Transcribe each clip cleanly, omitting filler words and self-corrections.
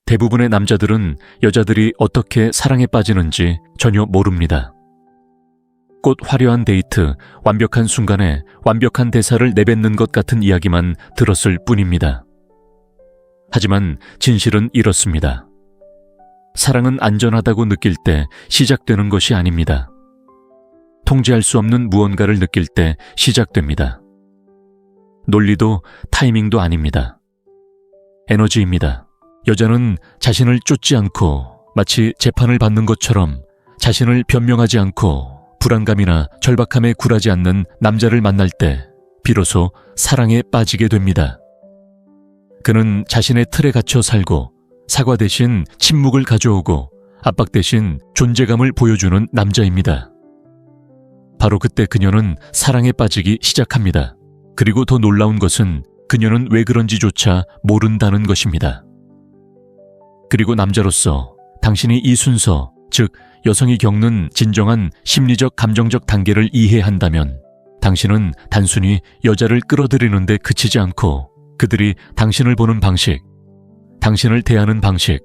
대부분의 남자들은 여자들이 어떻게 사랑에 빠지는지 전혀 모릅니다. 꽃 화려한 데이트, 완벽한 순간에 완벽한 대사를 내뱉는 것 같은 이야기만 들었을 뿐입니다. 하지만 진실은 이렇습니다. 사랑은 안전하다고 느낄 때 시작되는 것이 아닙니다. 통제할 수 없는 무언가를 느낄 때 시작됩니다. 논리도 타이밍도 아닙니다. 에너지입니다. 여자는 자신을 쫓지 않고 마치 재판을 받는 것처럼 자신을 변명하지 않고 불안감이나 절박함에 굴하지 않는 남자를 만날 때 비로소 사랑에 빠지게 됩니다. 그는 자신의 틀에 갇혀 살고 사과 대신 침묵을 가져오고 압박 대신 존재감을 보여주는 남자입니다. 바로 그때 그녀는 사랑에 빠지기 시작합니다. 그리고 더 놀라운 것은 그녀는 왜 그런지조차 모른다는 것입니다. 그리고 남자로서 당신이 이 순서, 즉 여성이 겪는 진정한 심리적 감정적 단계를 이해한다면 당신은 단순히 여자를 끌어들이는 데 그치지 않고 그들이 당신을 보는 방식, 당신을 대하는 방식,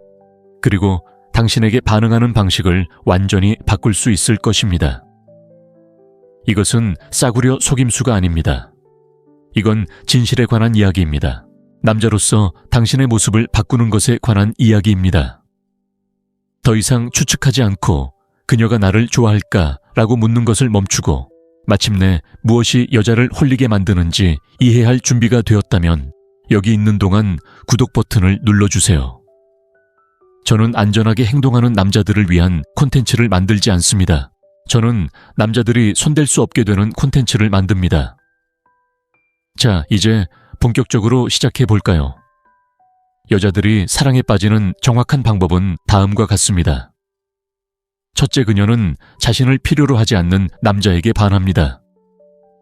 그리고 당신에게 반응하는 방식을 완전히 바꿀 수 있을 것입니다. 이것은 싸구려 속임수가 아닙니다. 이건 진실에 관한 이야기입니다. 남자로서 당신의 모습을 바꾸는 것에 관한 이야기입니다. 더 이상 추측하지 않고 그녀가 나를 좋아할까? 라고 묻는 것을 멈추고 마침내 무엇이 여자를 홀리게 만드는지 이해할 준비가 되었다면 여기 있는 동안 구독 버튼을 눌러주세요. 저는 안전하게 행동하는 남자들을 위한 콘텐츠를 만들지 않습니다. 저는 남자들이 손댈 수 없게 되는 콘텐츠를 만듭니다. 자, 이제 본격적으로 시작해 볼까요? 여자들이 사랑에 빠지는 정확한 방법은 다음과 같습니다. 첫째, 그녀는 자신을 필요로 하지 않는 남자에게 반합니다.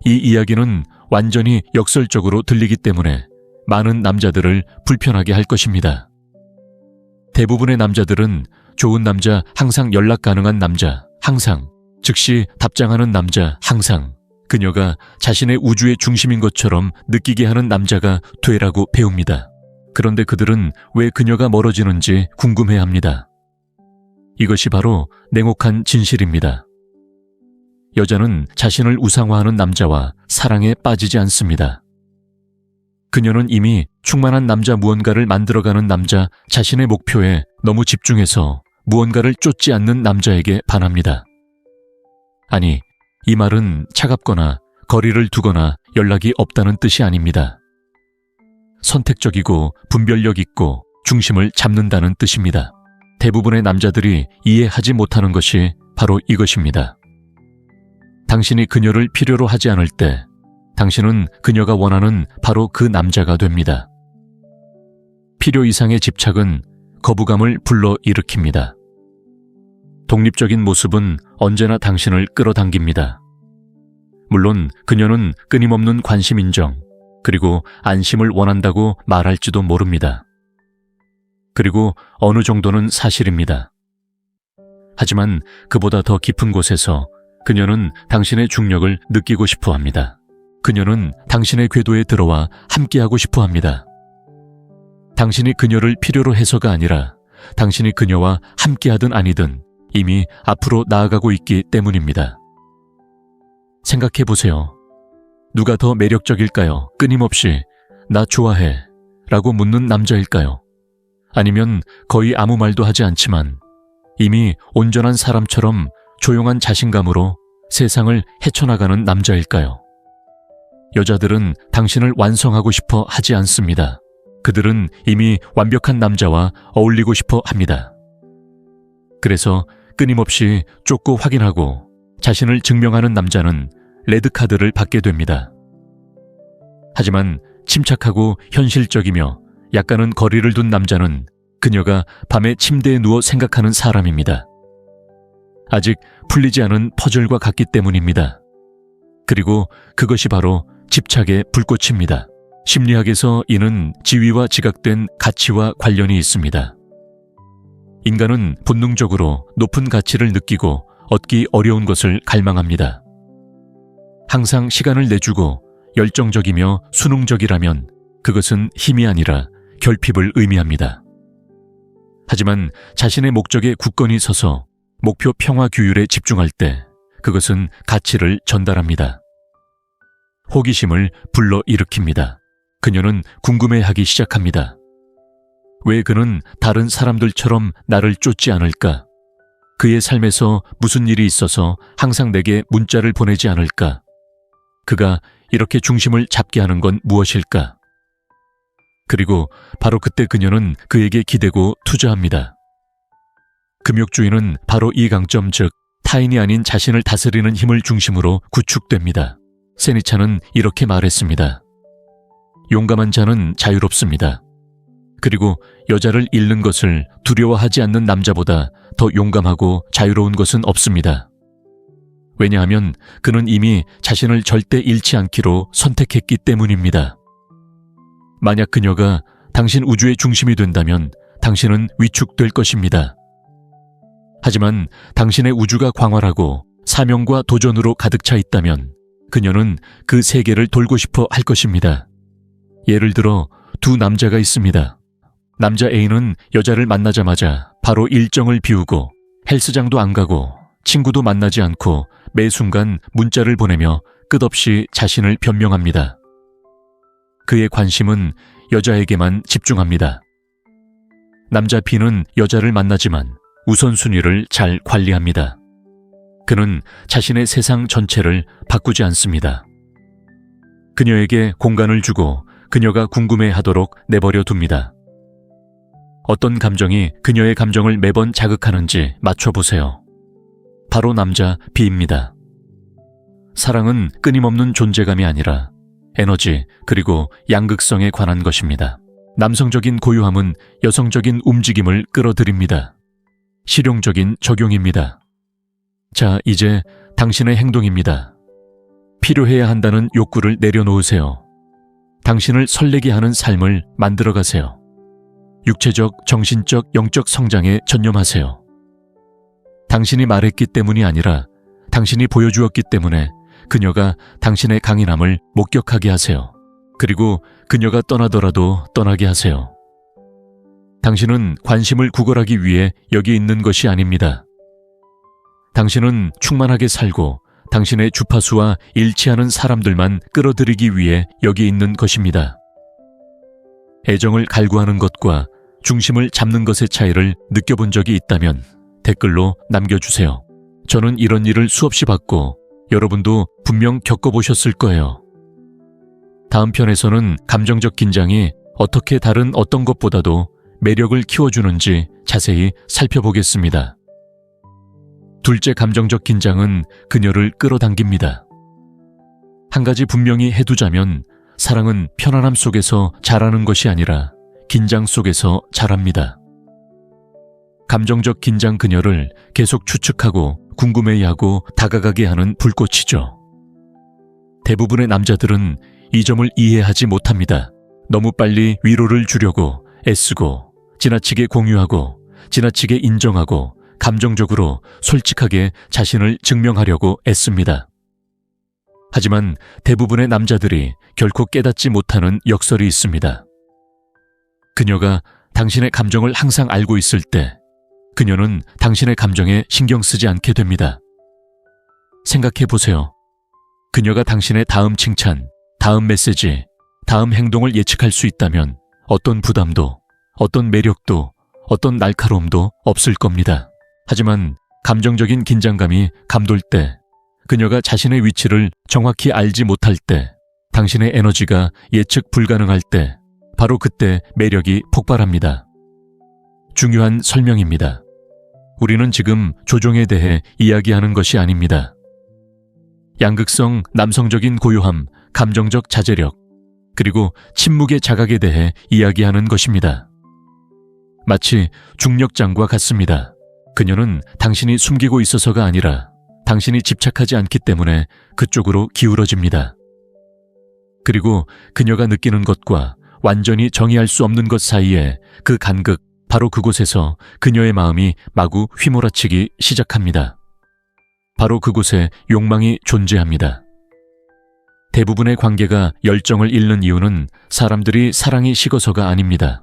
이 이야기는 완전히 역설적으로 들리기 때문에 많은 남자들을 불편하게 할 것입니다. 대부분의 남자들은 좋은 남자, 항상 연락 가능한 남자, 항상, 즉시 답장하는 남자, 항상, 그녀가 자신의 우주의 중심인 것처럼 느끼게 하는 남자가 되라고 배웁니다. 그런데 그들은 왜 그녀가 멀어지는지 궁금해합니다. 이것이 바로 냉혹한 진실입니다. 여자는 자신을 우상화하는 남자와 사랑에 빠지지 않습니다. 그녀는 이미 충만한 남자, 무언가를 만들어가는 남자, 자신의 목표에 너무 집중해서 무언가를 쫓지 않는 남자에게 반합니다. 아니, 이 말은 차갑거나 거리를 두거나 연락이 없다는 뜻이 아닙니다. 선택적이고 분별력 있고 중심을 잡는다는 뜻입니다. 대부분의 남자들이 이해하지 못하는 것이 바로 이것입니다. 당신이 그녀를 필요로 하지 않을 때 당신은 그녀가 원하는 바로 그 남자가 됩니다. 필요 이상의 집착은 거부감을 불러일으킵니다. 독립적인 모습은 언제나 당신을 끌어당깁니다. 물론 그녀는 끊임없는 관심 인정, 그리고 안심을 원한다고 말할지도 모릅니다. 그리고 어느 정도는 사실입니다. 하지만 그보다 더 깊은 곳에서 그녀는 당신의 중력을 느끼고 싶어 합니다. 그녀는 당신의 궤도에 들어와 함께하고 싶어 합니다. 당신이 그녀를 필요로 해서가 아니라 당신이 그녀와 함께하든 아니든 이미 앞으로 나아가고 있기 때문입니다. 생각해 보세요. 누가 더 매력적일까요? 끊임없이 나 좋아해 라고 묻는 남자일까요? 아니면 거의 아무 말도 하지 않지만 이미 온전한 사람처럼 조용한 자신감으로 세상을 헤쳐나가는 남자일까요? 여자들은 당신을 완성하고 싶어 하지 않습니다. 그들은 이미 완벽한 남자와 어울리고 싶어 합니다. 그래서 끊임없이 쫓고 확인하고 자신을 증명하는 남자는 레드카드를 받게 됩니다. 하지만 침착하고 현실적이며 약간은 거리를 둔 남자는 그녀가 밤에 침대에 누워 생각하는 사람입니다. 아직 풀리지 않은 퍼즐과 같기 때문입니다. 그리고 그것이 바로 집착의 불꽃입니다. 심리학에서 이는 지위와 지각된 가치와 관련이 있습니다. 인간은 본능적으로 높은 가치를 느끼고 얻기 어려운 것을 갈망합니다. 항상 시간을 내주고 열정적이며 수능적이라면 그것은 힘이 아니라 결핍을 의미합니다. 하지만 자신의 목적에 굳건히 서서 목표 평화 규율에 집중할 때 그것은 가치를 전달합니다. 호기심을 불러일으킵니다. 그녀는 궁금해하기 시작합니다. 왜 그는 다른 사람들처럼 나를 쫓지 않을까? 그의 삶에서 무슨 일이 있어서 항상 내게 문자를 보내지 않을까? 그가 이렇게 중심을 잡게 하는 건 무엇일까? 그리고 바로 그때 그녀는 그에게 기대고 투자합니다. 금욕주의는 바로 이 강점, 즉 타인이 아닌 자신을 다스리는 힘을 중심으로 구축됩니다. 세니차는 이렇게 말했습니다. 용감한 자는 자유롭습니다. 그리고 여자를 잃는 것을 두려워하지 않는 남자보다 더 용감하고 자유로운 것은 없습니다. 왜냐하면 그는 이미 자신을 절대 잃지 않기로 선택했기 때문입니다. 만약 그녀가 당신 우주의 중심이 된다면 당신은 위축될 것입니다. 하지만 당신의 우주가 광활하고 사명과 도전으로 가득 차 있다면 그녀는 그 세계를 돌고 싶어 할 것입니다. 예를 들어 두 남자가 있습니다. 남자 A는 여자를 만나자마자 바로 일정을 비우고 헬스장도 안 가고 친구도 만나지 않고 매 순간 문자를 보내며 끝없이 자신을 변명합니다. 그의 관심은 여자에게만 집중합니다. 남자 B는 여자를 만나지만 우선순위를 잘 관리합니다. 그는 자신의 세상 전체를 바꾸지 않습니다. 그녀에게 공간을 주고 그녀가 궁금해하도록 내버려 둡니다. 어떤 감정이 그녀의 감정을 매번 자극하는지 맞춰보세요. 바로 남자 B입니다. 사랑은 끊임없는 존재감이 아니라 에너지 그리고 양극성에 관한 것입니다. 남성적인 고유함은 여성적인 움직임을 끌어들입니다. 실용적인 적용입니다. 자, 이제 당신의 행동입니다. 필요해야 한다는 욕구를 내려놓으세요. 당신을 설레게 하는 삶을 만들어가세요. 육체적, 정신적, 영적 성장에 전념하세요. 당신이 말했기 때문이 아니라 당신이 보여주었기 때문에 그녀가 당신의 강인함을 목격하게 하세요. 그리고 그녀가 떠나더라도 떠나게 하세요. 당신은 관심을 구걸하기 위해 여기 있는 것이 아닙니다. 당신은 충만하게 살고 당신의 주파수와 일치하는 사람들만 끌어들이기 위해 여기 있는 것입니다. 애정을 갈구하는 것과 중심을 잡는 것의 차이를 느껴본 적이 있다면 댓글로 남겨주세요. 저는 이런 일을 수없이 받고 여러분도 분명 겪어보셨을 거예요. 다음 편에서는 감정적 긴장이 어떻게 다른 어떤 것보다도 매력을 키워주는지 자세히 살펴보겠습니다. 둘째, 감정적 긴장은 그녀를 끌어당깁니다. 한 가지 분명히 해두자면 사랑은 편안함 속에서 자라는 것이 아니라 긴장 속에서 자랍니다. 감정적 긴장 그녀를 계속 추측하고 궁금해하고 다가가게 하는 불꽃이죠. 대부분의 남자들은 이 점을 이해하지 못합니다. 너무 빨리 위로를 주려고 애쓰고 지나치게 공유하고 지나치게 인정하고 감정적으로 솔직하게 자신을 증명하려고 애씁니다. 하지만 대부분의 남자들이 결코 깨닫지 못하는 역설이 있습니다. 그녀가 당신의 감정을 항상 알고 있을 때 그녀는 당신의 감정에 신경 쓰지 않게 됩니다. 생각해 보세요. 그녀가 당신의 다음 칭찬, 다음 메시지, 다음 행동을 예측할 수 있다면 어떤 부담도, 어떤 매력도, 어떤 날카로움도 없을 겁니다. 하지만 감정적인 긴장감이 감돌 때, 그녀가 자신의 위치를 정확히 알지 못할 때, 당신의 에너지가 예측 불가능할 때, 바로 그때 매력이 폭발합니다. 중요한 설명입니다. 우리는 지금 조종에 대해 이야기하는 것이 아닙니다. 양극성, 남성적인 고요함, 감정적 자제력, 그리고 침묵의 자각에 대해 이야기하는 것입니다. 마치 중력장과 같습니다. 그녀는 당신이 숨기고 있어서가 아니라 당신이 집착하지 않기 때문에 그쪽으로 기울어집니다. 그리고 그녀가 느끼는 것과 완전히 정의할 수 없는 것 사이에 그 간극, 바로 그곳에서 그녀의 마음이 마구 휘몰아치기 시작합니다. 바로 그곳에 욕망이 존재합니다. 대부분의 관계가 열정을 잃는 이유는 사람들이 사랑이 식어서가 아닙니다.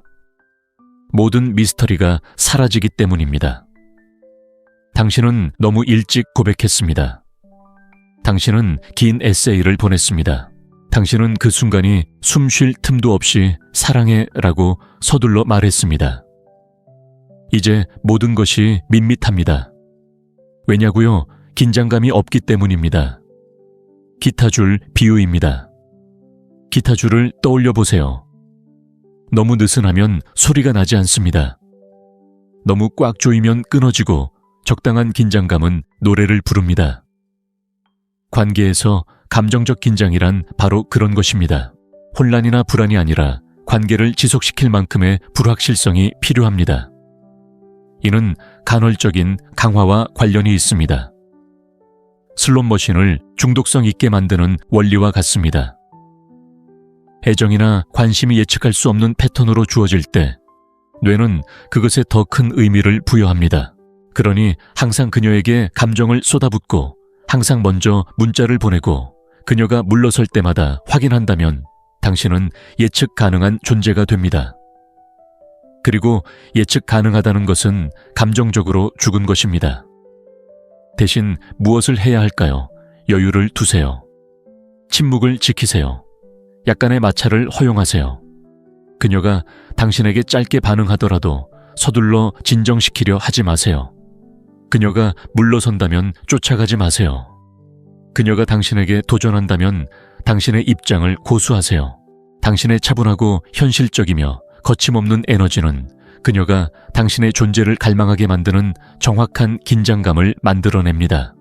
모든 미스터리가 사라지기 때문입니다. 당신은 너무 일찍 고백했습니다. 당신은 긴 에세이를 보냈습니다. 당신은 그 순간이 숨 쉴 틈도 없이 사랑해 라고 서둘러 말했습니다. 이제 모든 것이 밋밋합니다. 왜냐고요? 긴장감이 없기 때문입니다. 기타줄 비유입니다. 기타줄을 떠올려 보세요. 너무 느슨하면 소리가 나지 않습니다. 너무 꽉 조이면 끊어지고 적당한 긴장감은 노래를 부릅니다. 관계에서 감정적 긴장이란 바로 그런 것입니다. 혼란이나 불안이 아니라 관계를 지속시킬 만큼의 불확실성이 필요합니다. 이는 간헐적인 강화와 관련이 있습니다. 슬롯머신을 중독성 있게 만드는 원리와 같습니다. 애정이나 관심이 예측할 수 없는 패턴으로 주어질 때 뇌는 그것에 더 큰 의미를 부여합니다. 그러니 항상 그녀에게 감정을 쏟아붓고 항상 먼저 문자를 보내고 그녀가 물러설 때마다 확인한다면 당신은 예측 가능한 존재가 됩니다. 그리고 예측 가능하다는 것은 감정적으로 죽은 것입니다. 대신 무엇을 해야 할까요? 여유를 두세요. 침묵을 지키세요. 약간의 마찰을 허용하세요. 그녀가 당신에게 짧게 반응하더라도 서둘러 진정시키려 하지 마세요. 그녀가 물러선다면 쫓아가지 마세요. 그녀가 당신에게 도전한다면 당신의 입장을 고수하세요. 당신의 차분하고 현실적이며 거침없는 에너지는 그녀가 당신의 존재를 갈망하게 만드는 정확한 긴장감을 만들어냅니다.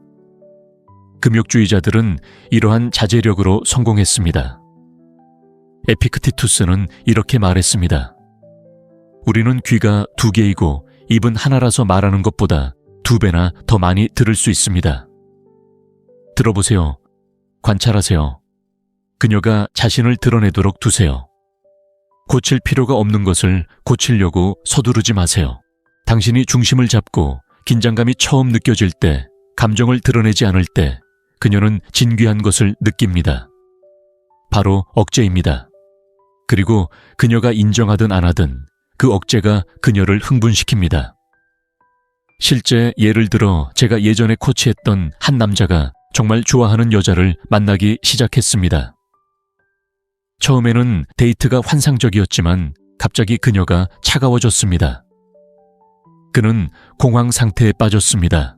금욕주의자들은 이러한 자제력으로 성공했습니다. 에피크티투스는 이렇게 말했습니다. 우리는 귀가 2개이고 입은 하나라서 말하는 것보다 2배나 더 많이 들을 수 있습니다. 들어보세요. 관찰하세요. 그녀가 자신을 드러내도록 두세요. 고칠 필요가 없는 것을 고치려고 서두르지 마세요. 당신이 중심을 잡고 긴장감이 처음 느껴질 때, 감정을 드러내지 않을 때 그녀는 진귀한 것을 느낍니다. 바로 억제입니다. 그리고 그녀가 인정하든 안 하든 그 억제가 그녀를 흥분시킵니다. 실제 예를 들어 제가 예전에 코치했던 한 남자가 정말 좋아하는 여자를 만나기 시작했습니다. 처음에는 데이트가 환상적이었지만 갑자기 그녀가 차가워졌습니다. 그는 공황 상태에 빠졌습니다.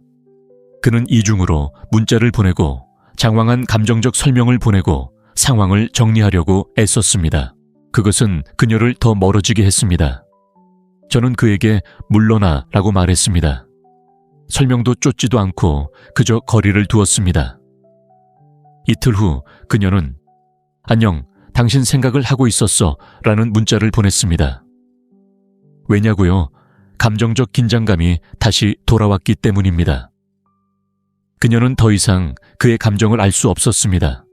그는 이중으로 문자를 보내고 장황한 감정적 설명을 보내고 상황을 정리하려고 애썼습니다. 그것은 그녀를 더 멀어지게 했습니다. 저는 그에게 물러나 라고 말했습니다. 설명도 쫓지도 않고 그저 거리를 두었습니다. 이틀 후 그녀는 안녕, 당신 생각을 하고 있었어 라는 문자를 보냈습니다. 왜냐고요? 감정적 긴장감이 다시 돌아왔기 때문입니다. 그녀는 더 이상 그의 감정을 알 수 없었습니다.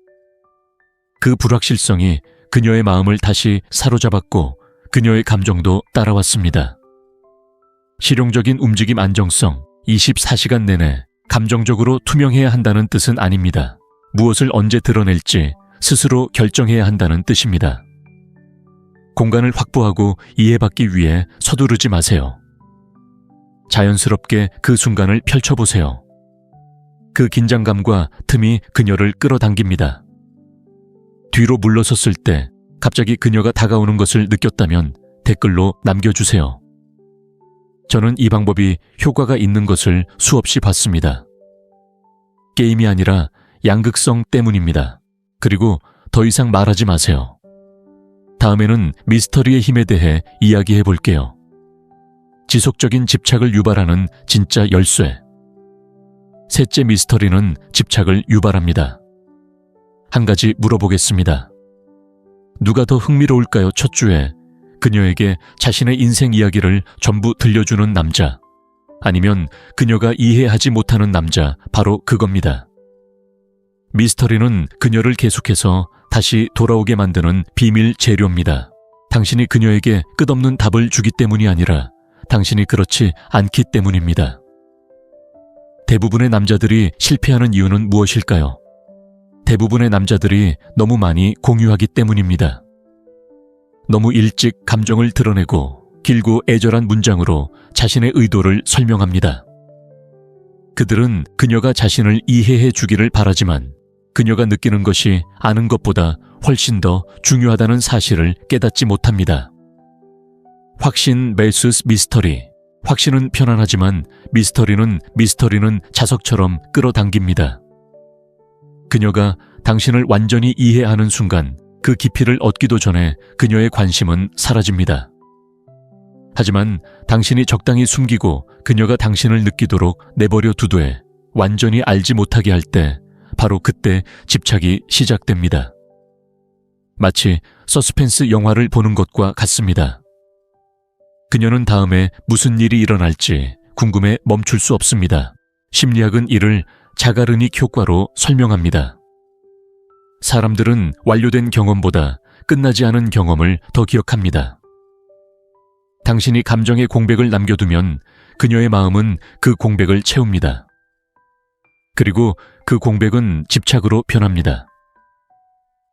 그 불확실성이 그녀의 마음을 다시 사로잡았고 그녀의 감정도 따라왔습니다. 실용적인 움직임 안정성, 24시간 내내 감정적으로 투명해야 한다는 뜻은 아닙니다. 무엇을 언제 드러낼지 스스로 결정해야 한다는 뜻입니다. 공간을 확보하고 이해받기 위해 서두르지 마세요. 자연스럽게 그 순간을 펼쳐보세요. 그 긴장감과 틈이 그녀를 끌어당깁니다. 뒤로 물러섰을 때 갑자기 그녀가 다가오는 것을 느꼈다면 댓글로 남겨주세요. 저는 이 방법이 효과가 있는 것을 수없이 봤습니다. 게임이 아니라 양극성 때문입니다. 그리고 더 이상 말하지 마세요. 다음에는 미스터리의 힘에 대해 이야기해 볼게요. 지속적인 집착을 유발하는 진짜 열쇠. 셋째 미스터리는 집착을 유발합니다. 한 가지 물어보겠습니다. 누가 더 흥미로울까요? 첫 주에 그녀에게 자신의 인생 이야기를 전부 들려주는 남자, 아니면 그녀가 이해하지 못하는 남자, 바로 그겁니다. 미스터리는 그녀를 계속해서 다시 돌아오게 만드는 비밀 재료입니다. 당신이 그녀에게 끝없는 답을 주기 때문이 아니라 당신이 그렇지 않기 때문입니다. 대부분의 남자들이 실패하는 이유는 무엇일까요? 대부분의 남자들이 너무 많이 공유하기 때문입니다. 너무 일찍 감정을 드러내고 길고 애절한 문장으로 자신의 의도를 설명합니다. 그들은 그녀가 자신을 이해해 주기를 바라지만 그녀가 느끼는 것이 아는 것보다 훨씬 더 중요하다는 사실을 깨닫지 못합니다. 확신 vs 미스터리. 확신은 편안하지만 미스터리는 자석처럼 끌어당깁니다. 그녀가 당신을 완전히 이해하는 순간 그 깊이를 얻기도 전에 그녀의 관심은 사라집니다. 하지만 당신이 적당히 숨기고 그녀가 당신을 느끼도록 내버려 두되 완전히 알지 못하게 할 때 바로 그때 집착이 시작됩니다. 마치 서스펜스 영화를 보는 것과 같습니다. 그녀는 다음에 무슨 일이 일어날지 궁금해 멈출 수 없습니다. 심리학은 이를 자가르닉 효과로 설명합니다. 사람들은 완료된 경험보다 끝나지 않은 경험을 더 기억합니다. 당신이 감정의 공백을 남겨두면 그녀의 마음은 그 공백을 채웁니다. 그리고 그 공백은 집착으로 변합니다.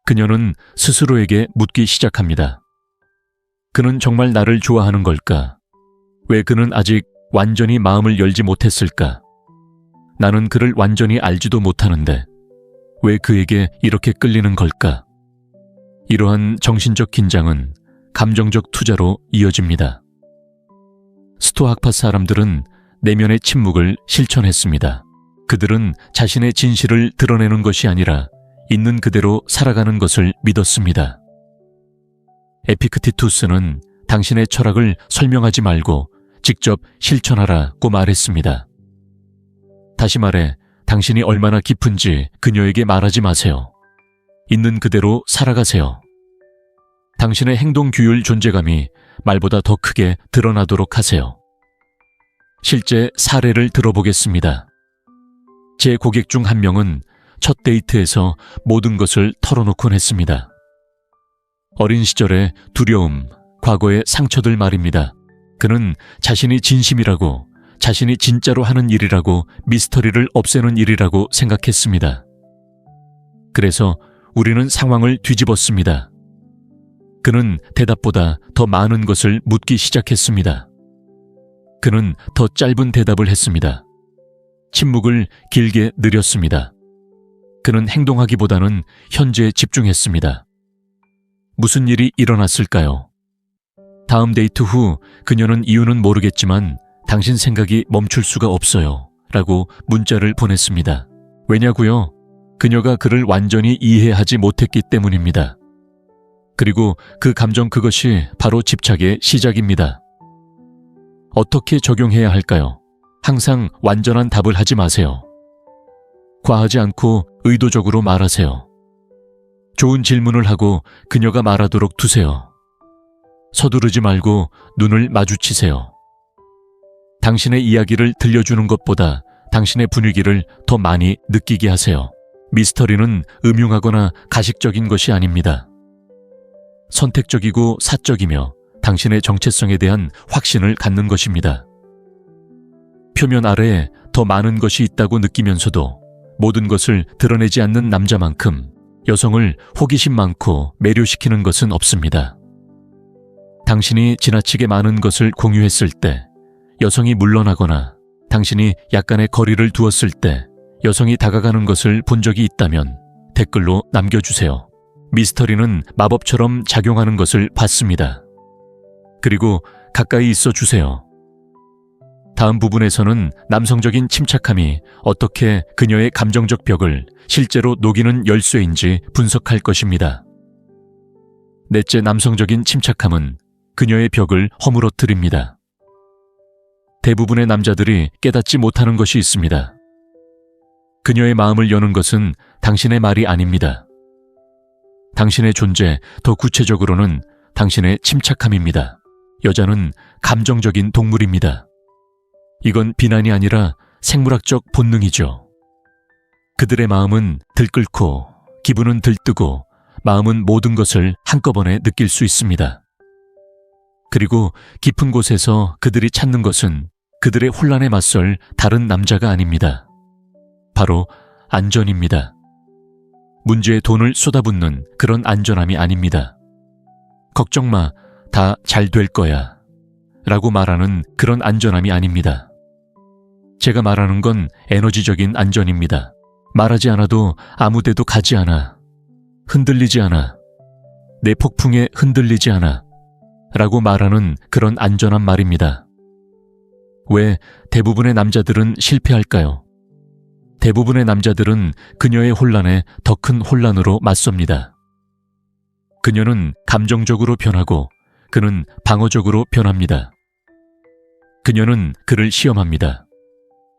그녀는 스스로에게 묻기 시작합니다. 그는 정말 나를 좋아하는 걸까? 왜 그는 아직 완전히 마음을 열지 못했을까? 나는 그를 완전히 알지도 못하는데 왜 그에게 이렇게 끌리는 걸까? 이러한 정신적 긴장은 감정적 투자로 이어집니다. 스토아학파 사람들은 내면의 침묵을 실천했습니다. 그들은 자신의 진실을 드러내는 것이 아니라 있는 그대로 살아가는 것을 믿었습니다. 에피크티투스는 당신의 철학을 설명하지 말고 직접 실천하라고 말했습니다. 다시 말해 당신이 얼마나 깊은지 그녀에게 말하지 마세요. 있는 그대로 살아가세요. 당신의 행동 규율 존재감이 말보다 더 크게 드러나도록 하세요. 실제 사례를 들어보겠습니다. 제 고객 중 한 명은 첫 데이트에서 모든 것을 털어놓곤 했습니다. 어린 시절의 두려움, 과거의 상처들 말입니다. 그는 자신이 진심이라고, 자신이 진짜로 하는 일이라고, 미스터리를 없애는 일이라고 생각했습니다. 그래서 우리는 상황을 뒤집었습니다. 그는 대답보다 더 많은 것을 묻기 시작했습니다. 그는 더 짧은 대답을 했습니다. 침묵을 길게 늘였습니다. 그는 행동하기보다는 현재에 집중했습니다. 무슨 일이 일어났을까요? 다음 데이트 후 그녀는 이유는 모르겠지만 당신 생각이 멈출 수가 없어요 라고 문자를 보냈습니다. 왜냐고요? 그녀가 그를 완전히 이해하지 못했기 때문입니다. 그리고 그 감정 그것이 바로 집착의 시작입니다. 어떻게 적용해야 할까요? 항상 완전한 답을 하지 마세요. 과하지 않고 의도적으로 말하세요. 좋은 질문을 하고 그녀가 말하도록 두세요. 서두르지 말고 눈을 마주치세요. 당신의 이야기를 들려주는 것보다 당신의 분위기를 더 많이 느끼게 하세요. 미스터리는 음흉하거나 가식적인 것이 아닙니다. 선택적이고 사적이며 당신의 정체성에 대한 확신을 갖는 것입니다. 표면 아래에 더 많은 것이 있다고 느끼면서도 모든 것을 드러내지 않는 남자만큼 여성을 호기심 많고 매료시키는 것은 없습니다. 당신이 지나치게 많은 것을 공유했을 때 여성이 물러나거나 당신이 약간의 거리를 두었을 때 여성이 다가가는 것을 본 적이 있다면 댓글로 남겨주세요. 미스터리는 마법처럼 작용하는 것을 봤습니다. 그리고 가까이 있어 주세요. 다음 부분에서는 남성적인 침착함이 어떻게 그녀의 감정적 벽을 실제로 녹이는 열쇠인지 분석할 것입니다. 넷째, 남성적인 침착함은 그녀의 벽을 허물어뜨립니다. 대부분의 남자들이 깨닫지 못하는 것이 있습니다. 그녀의 마음을 여는 것은 당신의 말이 아닙니다. 당신의 존재, 더 구체적으로는 당신의 침착함입니다. 여자는 감정적인 동물입니다. 이건 비난이 아니라 생물학적 본능이죠. 그들의 마음은 들끓고 기분은 들뜨고 마음은 모든 것을 한꺼번에 느낄 수 있습니다. 그리고 깊은 곳에서 그들이 찾는 것은 그들의 혼란에 맞설 다른 남자가 아닙니다. 바로 안전입니다. 문제에 돈을 쏟아붓는 그런 안전함이 아닙니다. 걱정 마, 다 잘 될 거야. 라고 말하는 그런 안전함이 아닙니다. 제가 말하는 건 에너지적인 안전입니다. 말하지 않아도 아무 데도 가지 않아. 흔들리지 않아. 내 폭풍에 흔들리지 않아. 라고 말하는 그런 안전한 말입니다. 왜 대부분의 남자들은 실패할까요? 대부분의 남자들은 그녀의 혼란에 더 큰 혼란으로 맞섭니다. 그녀는 감정적으로 변하고 그는 방어적으로 변합니다. 그녀는 그를 시험합니다.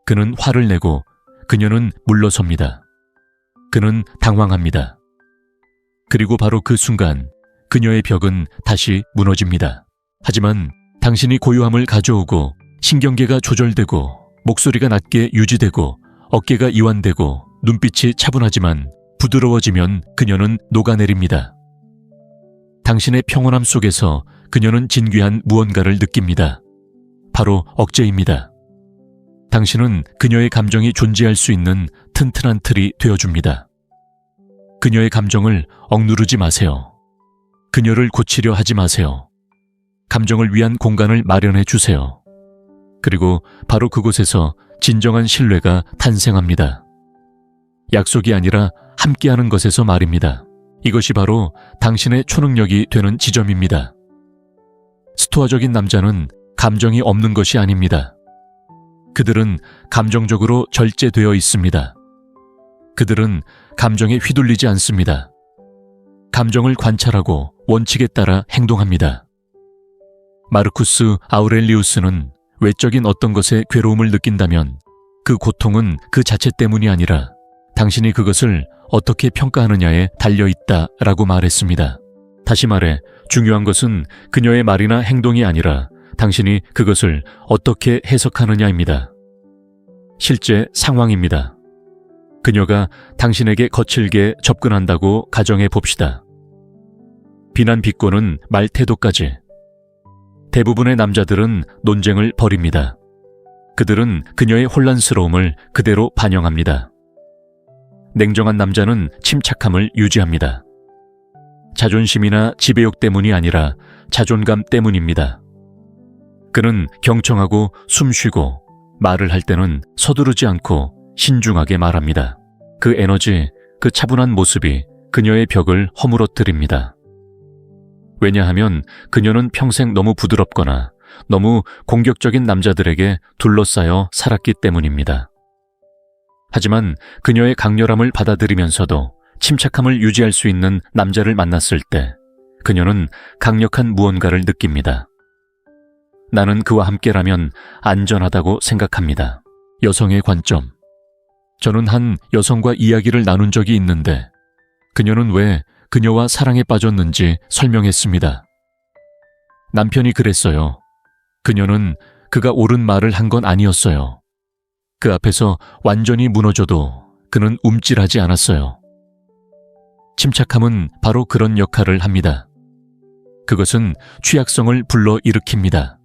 그는 화를 내고 그녀는 물러섭니다. 그는 당황합니다. 그리고 바로 그 순간 그녀의 벽은 다시 무너집니다. 하지만 당신이 고요함을 가져오고 신경계가 조절되고 목소리가 낮게 유지되고 어깨가 이완되고 눈빛이 차분하지만 부드러워지면 그녀는 녹아내립니다. 당신의 평온함 속에서 그녀는 진귀한 무언가를 느낍니다. 바로 억제입니다. 당신은 그녀의 감정이 존재할 수 있는 튼튼한 틀이 되어줍니다. 그녀의 감정을 억누르지 마세요. 그녀를 고치려 하지 마세요. 감정을 위한 공간을 마련해 주세요. 그리고 바로 그곳에서 진정한 신뢰가 탄생합니다. 약속이 아니라 함께하는 것에서 말입니다. 이것이 바로 당신의 초능력이 되는 지점입니다. 스토아적인 남자는 감정이 없는 것이 아닙니다. 그들은 감정적으로 절제되어 있습니다. 그들은 감정에 휘둘리지 않습니다. 감정을 관찰하고 원칙에 따라 행동합니다. 마르쿠스 아우렐리우스는 외적인 어떤 것에 괴로움을 느낀다면 그 고통은 그 자체 때문이 아니라 당신이 그것을 어떻게 평가하느냐에 달려있다라고 말했습니다. 다시 말해 중요한 것은 그녀의 말이나 행동이 아니라 당신이 그것을 어떻게 해석하느냐입니다. 실제 상황입니다. 그녀가 당신에게 거칠게 접근한다고 가정해 봅시다. 비난 비꼬는 말 태도까지. 대부분의 남자들은 논쟁을 벌입니다. 그들은 그녀의 혼란스러움을 그대로 반영합니다. 냉정한 남자는 침착함을 유지합니다. 자존심이나 지배욕 때문이 아니라 자존감 때문입니다. 그는 경청하고 숨쉬고 말을 할 때는 서두르지 않고 신중하게 말합니다. 그 에너지, 그 차분한 모습이 그녀의 벽을 허물어뜨립니다. 왜냐하면 그녀는 평생 너무 부드럽거나 너무 공격적인 남자들에게 둘러싸여 살았기 때문입니다. 하지만 그녀의 강렬함을 받아들이면서도 침착함을 유지할 수 있는 남자를 만났을 때 그녀는 강력한 무언가를 느낍니다. 나는 그와 함께라면 안전하다고 생각합니다. 여성의 관점. 저는 한 여성과 이야기를 나눈 적이 있는데 그녀는 왜 그녀와 사랑에 빠졌는지 설명했습니다. 남편이 그랬어요. 그녀는 그가 옳은 말을 한 건 아니었어요. 그 앞에서 완전히 무너져도 그는 움찔하지 않았어요. 침착함은 바로 그런 역할을 합니다. 그것은 취약성을 불러일으킵니다.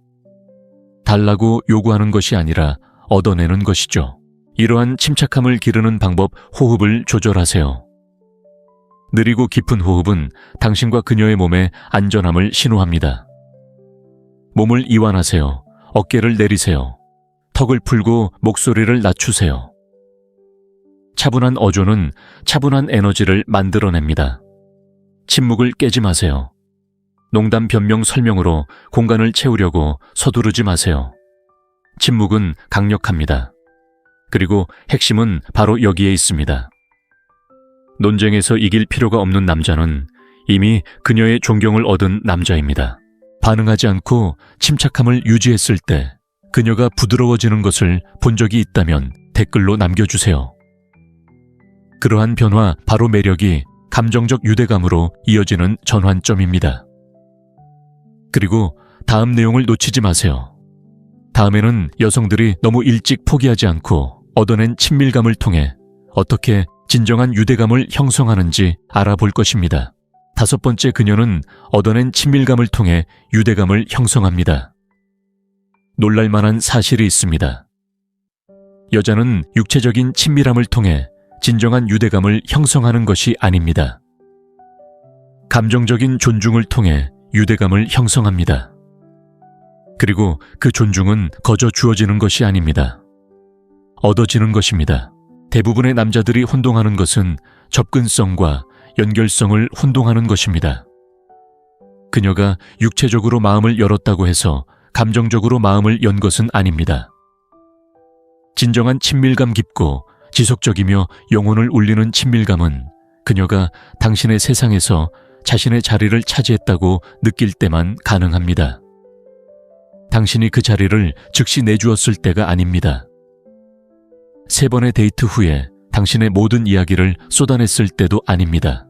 달라고 요구하는 것이 아니라 얻어내는 것이죠. 이러한 침착함을 기르는 방법, 호흡을 조절하세요. 느리고 깊은 호흡은 당신과 그녀의 몸에 안전함을 신호합니다. 몸을 이완하세요. 어깨를 내리세요. 턱을 풀고 목소리를 낮추세요. 차분한 어조는 차분한 에너지를 만들어냅니다. 침묵을 깨지 마세요. 농담 변명 설명으로 공간을 채우려고 서두르지 마세요. 침묵은 강력합니다. 그리고 핵심은 바로 여기에 있습니다. 논쟁에서 이길 필요가 없는 남자는 이미 그녀의 존경을 얻은 남자입니다. 반응하지 않고 침착함을 유지했을 때 그녀가 부드러워지는 것을 본 적이 있다면 댓글로 남겨주세요. 그러한 변화, 바로 매력이 감정적 유대감으로 이어지는 전환점입니다. 그리고 다음 내용을 놓치지 마세요. 다음에는 여성들이 너무 일찍 포기하지 않고 얻어낸 친밀감을 통해 어떻게 진정한 유대감을 형성하는지 알아볼 것입니다. 5번째, 그녀는 얻어낸 친밀감을 통해 유대감을 형성합니다. 놀랄만한 사실이 있습니다. 여자는 육체적인 친밀함을 통해 진정한 유대감을 형성하는 것이 아닙니다. 감정적인 존중을 통해 유대감을 형성합니다. 그리고 그 존중은 거저 주어지는 것이 아닙니다. 얻어지는 것입니다. 대부분의 남자들이 혼동하는 것은 접근성과 연결성을 혼동하는 것입니다. 그녀가 육체적으로 마음을 열었다고 해서 감정적으로 마음을 연 것은 아닙니다. 진정한 친밀감 깊고 지속적이며 영혼을 울리는 친밀감은 그녀가 당신의 세상에서 자신의 자리를 차지했다고 느낄 때만 가능합니다. 당신이 그 자리를 즉시 내주었을 때가 아닙니다. 3번의 데이트 후에 당신의 모든 이야기를 쏟아냈을 때도 아닙니다.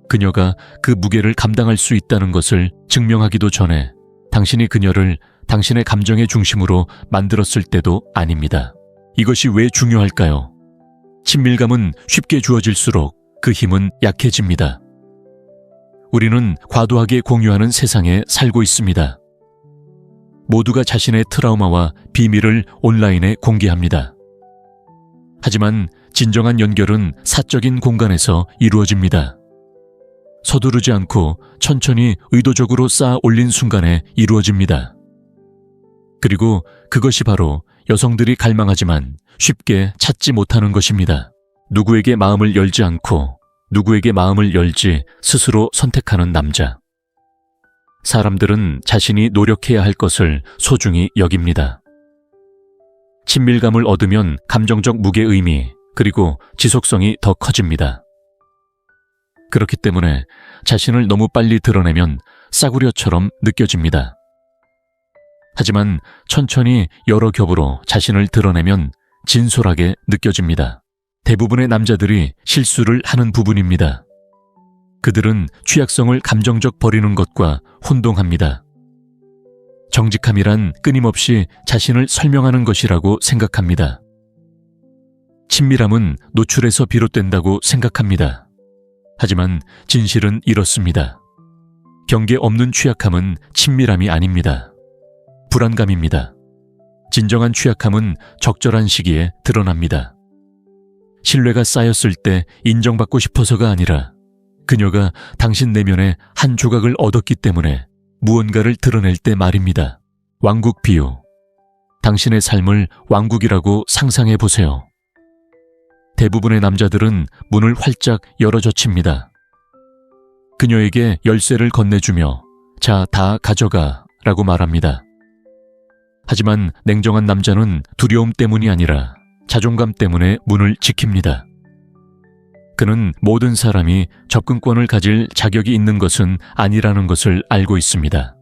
그녀가 그 무게를 감당할 수 있다는 것을 증명하기도 전에 당신이 그녀를 당신의 감정의 중심으로 만들었을 때도 아닙니다. 이것이 왜 중요할까요? 친밀감은 쉽게 주어질수록 그 힘은 약해집니다. 우리는 과도하게 공유하는 세상에 살고 있습니다. 모두가 자신의 트라우마와 비밀을 온라인에 공개합니다. 하지만 진정한 연결은 사적인 공간에서 이루어집니다. 서두르지 않고 천천히 의도적으로 쌓아 올린 순간에 이루어집니다. 그리고 그것이 바로 여성들이 갈망하지만 쉽게 찾지 못하는 것입니다. 누구에게 마음을 열지 않고 누구에게 마음을 열지 스스로 선택하는 남자. 사람들은 자신이 노력해야 할 것을 소중히 여깁니다. 친밀감을 얻으면 감정적 무게의미 그리고 지속성이 더 커집니다. 그렇기 때문에 자신을 너무 빨리 드러내면 싸구려처럼 느껴집니다. 하지만 천천히 여러 겹으로 자신을 드러내면 진솔하게 느껴집니다. 대부분의 남자들이 실수를 하는 부분입니다. 그들은 취약성을 감정적 버리는 것과 혼동합니다. 정직함이란 끊임없이 자신을 설명하는 것이라고 생각합니다. 친밀함은 노출에서 비롯된다고 생각합니다. 하지만 진실은 이렇습니다. 경계 없는 취약함은 친밀함이 아닙니다. 불안감입니다. 진정한 취약함은 적절한 시기에 드러납니다. 신뢰가 쌓였을 때 인정받고 싶어서가 아니라 그녀가 당신 내면의 한 조각을 얻었기 때문에 무언가를 드러낼 때 말입니다. 왕국 비유. 당신의 삶을 왕국이라고 상상해 보세요. 대부분의 남자들은 문을 활짝 열어젖힙니다. 그녀에게 열쇠를 건네주며 자, 다 가져가 라고 말합니다. 하지만 냉정한 남자는 두려움 때문이 아니라 자존감 때문에 문을 지킵니다. 그는 모든 사람이 접근권을 가질 자격이 있는 것은 아니라는 것을 알고 있습니다.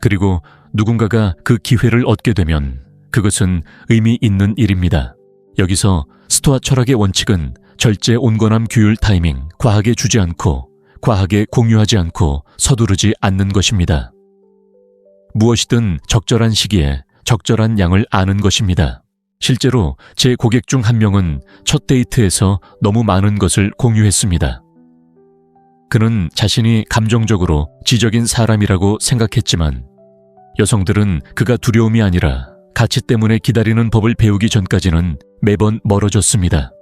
그리고 누군가가 그 기회를 얻게 되면 그것은 의미 있는 일입니다. 여기서 스토아 철학의 원칙은 절제 온건함 규율 타이밍, 과하게 주지 않고 과하게 공유하지 않고 서두르지 않는 것입니다. 무엇이든 적절한 시기에 적절한 양을 아는 것입니다. 실제로 제 고객 중 한 명은 첫 데이트에서 너무 많은 것을 공유했습니다. 그는 자신이 감정적으로 지적인 사람이라고 생각했지만 여성들은 그가 두려움이 아니라 가치 때문에 기다리는 법을 배우기 전까지는 매번 멀어졌습니다.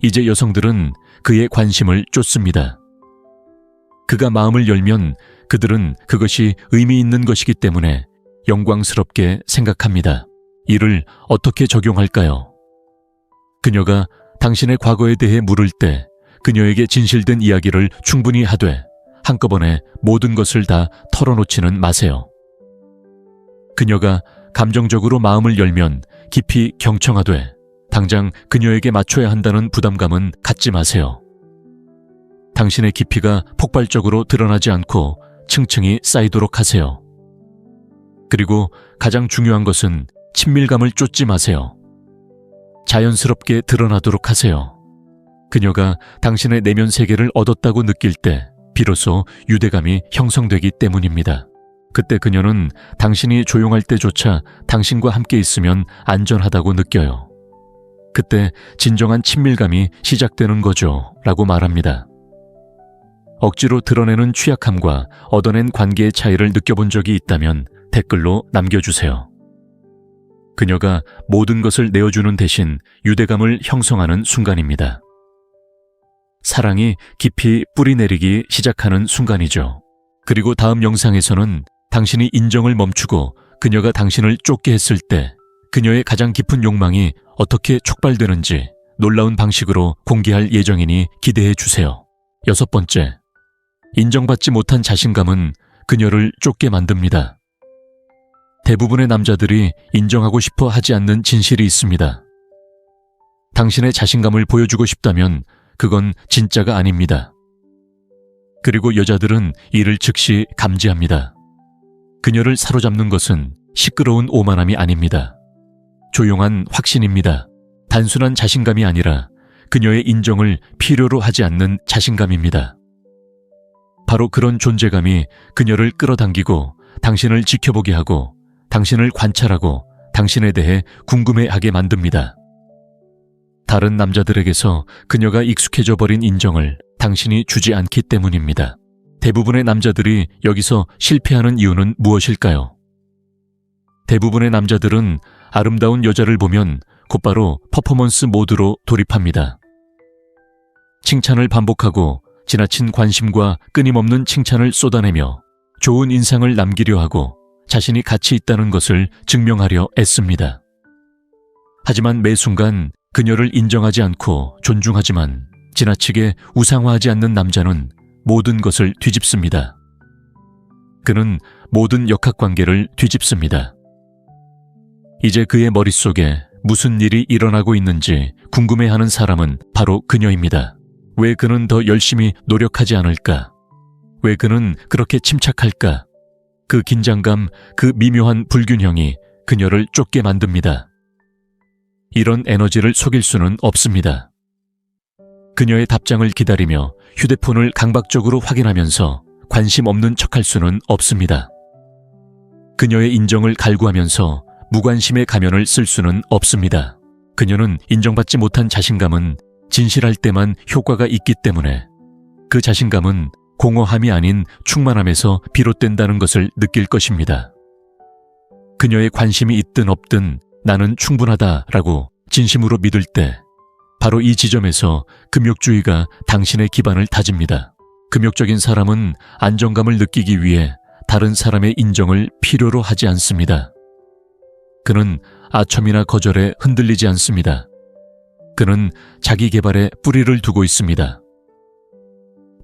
이제 여성들은 그의 관심을 쫓습니다. 그가 마음을 열면 그들은 그것이 의미 있는 것이기 때문에 영광스럽게 생각합니다. 이를 어떻게 적용할까요? 그녀가 당신의 과거에 대해 물을 때 그녀에게 진실된 이야기를 충분히 하되 한꺼번에 모든 것을 다 털어놓지는 마세요. 그녀가 감정적으로 마음을 열면 깊이 경청하되 당장 그녀에게 맞춰야 한다는 부담감은 갖지 마세요. 당신의 깊이가 폭발적으로 드러나지 않고 층층이 쌓이도록 하세요. 그리고 가장 중요한 것은 친밀감을 쫓지 마세요. 자연스럽게 드러나도록 하세요. 그녀가 당신의 내면 세계를 얻었다고 느낄 때 비로소 유대감이 형성되기 때문입니다. 그때 그녀는 당신이 조용할 때조차 당신과 함께 있으면 안전하다고 느껴요. 그때 진정한 친밀감이 시작되는 거죠 라고 말합니다. 억지로 드러내는 취약함과 얻어낸 관계의 차이를 느껴본 적이 있다면 댓글로 남겨주세요. 그녀가 모든 것을 내어주는 대신 유대감을 형성하는 순간입니다. 사랑이 깊이 뿌리내리기 시작하는 순간이죠. 그리고 다음 영상에서는 당신이 인정을 멈추고 그녀가 당신을 쫓게 했을 때 그녀의 가장 깊은 욕망이 어떻게 촉발되는지 놀라운 방식으로 공개할 예정이니 기대해 주세요. 6번째, 인정받지 못한 자신감은 그녀를 쫓게 만듭니다. 대부분의 남자들이 인정하고 싶어 하지 않는 진실이 있습니다. 당신의 자신감을 보여주고 싶다면 그건 진짜가 아닙니다. 그리고 여자들은 이를 즉시 감지합니다. 그녀를 사로잡는 것은 시끄러운 오만함이 아닙니다. 조용한 확신입니다. 단순한 자신감이 아니라 그녀의 인정을 필요로 하지 않는 자신감입니다. 바로 그런 존재감이 그녀를 끌어당기고 당신을 지켜보게 하고 당신을 관찰하고 당신에 대해 궁금해하게 만듭니다. 다른 남자들에게서 그녀가 익숙해져 버린 인정을 당신이 주지 않기 때문입니다. 대부분의 남자들이 여기서 실패하는 이유는 무엇일까요? 대부분의 남자들은 아름다운 여자를 보면 곧바로 퍼포먼스 모드로 돌입합니다. 칭찬을 반복하고 지나친 관심과 끊임없는 칭찬을 쏟아내며 좋은 인상을 남기려 하고 자신이 가치 있다는 것을 증명하려 애씁니다. 하지만 매 순간 그녀를 인정하지 않고 존중하지만 지나치게 우상화하지 않는 남자는 모든 것을 뒤집습니다. 그는 모든 역학관계를 뒤집습니다. 이제 그의 머릿속에 무슨 일이 일어나고 있는지 궁금해하는 사람은 바로 그녀입니다. 왜 그는 더 열심히 노력하지 않을까? 왜 그는 그렇게 침착할까? 그 긴장감, 그 미묘한 불균형이 그녀를 쫓게 만듭니다. 이런 에너지를 속일 수는 없습니다. 그녀의 답장을 기다리며 휴대폰을 강박적으로 확인하면서 관심 없는 척할 수는 없습니다. 그녀의 인정을 갈구하면서 무관심의 가면을 쓸 수는 없습니다. 그녀는 인정받지 못한 자신감은 진실할 때만 효과가 있기 때문에 그 자신감은 공허함이 아닌 충만함에서 비롯된다는 것을 느낄 것입니다. 그녀의 관심이 있든 없든 나는 충분하다라고 진심으로 믿을 때 바로 이 지점에서 금욕주의가 당신의 기반을 다집니다. 금욕적인 사람은 안정감을 느끼기 위해 다른 사람의 인정을 필요로 하지 않습니다. 그는 아첨이나 거절에 흔들리지 않습니다. 그는 자기 개발에 뿌리를 두고 있습니다.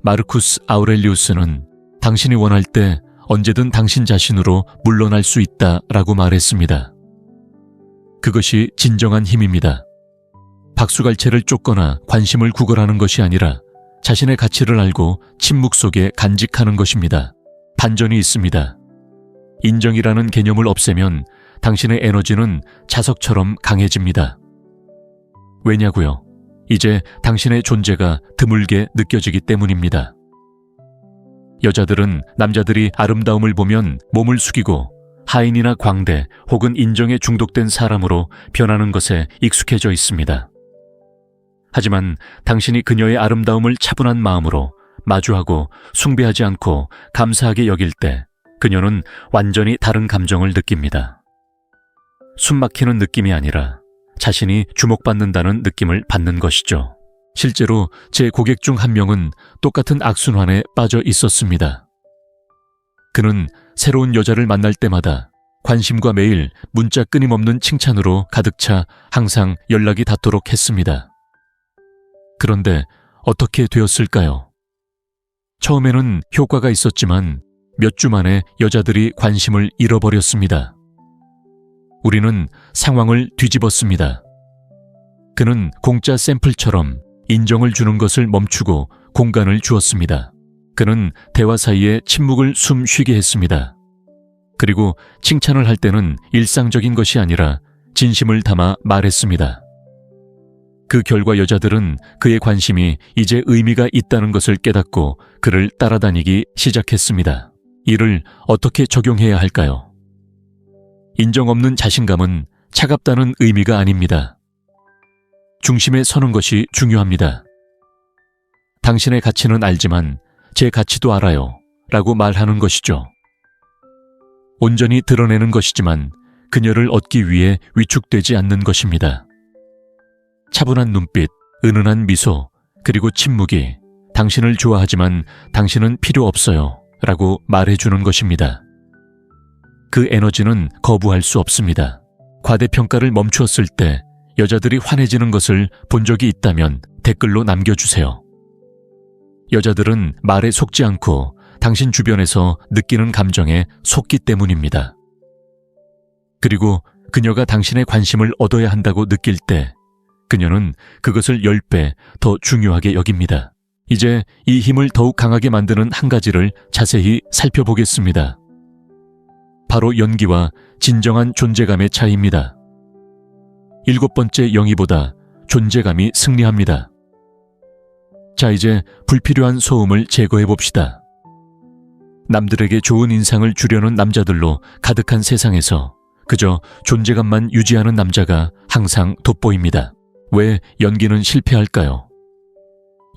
마르쿠스 아우렐리우스는 당신이 원할 때 언제든 당신 자신으로 물러날 수 있다라고 말했습니다. 그것이 진정한 힘입니다. 박수갈채를 쫓거나 관심을 구걸하는 것이 아니라 자신의 가치를 알고 침묵 속에 간직하는 것입니다. 반전이 있습니다. 인정이라는 개념을 없애면 당신의 에너지는 자석처럼 강해집니다. 왜냐고요? 이제 당신의 존재가 드물게 느껴지기 때문입니다. 여자들은 남자들이 아름다움을 보면 몸을 숙이고 하인이나 광대 혹은 인정에 중독된 사람으로 변하는 것에 익숙해져 있습니다. 하지만 당신이 그녀의 아름다움을 차분한 마음으로 마주하고 숭배하지 않고 감사하게 여길 때 그녀는 완전히 다른 감정을 느낍니다. 숨막히는 느낌이 아니라 자신이 주목받는다는 느낌을 받는 것이죠. 실제로 제 고객 중 한 명은 똑같은 악순환에 빠져 있었습니다. 그는 새로운 여자를 만날 때마다 관심과 매일 문자 끊임없는 칭찬으로 가득 차 항상 연락이 닿도록 했습니다. 그런데 어떻게 되었을까요? 처음에는 효과가 있었지만 몇 주 만에 여자들이 관심을 잃어버렸습니다. 우리는 상황을 뒤집었습니다. 그는 공짜 샘플처럼 인정을 주는 것을 멈추고 공간을 주었습니다. 그는 대화 사이에 침묵을 숨 쉬게 했습니다. 그리고 칭찬을 할 때는 일상적인 것이 아니라 진심을 담아 말했습니다. 그 결과 여자들은 그의 관심이 이제 의미가 있다는 것을 깨닫고 그를 따라다니기 시작했습니다. 이를 어떻게 적용해야 할까요? 인정 없는 자신감은 차갑다는 의미가 아닙니다. 중심에 서는 것이 중요합니다. 당신의 가치는 알지만 제 가치도 알아요 라고 말하는 것이죠. 온전히 드러내는 것이지만 그녀를 얻기 위해 위축되지 않는 것입니다. 차분한 눈빛, 은은한 미소, 그리고 침묵이 당신을 좋아하지만 당신은 필요 없어요 라고 말해주는 것입니다. 그 에너지는 거부할 수 없습니다. 과대평가를 멈추었을 때 여자들이 환해지는 것을 본 적이 있다면 댓글로 남겨주세요. 여자들은 말에 속지 않고 당신 주변에서 느끼는 감정에 속기 때문입니다. 그리고 그녀가 당신의 관심을 얻어야 한다고 느낄 때 그녀는 그것을 10배 더 중요하게 여깁니다. 이제 이 힘을 더욱 강하게 만드는 한 가지를 자세히 살펴보겠습니다. 바로 연기와 진정한 존재감의 차이입니다. 7번째 영이보다 존재감이 승리합니다. 자, 이제 불필요한 소음을 제거해 봅시다. 남들에게 좋은 인상을 주려는 남자들로 가득한 세상에서 그저 존재감만 유지하는 남자가 항상 돋보입니다. 왜 연기는 실패할까요?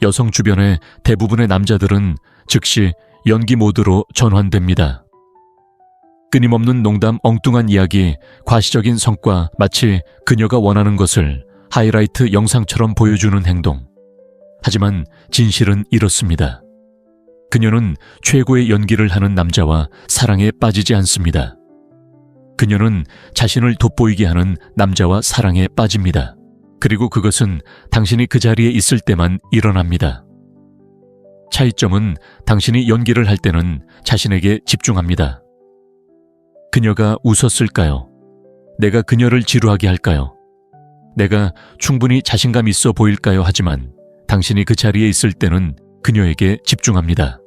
여성 주변의 대부분의 남자들은 즉시 연기 모드로 전환됩니다. 끊임없는 농담, 엉뚱한 이야기, 과시적인 성과, 마치 그녀가 원하는 것을 하이라이트 영상처럼 보여주는 행동. 하지만 진실은 이렇습니다. 그녀는 최고의 연기를 하는 남자와 사랑에 빠지지 않습니다. 그녀는 자신을 돋보이게 하는 남자와 사랑에 빠집니다. 그리고 그것은 당신이 그 자리에 있을 때만 일어납니다. 차이점은 당신이 연기를 할 때는 자신에게 집중합니다. 그녀가 웃었을까요? 내가 그녀를 지루하게 할까요? 내가 충분히 자신감 있어 보일까요? 하지만 당신이 그 자리에 있을 때는 그녀에게 집중합니다.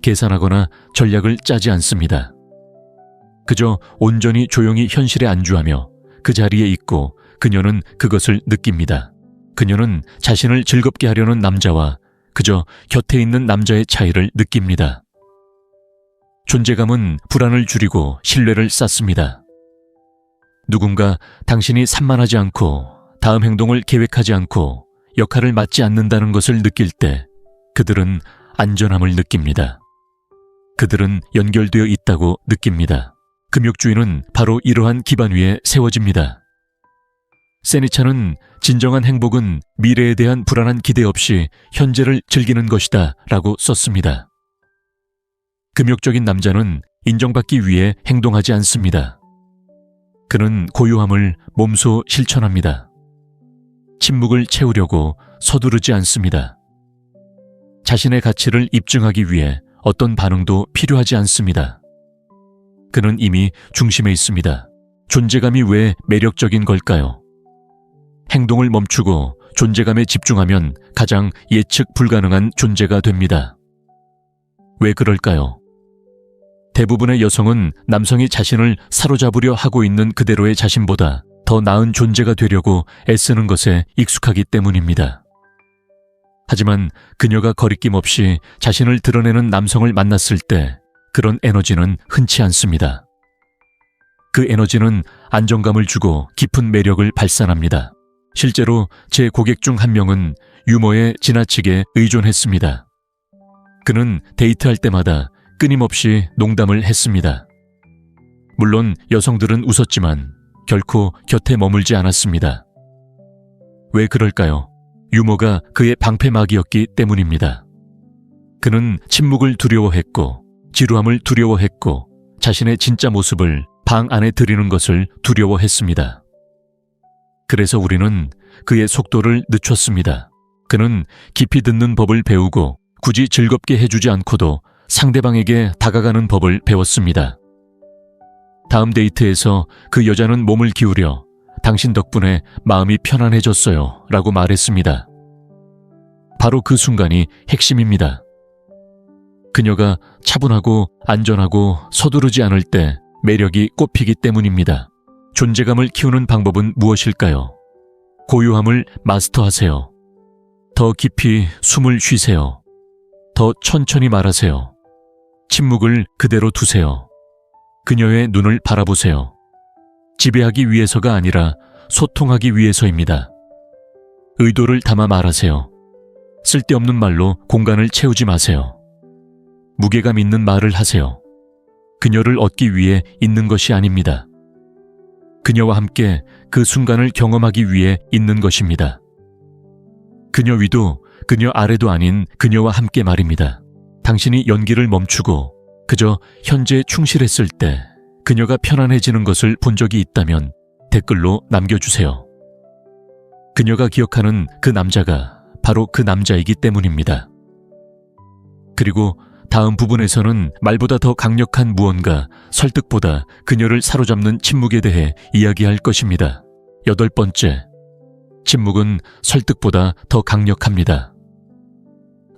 계산하거나 전략을 짜지 않습니다. 그저 온전히 조용히 현실에 안주하며 그 자리에 있고 그녀는 그것을 느낍니다. 그녀는 자신을 즐겁게 하려는 남자와 그저 곁에 있는 남자의 차이를 느낍니다. 존재감은 불안을 줄이고 신뢰를 쌓습니다. 누군가 당신이 산만하지 않고 다음 행동을 계획하지 않고 역할을 맡지 않는다는 것을 느낄 때 그들은 안전함을 느낍니다. 그들은 연결되어 있다고 느낍니다. 금욕주의는 바로 이러한 기반 위에 세워집니다. 세니차는 진정한 행복은 미래에 대한 불안한 기대 없이 현재를 즐기는 것이다 라고 썼습니다. 금욕적인 남자는 인정받기 위해 행동하지 않습니다. 그는 고요함을 몸소 실천합니다. 침묵을 채우려고 서두르지 않습니다. 자신의 가치를 입증하기 위해 어떤 반응도 필요하지 않습니다. 그는 이미 중심에 있습니다. 존재감이 왜 매력적인 걸까요? 행동을 멈추고 존재감에 집중하면 가장 예측 불가능한 존재가 됩니다. 왜 그럴까요? 대부분의 여성은 남성이 자신을 사로잡으려 하고 있는 그대로의 자신보다 더 나은 존재가 되려고 애쓰는 것에 익숙하기 때문입니다. 하지만 그녀가 거리낌 없이 자신을 드러내는 남성을 만났을 때 그런 에너지는 흔치 않습니다. 그 에너지는 안정감을 주고 깊은 매력을 발산합니다. 실제로 제 고객 중 한 명은 유머에 지나치게 의존했습니다. 그는 데이트할 때마다 끊임없이 농담을 했습니다. 물론 여성들은 웃었지만 결코 곁에 머물지 않았습니다. 왜 그럴까요? 유머가 그의 방패막이었기 때문입니다. 그는 침묵을 두려워했고 지루함을 두려워했고 자신의 진짜 모습을 방 안에 들이는 것을 두려워했습니다. 그래서 우리는 그의 속도를 늦췄습니다. 그는 깊이 듣는 법을 배우고 굳이 즐겁게 해주지 않고도 상대방에게 다가가는 법을 배웠습니다. 다음 데이트에서 그 여자는 몸을 기울여 당신 덕분에 마음이 편안해졌어요 라고 말했습니다. 바로 그 순간이 핵심입니다. 그녀가 차분하고 안전하고 서두르지 않을 때 매력이 꽃피기 때문입니다. 존재감을 키우는 방법은 무엇일까요? 고요함을 마스터하세요. 더 깊이 숨을 쉬세요. 더 천천히 말하세요. 침묵을 그대로 두세요. 그녀의 눈을 바라보세요. 지배하기 위해서가 아니라 소통하기 위해서입니다. 의도를 담아 말하세요. 쓸데없는 말로 공간을 채우지 마세요. 무게감 있는 말을 하세요. 그녀를 얻기 위해 있는 것이 아닙니다. 그녀와 함께 그 순간을 경험하기 위해 있는 것입니다. 그녀 위도 그녀 아래도 아닌 그녀와 함께 말입니다. 당신이 연기를 멈추고 그저 현재에 충실했을 때 그녀가 편안해지는 것을 본 적이 있다면 댓글로 남겨주세요. 그녀가 기억하는 그 남자가 바로 그 남자이기 때문입니다. 그리고 다음 부분에서는 말보다 더 강력한 무언가, 설득보다 그녀를 사로잡는 침묵에 대해 이야기할 것입니다. 8번째, 침묵은 설득보다 더 강력합니다.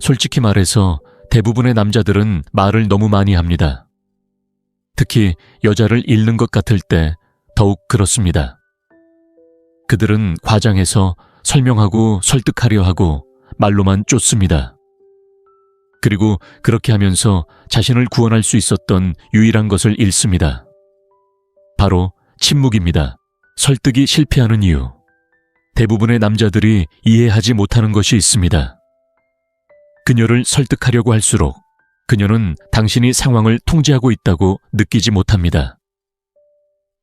솔직히 말해서 대부분의 남자들은 말을 너무 많이 합니다. 특히 여자를 잃는 것 같을 때 더욱 그렇습니다. 그들은 과장해서 설명하고 설득하려 하고 말로만 쫓습니다. 그리고 그렇게 하면서 자신을 구원할 수 있었던 유일한 것을 잃습니다. 바로 침묵입니다. 설득이 실패하는 이유. 대부분의 남자들이 이해하지 못하는 것이 있습니다. 그녀를 설득하려고 할수록 그녀는 당신이 상황을 통제하고 있다고 느끼지 못합니다.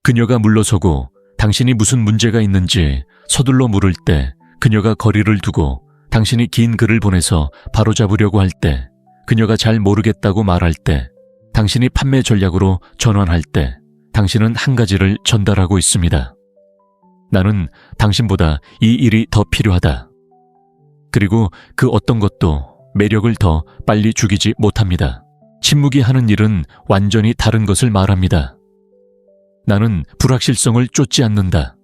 그녀가 물러서고 당신이 무슨 문제가 있는지 서둘러 물을 때 그녀가 거리를 두고 당신이 긴 글을 보내서 바로잡으려고 할 때, 그녀가 잘 모르겠다고 말할 때, 당신이 판매 전략으로 전환할 때 당신은 한 가지를 전달하고 있습니다. 나는 당신보다 이 일이 더 필요하다. 그리고 그 어떤 것도 매력을 더 빨리 죽이지 못합니다. 침묵이 하는 일은 완전히 다른 것을 말합니다. 나는 불확실성을 쫓지 않는다.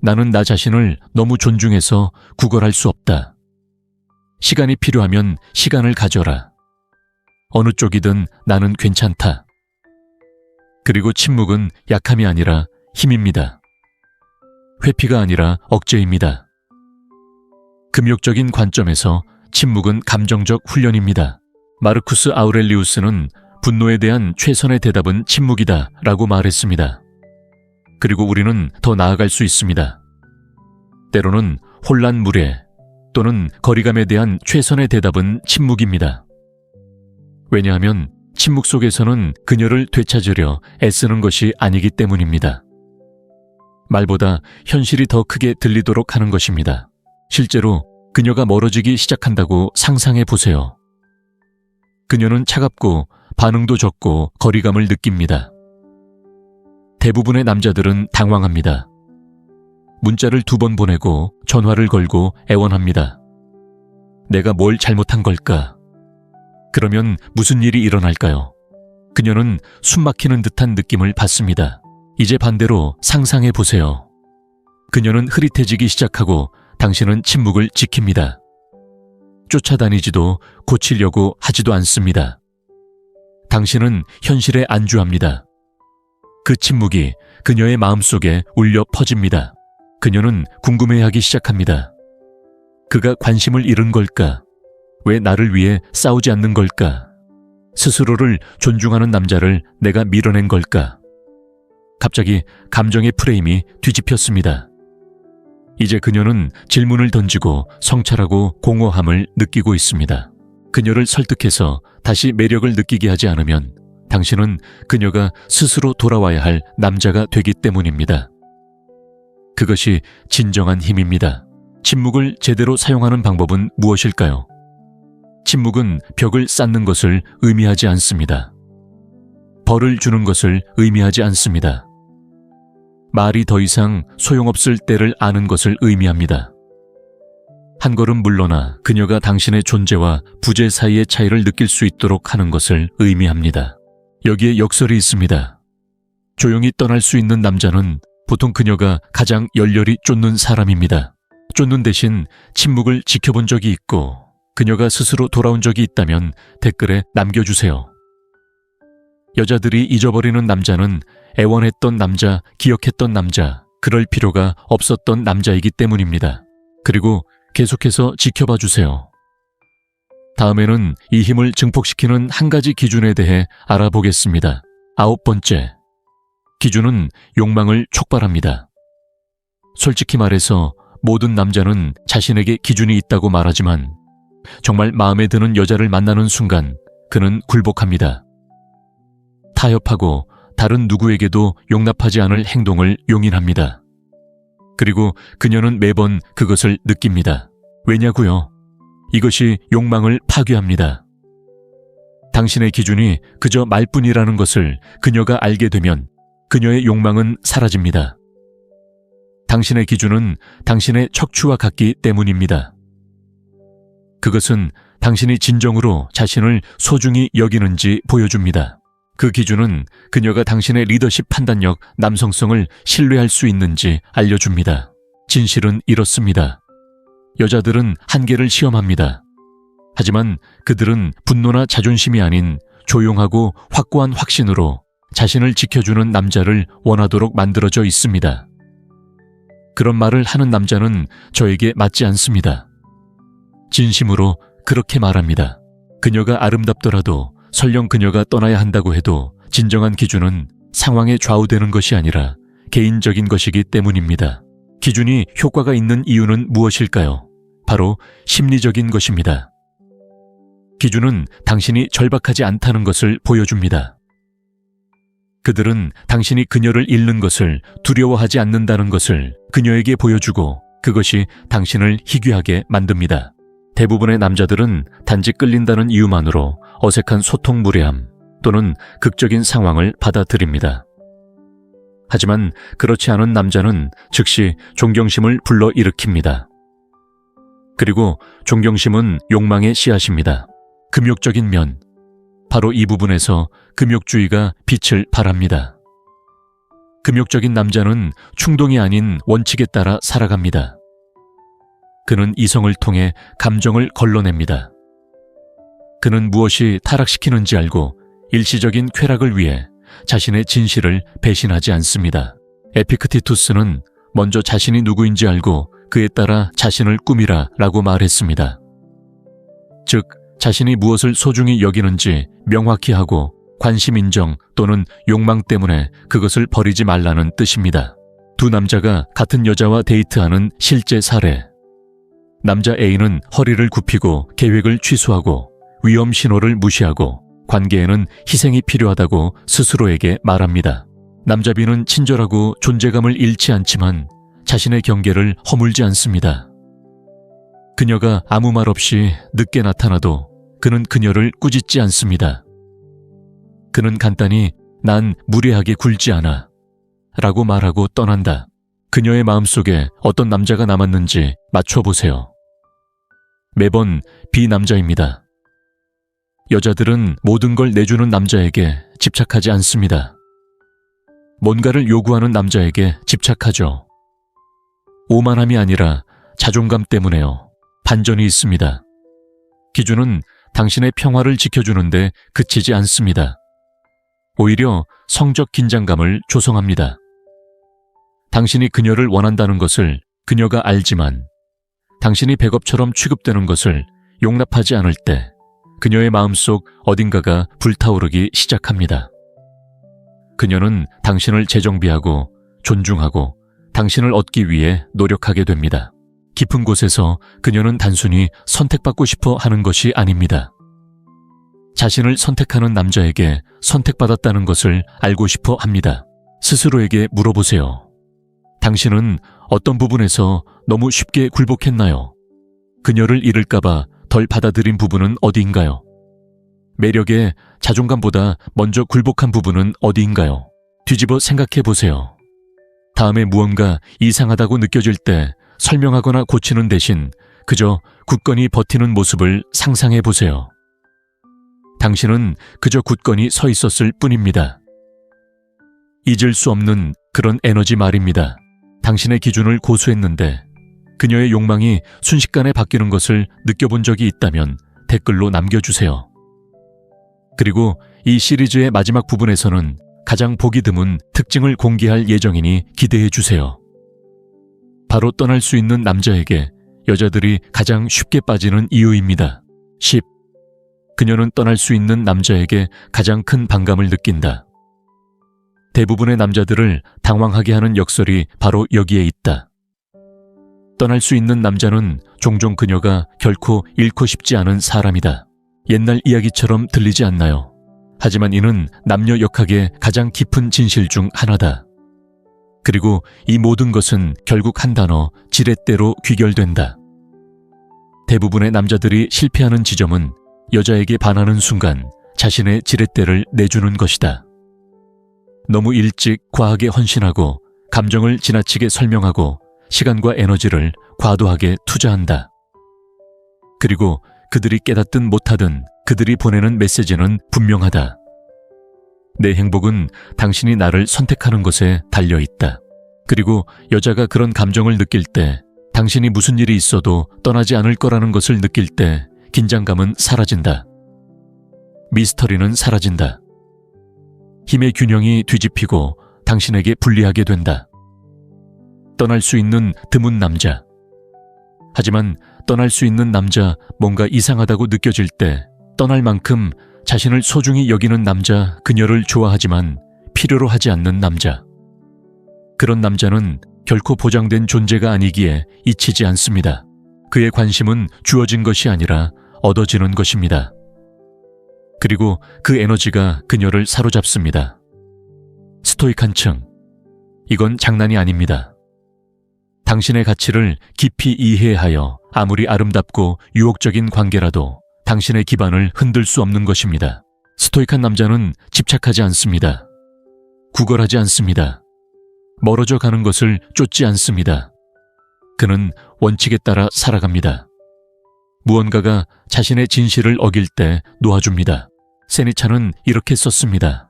나는 나 자신을 너무 존중해서 구걸할 수 없다. 시간이 필요하면 시간을 가져라. 어느 쪽이든 나는 괜찮다. 그리고 침묵은 약함이 아니라 힘입니다. 회피가 아니라 억제입니다. 금욕적인 관점에서 침묵은 감정적 훈련입니다. 마르쿠스 아우렐리우스는 분노에 대한 최선의 대답은 침묵이다 라고 말했습니다. 그리고 우리는 더 나아갈 수 있습니다. 때로는 혼란물에 또는 거리감에 대한 최선의 대답은 침묵입니다. 왜냐하면 침묵 속에서는 그녀를 되찾으려 애쓰는 것이 아니기 때문입니다. 말보다 현실이 더 크게 들리도록 하는 것입니다. 실제로 그녀가 멀어지기 시작한다고 상상해 보세요. 그녀는 차갑고 반응도 적고 거리감을 느낍니다. 대부분의 남자들은 당황합니다. 문자를 2번 보내고 전화를 걸고 애원합니다. 내가 뭘 잘못한 걸까? 그러면 무슨 일이 일어날까요? 그녀는 숨막히는 듯한 느낌을 받습니다. 이제 반대로 상상해 보세요. 그녀는 흐릿해지기 시작하고 당신은 침묵을 지킵니다. 쫓아다니지도 고치려고 하지도 않습니다. 당신은 현실에 안주합니다. 그 침묵이 그녀의 마음속에 울려 퍼집니다. 그녀는 궁금해하기 시작합니다. 그가 관심을 잃은 걸까? 왜 나를 위해 싸우지 않는 걸까? 스스로를 존중하는 남자를 내가 밀어낸 걸까? 갑자기 감정의 프레임이 뒤집혔습니다. 이제 그녀는 질문을 던지고 성찰하고 공허함을 느끼고 있습니다. 그녀를 설득해서 다시 매력을 느끼게 하지 않으면 당신은 그녀가 스스로 돌아와야 할 남자가 되기 때문입니다. 그것이 진정한 힘입니다. 침묵을 제대로 사용하는 방법은 무엇일까요? 침묵은 벽을 쌓는 것을 의미하지 않습니다. 벌을 주는 것을 의미하지 않습니다. 말이 더 이상 소용없을 때를 아는 것을 의미합니다. 한 걸음 물러나 그녀가 당신의 존재와 부재 사이의 차이를 느낄 수 있도록 하는 것을 의미합니다. 여기에 역설이 있습니다. 조용히 떠날 수 있는 남자는 보통 그녀가 가장 열렬히 쫓는 사람입니다. 쫓는 대신 침묵을 지켜본 적이 있고 그녀가 스스로 돌아온 적이 있다면 댓글에 남겨주세요. 여자들이 잊어버리는 남자는 애원했던 남자, 기억했던 남자, 그럴 필요가 없었던 남자이기 때문입니다. 그리고 계속해서 지켜봐 주세요. 다음에는 이 힘을 증폭시키는 한 가지 기준에 대해 알아보겠습니다. 9번째, 기준은 욕망을 촉발합니다. 솔직히 말해서 모든 남자는 자신에게 기준이 있다고 말하지만 정말 마음에 드는 여자를 만나는 순간 그는 굴복합니다. 타협하고 다른 누구에게도 용납하지 않을 행동을 용인합니다. 그리고 그녀는 매번 그것을 느낍니다. 왜냐고요? 이것이 욕망을 파괴합니다. 당신의 기준이 그저 말뿐이라는 것을 그녀가 알게 되면 그녀의 욕망은 사라집니다. 당신의 기준은 당신의 척추와 같기 때문입니다. 그것은 당신이 진정으로 자신을 소중히 여기는지 보여줍니다. 그 기준은 그녀가 당신의 리더십 판단력, 남성성을 신뢰할 수 있는지 알려줍니다. 진실은 이렇습니다. 여자들은 한계를 시험합니다. 하지만 그들은 분노나 자존심이 아닌 조용하고 확고한 확신으로 자신을 지켜주는 남자를 원하도록 만들어져 있습니다. 그런 말을 하는 남자는 저에게 맞지 않습니다. 진심으로 그렇게 말합니다. 그녀가 아름답더라도 설령 그녀가 떠나야 한다고 해도 진정한 기준은 상황에 좌우되는 것이 아니라 개인적인 것이기 때문입니다. 기준이 효과가 있는 이유는 무엇일까요? 바로 심리적인 것입니다. 기준은 당신이 절박하지 않다는 것을 보여줍니다. 그들은 당신이 그녀를 잃는 것을 두려워하지 않는다는 것을 그녀에게 보여주고 그것이 당신을 희귀하게 만듭니다. 대부분의 남자들은 단지 끌린다는 이유만으로 어색한 소통 무례함 또는 극적인 상황을 받아들입니다. 하지만 그렇지 않은 남자는 즉시 존경심을 불러일으킵니다. 그리고 존경심은 욕망의 씨앗입니다. 금욕적인 면, 바로 이 부분에서 금욕주의가 빛을 발합니다. 금욕적인 남자는 충동이 아닌 원칙에 따라 살아갑니다. 그는 이성을 통해 감정을 걸러냅니다. 그는 무엇이 타락시키는지 알고 일시적인 쾌락을 위해 자신의 진실을 배신하지 않습니다. 에피크티투스는 먼저 자신이 누구인지 알고 그에 따라 자신을 꾸미라 라고 말했습니다. 즉, 자신이 무엇을 소중히 여기는지 명확히 하고 관심 인정 또는 욕망 때문에 그것을 버리지 말라는 뜻입니다. 두 남자가 같은 여자와 데이트하는 실제 사례. 남자 A는 허리를 굽히고 계획을 취소하고 위험 신호를 무시하고 관계에는 희생이 필요하다고 스스로에게 말합니다. 남자 B는 친절하고 존재감을 잃지 않지만 자신의 경계를 허물지 않습니다. 그녀가 아무 말 없이 늦게 나타나도 그는 그녀를 꾸짖지 않습니다. 그는 간단히 난 무례하게 굴지 않아 라고 말하고 떠난다. 그녀의 마음속에 어떤 남자가 남았는지 맞춰보세요. 매번 B 남자입니다. 여자들은 모든 걸 내주는 남자에게 집착하지 않습니다. 뭔가를 요구하는 남자에게 집착하죠. 오만함이 아니라 자존감 때문에요. 반전이 있습니다. 기준은 당신의 평화를 지켜주는데 그치지 않습니다. 오히려 성적 긴장감을 조성합니다. 당신이 그녀를 원한다는 것을 그녀가 알지만 당신이 백업처럼 취급되는 것을 용납하지 않을 때 그녀의 마음속 어딘가가 불타오르기 시작합니다. 그녀는 당신을 재정비하고 존중하고 당신을 얻기 위해 노력하게 됩니다. 깊은 곳에서 그녀는 단순히 선택받고 싶어 하는 것이 아닙니다. 자신을 선택하는 남자에게 선택받았다는 것을 알고 싶어 합니다. 스스로에게 물어보세요. 당신은 어떤 부분에서 너무 쉽게 굴복했나요? 그녀를 잃을까봐 덜 받아들인 부분은 어디인가요? 매력에 자존감보다 먼저 굴복한 부분은 어디인가요? 뒤집어 생각해 보세요. 다음에 무언가 이상하다고 느껴질 때 설명하거나 고치는 대신 그저 굳건히 버티는 모습을 상상해 보세요. 당신은 그저 굳건히 서 있었을 뿐입니다. 잊을 수 없는 그런 에너지 말입니다. 당신의 기준을 고수했는데 그녀의 욕망이 순식간에 바뀌는 것을 느껴본 적이 있다면 댓글로 남겨주세요. 그리고 이 시리즈의 마지막 부분에서는 가장 보기 드문 특징을 공개할 예정이니 기대해 주세요. 바로 떠날 수 있는 남자에게 여자들이 가장 쉽게 빠지는 이유입니다. 10. 그녀는 떠날 수 있는 남자에게 가장 큰 반감을 느낀다. 대부분의 남자들을 당황하게 하는 역설이 바로 여기에 있다. 떠날 수 있는 남자는 종종 그녀가 결코 잃고 싶지 않은 사람이다. 옛날 이야기처럼 들리지 않나요? 하지만 이는 남녀 역학의 가장 깊은 진실 중 하나다. 그리고 이 모든 것은 결국 한 단어, 지렛대로 귀결된다. 대부분의 남자들이 실패하는 지점은 여자에게 반하는 순간 자신의 지렛대를 내주는 것이다. 너무 일찍 과하게 헌신하고 감정을 지나치게 설명하고 시간과 에너지를 과도하게 투자한다. 그리고 그들이 깨닫든 못하든 그들이 보내는 메시지는 분명하다. 내 행복은 당신이 나를 선택하는 것에 달려 있다. 그리고 여자가 그런 감정을 느낄 때, 당신이 무슨 일이 있어도 떠나지 않을 거라는 것을 느낄 때 긴장감은 사라진다. 미스터리는 사라진다. 힘의 균형이 뒤집히고 당신에게 불리하게 된다. 떠날 수 있는 드문 남자. 하지만 떠날 수 있는 남자, 뭔가 이상하다고 느껴질 때 떠날 만큼 자신을 소중히 여기는 남자, 그녀를 좋아하지만 필요로 하지 않는 남자. 그런 남자는 결코 보장된 존재가 아니기에 잊히지 않습니다. 그의 관심은 주어진 것이 아니라 얻어지는 것입니다. 그리고 그 에너지가 그녀를 사로잡습니다. 스토이크한 층. 이건 장난이 아닙니다. 당신의 가치를 깊이 이해하여 아무리 아름답고 유혹적인 관계라도 당신의 기반을 흔들 수 없는 것입니다. 스토이크한 남자는 집착하지 않습니다. 구걸하지 않습니다. 멀어져 가는 것을 쫓지 않습니다. 그는 원칙에 따라 살아갑니다. 무언가가 자신의 진실을 어길 때 놓아줍니다. 세니차는 이렇게 썼습니다.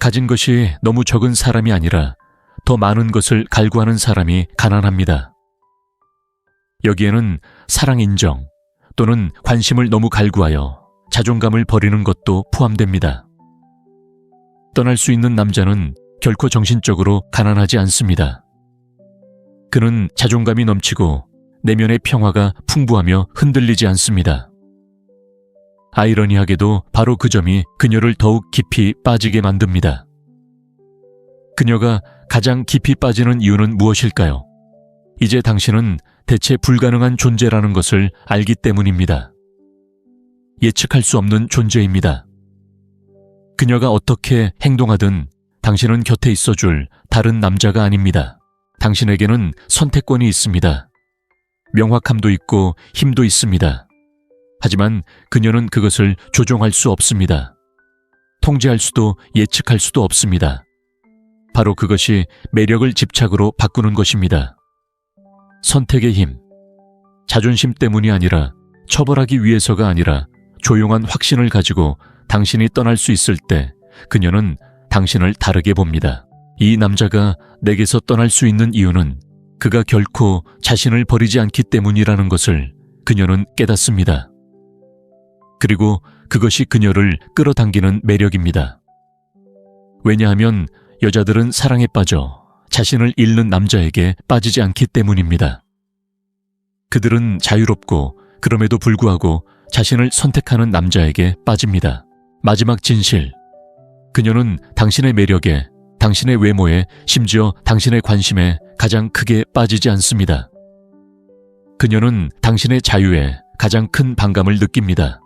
가진 것이 너무 적은 사람이 아니라 더 많은 것을 갈구하는 사람이 가난합니다. 여기에는 사랑 인정 또는 관심을 너무 갈구하여 자존감을 버리는 것도 포함됩니다. 떠날 수 있는 남자는 결코 정신적으로 가난하지 않습니다. 그는 자존감이 넘치고 내면의 평화가 풍부하며 흔들리지 않습니다. 아이러니하게도 바로 그 점이 그녀를 더욱 깊이 빠지게 만듭니다. 그녀가 가장 깊이 빠지는 이유는 무엇일까요? 이제 당신은 대체 불가능한 존재라는 것을 알기 때문입니다. 예측할 수 없는 존재입니다. 그녀가 어떻게 행동하든 당신은 곁에 있어줄 다른 남자가 아닙니다. 당신에게는 선택권이 있습니다. 명확함도 있고 힘도 있습니다. 하지만 그녀는 그것을 조종할 수 없습니다. 통제할 수도 예측할 수도 없습니다. 바로 그것이 매력을 집착으로 바꾸는 것입니다. 선택의 힘. 자존심 때문이 아니라 처벌하기 위해서가 아니라 조용한 확신을 가지고 당신이 떠날 수 있을 때 그녀는 당신을 다르게 봅니다. 이 남자가 내게서 떠날 수 있는 이유는 그가 결코 자신을 버리지 않기 때문이라는 것을 그녀는 깨닫습니다. 그리고 그것이 그녀를 끌어당기는 매력입니다. 왜냐하면 여자들은 사랑에 빠져 자신을 잃는 남자에게 빠지지 않기 때문입니다. 그들은 자유롭고 그럼에도 불구하고 자신을 선택하는 남자에게 빠집니다. 마지막 진실. 그녀는 당신의 매력에, 당신의 외모에, 심지어 당신의 관심에 가장 크게 빠지지 않습니다. 그녀는 당신의 자유에 가장 큰 반감을 느낍니다.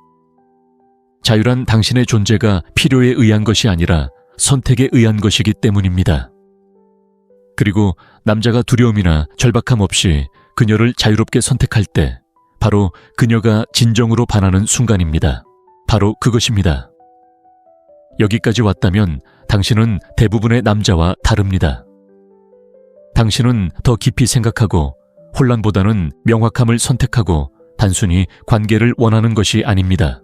자유란 당신의 존재가 필요에 의한 것이 아니라 선택에 의한 것이기 때문입니다. 그리고 남자가 두려움이나 절박함 없이 그녀를 자유롭게 선택할 때 바로 그녀가 진정으로 반하는 순간입니다. 바로 그것입니다. 여기까지 왔다면 당신은 대부분의 남자와 다릅니다. 당신은 더 깊이 생각하고 혼란보다는 명확함을 선택하고 단순히 관계를 원하는 것이 아닙니다.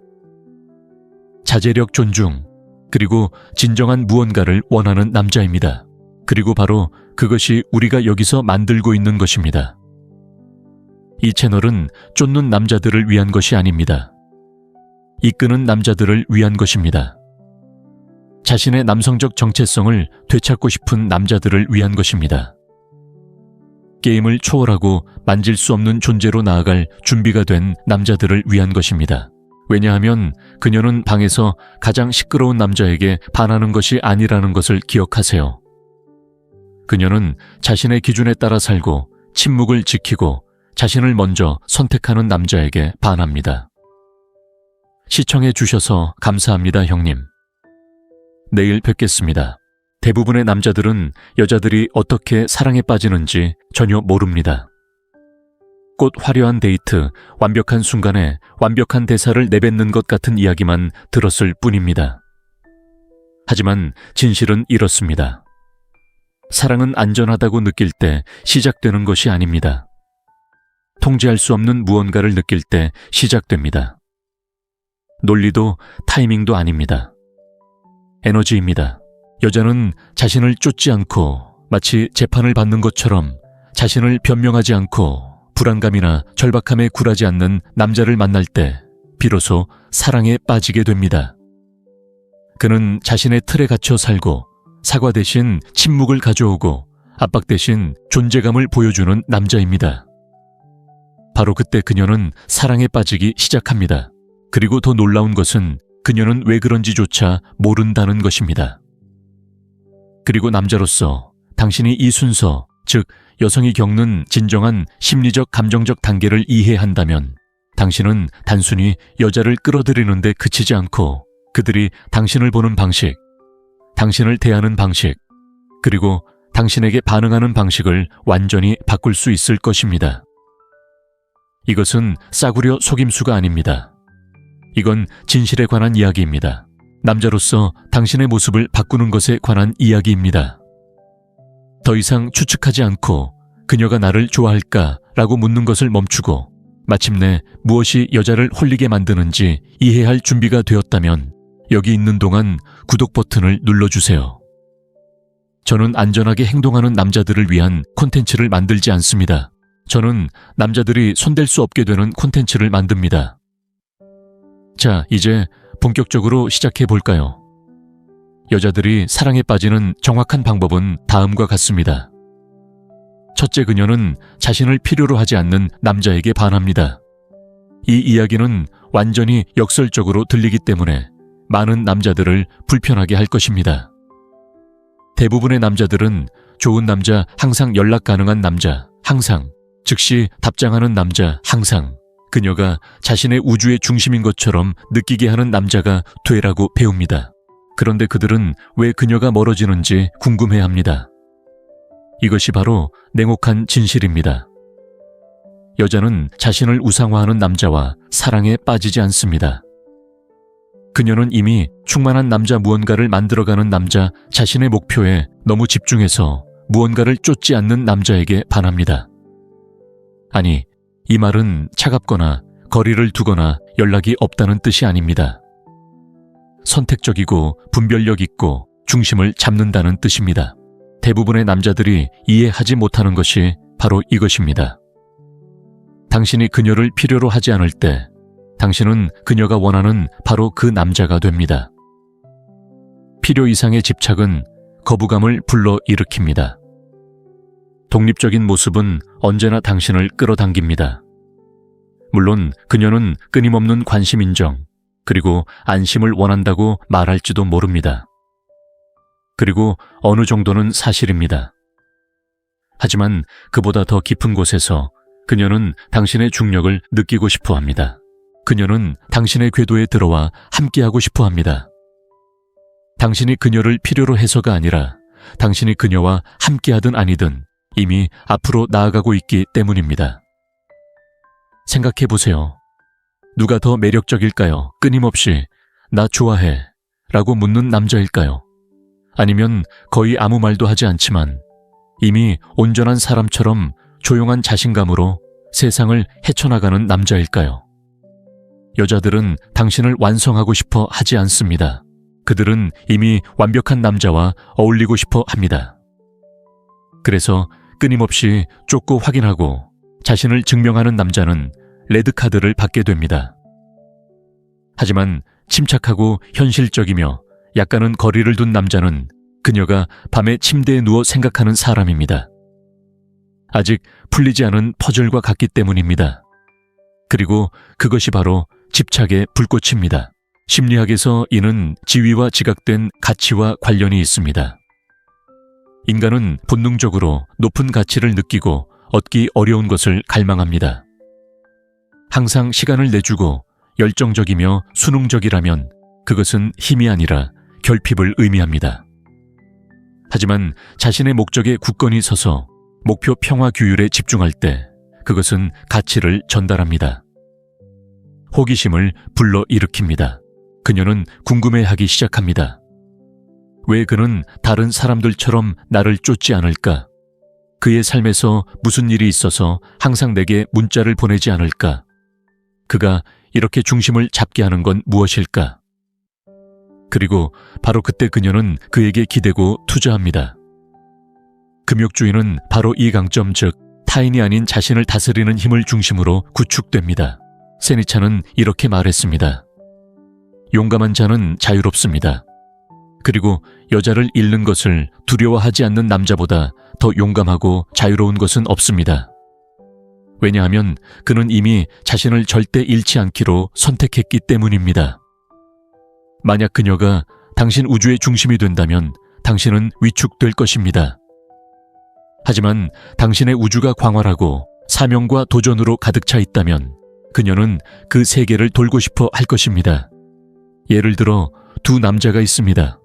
자제력 존중, 그리고 진정한 무언가를 원하는 남자입니다. 그리고 바로 그것이 우리가 여기서 만들고 있는 것입니다. 이 채널은 쫓는 남자들을 위한 것이 아닙니다. 이끄는 남자들을 위한 것입니다. 자신의 남성적 정체성을 되찾고 싶은 남자들을 위한 것입니다. 게임을 초월하고 만질 수 없는 존재로 나아갈 준비가 된 남자들을 위한 것입니다. 왜냐하면 그녀는 방에서 가장 시끄러운 남자에게 반하는 것이 아니라는 것을 기억하세요. 그녀는 자신의 기준에 따라 살고 침묵을 지키고 자신을 먼저 선택하는 남자에게 반합니다. 시청해 주셔서 감사합니다, 형님. 내일 뵙겠습니다. 대부분의 남자들은 여자들이 어떻게 사랑에 빠지는지 전혀 모릅니다. 꽃 화려한 데이트, 완벽한 순간에 완벽한 대사를 내뱉는 것 같은 이야기만 들었을 뿐입니다. 하지만 진실은 이렇습니다. 사랑은 안전하다고 느낄 때 시작되는 것이 아닙니다. 통제할 수 없는 무언가를 느낄 때 시작됩니다. 논리도 타이밍도 아닙니다. 에너지입니다. 여자는 자신을 쫓지 않고 마치 재판을 받는 것처럼 자신을 변명하지 않고 불안감이나 절박함에 굴하지 않는 남자를 만날 때 비로소 사랑에 빠지게 됩니다. 그는 자신의 틀에 갇혀 살고 사과 대신 침묵을 가져오고 압박 대신 존재감을 보여주는 남자입니다. 바로 그때 그녀는 사랑에 빠지기 시작합니다. 그리고 더 놀라운 것은 그녀는 왜 그런지조차 모른다는 것입니다. 그리고 남자로서 당신이 이 순서, 즉 여성이 겪는 진정한 심리적 감정적 단계를 이해한다면 당신은 단순히 여자를 끌어들이는 데 그치지 않고 그들이 당신을 보는 방식, 당신을 대하는 방식, 그리고 당신에게 반응하는 방식을 완전히 바꿀 수 있을 것입니다. 이것은 싸구려 속임수가 아닙니다. 이건 진실에 관한 이야기입니다. 남자로서 당신의 모습을 바꾸는 것에 관한 이야기입니다. 더 이상 추측하지 않고 그녀가 나를 좋아할까? 라고 묻는 것을 멈추고 마침내 무엇이 여자를 홀리게 만드는지 이해할 준비가 되었다면 여기 있는 동안 구독 버튼을 눌러주세요. 저는 안전하게 행동하는 남자들을 위한 콘텐츠를 만들지 않습니다. 저는 남자들이 손댈 수 없게 되는 콘텐츠를 만듭니다. 자, 이제 본격적으로 시작해 볼까요? 여자들이 사랑에 빠지는 정확한 방법은 다음과 같습니다. 첫째, 그녀는 자신을 필요로 하지 않는 남자에게 반합니다. 이 이야기는 완전히 역설적으로 들리기 때문에 많은 남자들을 불편하게 할 것입니다. 대부분의 남자들은 좋은 남자, 항상 연락 가능한 남자, 항상, 즉시 답장하는 남자, 항상, 그녀가 자신의 우주의 중심인 것처럼 느끼게 하는 남자가 되라고 배웁니다. 그런데 그들은 왜 그녀가 멀어지는지 궁금해합니다. 이것이 바로 냉혹한 진실입니다. 여자는 자신을 우상화하는 남자와 사랑에 빠지지 않습니다. 그녀는 이미 충만한 남자, 무언가를 만들어가는 남자, 자신의 목표에 너무 집중해서 무언가를 쫓지 않는 남자에게 반합니다. 아니, 이 말은 차갑거나 거리를 두거나 연락이 없다는 뜻이 아닙니다. 선택적이고 분별력 있고 중심을 잡는다는 뜻입니다. 대부분의 남자들이 이해하지 못하는 것이 바로 이것입니다. 당신이 그녀를 필요로 하지 않을 때 당신은 그녀가 원하는 바로 그 남자가 됩니다. 필요 이상의 집착은 거부감을 불러일으킵니다. 독립적인 모습은 언제나 당신을 끌어당깁니다. 물론 그녀는 끊임없는 관심 인정, 그리고 안심을 원한다고 말할지도 모릅니다. 그리고 어느 정도는 사실입니다. 하지만 그보다 더 깊은 곳에서 그녀는 당신의 중력을 느끼고 싶어 합니다. 그녀는 당신의 궤도에 들어와 함께하고 싶어 합니다. 당신이 그녀를 필요로 해서가 아니라 당신이 그녀와 함께하든 아니든 이미 앞으로 나아가고 있기 때문입니다. 생각해 보세요. 누가 더 매력적일까요? 끊임없이 나 좋아해 라고 묻는 남자일까요? 아니면 거의 아무 말도 하지 않지만 이미 온전한 사람처럼 조용한 자신감으로 세상을 헤쳐나가는 남자일까요? 여자들은 당신을 완성하고 싶어 하지 않습니다. 그들은 이미 완벽한 남자와 어울리고 싶어 합니다. 그래서 끊임없이 쫓고 확인하고 자신을 증명하는 남자는 레드카드를 받게 됩니다. 하지만 침착하고 현실적이며 약간은 거리를 둔 남자는 그녀가 밤에 침대에 누워 생각하는 사람입니다. 아직 풀리지 않은 퍼즐과 같기 때문입니다. 그리고 그것이 바로 집착의 불꽃입니다. 심리학에서 이는 지위와 지각된 가치와 관련이 있습니다. 인간은 본능적으로 높은 가치를 느끼고 얻기 어려운 것을 갈망합니다. 항상 시간을 내주고 열정적이며 수능적이라면 그것은 힘이 아니라 결핍을 의미합니다. 하지만 자신의 목적에 굳건히 서서 목표 평화 규율에 집중할 때 그것은 가치를 전달합니다. 호기심을 불러일으킵니다. 그녀는 궁금해하기 시작합니다. 왜 그는 다른 사람들처럼 나를 쫓지 않을까? 그의 삶에서 무슨 일이 있어서 항상 내게 문자를 보내지 않을까? 그가 이렇게 중심을 잡게 하는 건 무엇일까? 그리고 바로 그때 그녀는 그에게 기대고 투자합니다. 금욕주의는 바로 이 강점, 즉 타인이 아닌 자신을 다스리는 힘을 중심으로 구축됩니다. 세니차는 이렇게 말했습니다. 용감한 자는 자유롭습니다. 그리고 여자를 잃는 것을 두려워하지 않는 남자보다 더 용감하고 자유로운 것은 없습니다. 왜냐하면 그는 이미 자신을 절대 잃지 않기로 선택했기 때문입니다. 만약 그녀가 당신 우주의 중심이 된다면 당신은 위축될 것입니다. 하지만 당신의 우주가 광활하고 사명과 도전으로 가득 차 있다면 그녀는 그 세계를 돌고 싶어 할 것입니다. 예를 들어 두 남자가 있습니다.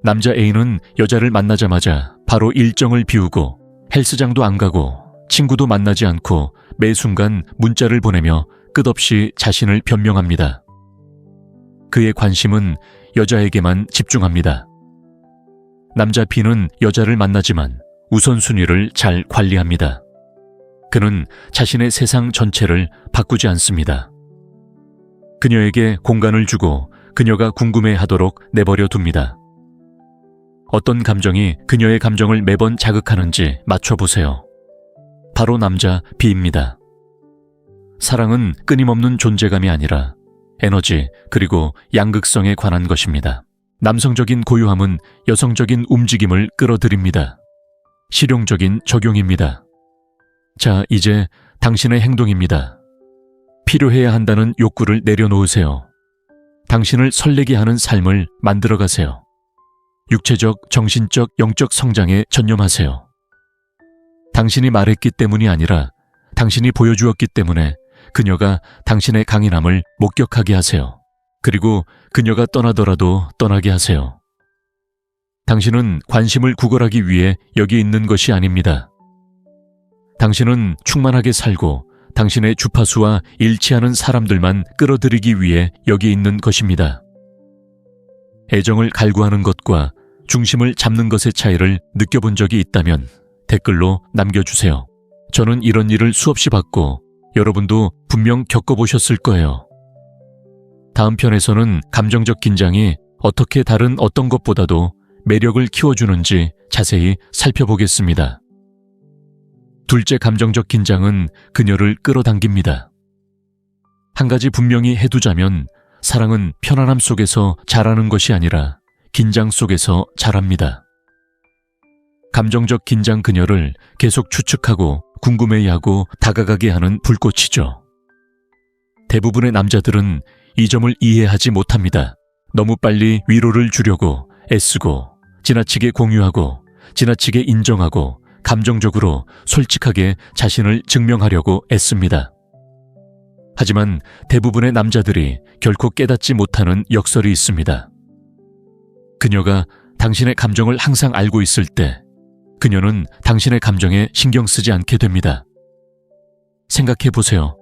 남자 A는 여자를 만나자마자 바로 일정을 비우고 헬스장도 안 가고 친구도 만나지 않고 매 순간 문자를 보내며 끝없이 자신을 변명합니다. 그의 관심은 여자에게만 집중합니다. 남자 B는 여자를 만나지만 우선순위를 잘 관리합니다. 그는 자신의 세상 전체를 바꾸지 않습니다. 그녀에게 공간을 주고 그녀가 궁금해하도록 내버려 둡니다. 어떤 감정이 그녀의 감정을 매번 자극하는지 맞춰보세요. 바로 남자 B입니다. 사랑은 끊임없는 존재감이 아니라 에너지 그리고 양극성에 관한 것입니다. 남성적인 고유함은 여성적인 움직임을 끌어들입니다. 실용적인 적용입니다. 자, 이제 당신의 행동입니다. 필요해야 한다는 욕구를 내려놓으세요. 당신을 설레게 하는 삶을 만들어가세요. 육체적, 정신적, 영적 성장에 전념하세요. 당신이 말했기 때문이 아니라 당신이 보여주었기 때문에 그녀가 당신의 강인함을 목격하게 하세요. 그리고 그녀가 떠나더라도 떠나게 하세요. 당신은 관심을 구걸하기 위해 여기 있는 것이 아닙니다. 당신은 충만하게 살고 당신의 주파수와 일치하는 사람들만 끌어들이기 위해 여기 있는 것입니다. 애정을 갈구하는 것과 중심을 잡는 것의 차이를 느껴본 적이 있다면 댓글로 남겨주세요. 저는 이런 일을 수없이 받고 여러분도 분명 겪어보셨을 거예요. 다음 편에서는 감정적 긴장이 어떻게 다른 어떤 것보다도 매력을 키워주는지 자세히 살펴보겠습니다. 둘째, 감정적 긴장은 그녀를 끌어당깁니다. 한 가지 분명히 해두자면 사랑은 편안함 속에서 자라는 것이 아니라 긴장 속에서 자랍니다. 감정적 긴장 그녀를 계속 추측하고 궁금해하고 다가가게 하는 불꽃이죠. 대부분의 남자들은 이 점을 이해하지 못합니다. 너무 빨리 위로를 주려고 애쓰고 지나치게 공유하고 지나치게 인정하고 감정적으로 솔직하게 자신을 증명하려고 애씁니다. 하지만 대부분의 남자들이 결코 깨닫지 못하는 역설이 있습니다. 그녀가 당신의 감정을 항상 알고 있을 때 그녀는 당신의 감정에 신경 쓰지 않게 됩니다. 생각해 보세요.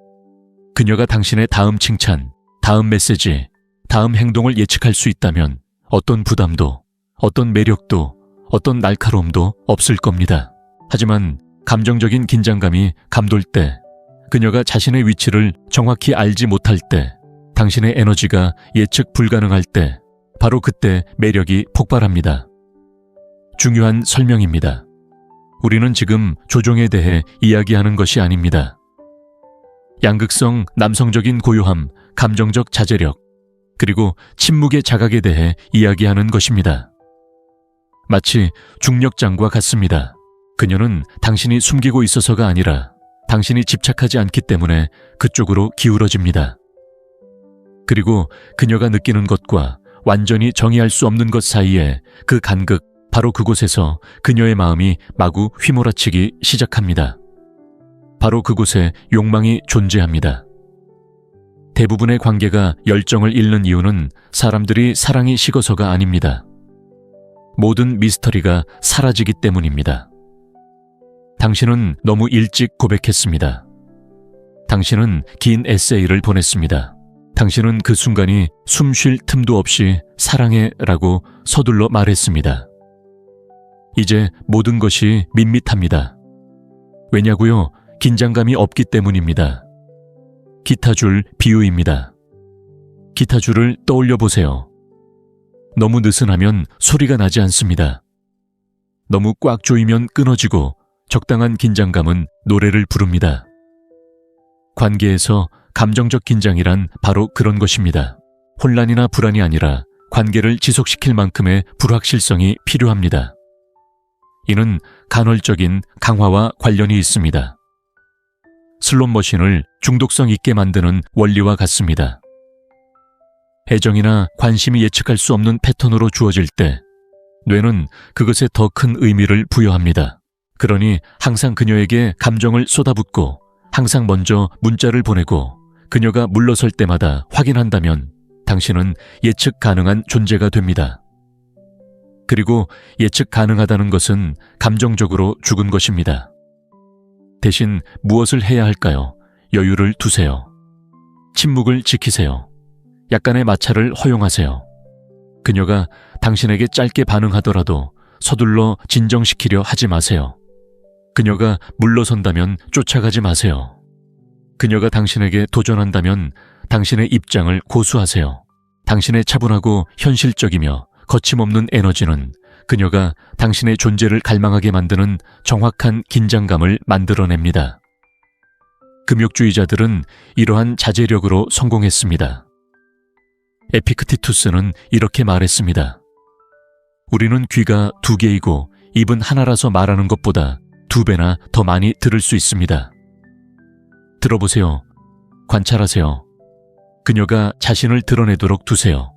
그녀가 당신의 다음 칭찬, 다음 메시지, 다음 행동을 예측할 수 있다면 어떤 부담도, 어떤 매력도, 어떤 날카로움도 없을 겁니다. 하지만 감정적인 긴장감이 감돌 때, 그녀가 자신의 위치를 정확히 알지 못할 때, 당신의 에너지가 예측 불가능할 때, 바로 그때 매력이 폭발합니다. 중요한 설명입니다. 우리는 지금 조종에 대해 이야기하는 것이 아닙니다. 양극성, 남성적인 고요함, 감정적 자제력, 그리고 침묵의 자각에 대해 이야기하는 것입니다. 마치 중력장과 같습니다. 그녀는 당신이 숨기고 있어서가 아니라 당신이 집착하지 않기 때문에 그쪽으로 기울어집니다. 그리고 그녀가 느끼는 것과 완전히 정의할 수 없는 것 사이에 그 간극, 바로 그곳에서 그녀의 마음이 마구 휘몰아치기 시작합니다. 바로 그곳에 욕망이 존재합니다. 대부분의 관계가 열정을 잃는 이유는 사람들이 사랑이 식어서가 아닙니다. 모든 미스터리가 사라지기 때문입니다. 당신은 너무 일찍 고백했습니다. 당신은 긴 에세이를 보냈습니다. 당신은 그 순간이 숨 쉴 틈도 없이 사랑해 라고 서둘러 말했습니다. 이제 모든 것이 밋밋합니다. 왜냐고요? 긴장감이 없기 때문입니다. 기타줄 비유입니다. 기타줄을 떠올려 보세요. 너무 느슨하면 소리가 나지 않습니다. 너무 꽉 조이면 끊어지고 적당한 긴장감은 노래를 부릅니다. 관계에서 감정적 긴장이란 바로 그런 것입니다. 혼란이나 불안이 아니라 관계를 지속시킬 만큼의 불확실성이 필요합니다. 이는 간헐적인 강화와 관련이 있습니다. 슬롯머신을 중독성 있게 만드는 원리와 같습니다. 애정이나 관심이 예측할 수 없는 패턴으로 주어질 때 뇌는 그것에 더 큰 의미를 부여합니다. 그러니 항상 그녀에게 감정을 쏟아붓고 항상 먼저 문자를 보내고 그녀가 물러설 때마다 확인한다면 당신은 예측 가능한 존재가 됩니다. 그리고 예측 가능하다는 것은 감정적으로 죽은 것입니다. 대신 무엇을 해야 할까요? 여유를 두세요. 침묵을 지키세요. 약간의 마찰을 허용하세요. 그녀가 당신에게 짧게 반응하더라도 서둘러 진정시키려 하지 마세요. 그녀가 물러선다면 쫓아가지 마세요. 그녀가 당신에게 도전한다면 당신의 입장을 고수하세요. 당신의 차분하고 현실적이며 거침없는 에너지는 그녀가 당신의 존재를 갈망하게 만드는 정확한 긴장감을 만들어냅니다. 금욕주의자들은 이러한 자제력으로 성공했습니다. 에피크티투스는 이렇게 말했습니다. 우리는 귀가 2개이고 입은 하나라서 말하는 것보다 2배나 더 많이 들을 수 있습니다. 들어보세요. 관찰하세요. 그녀가 자신을 드러내도록 두세요.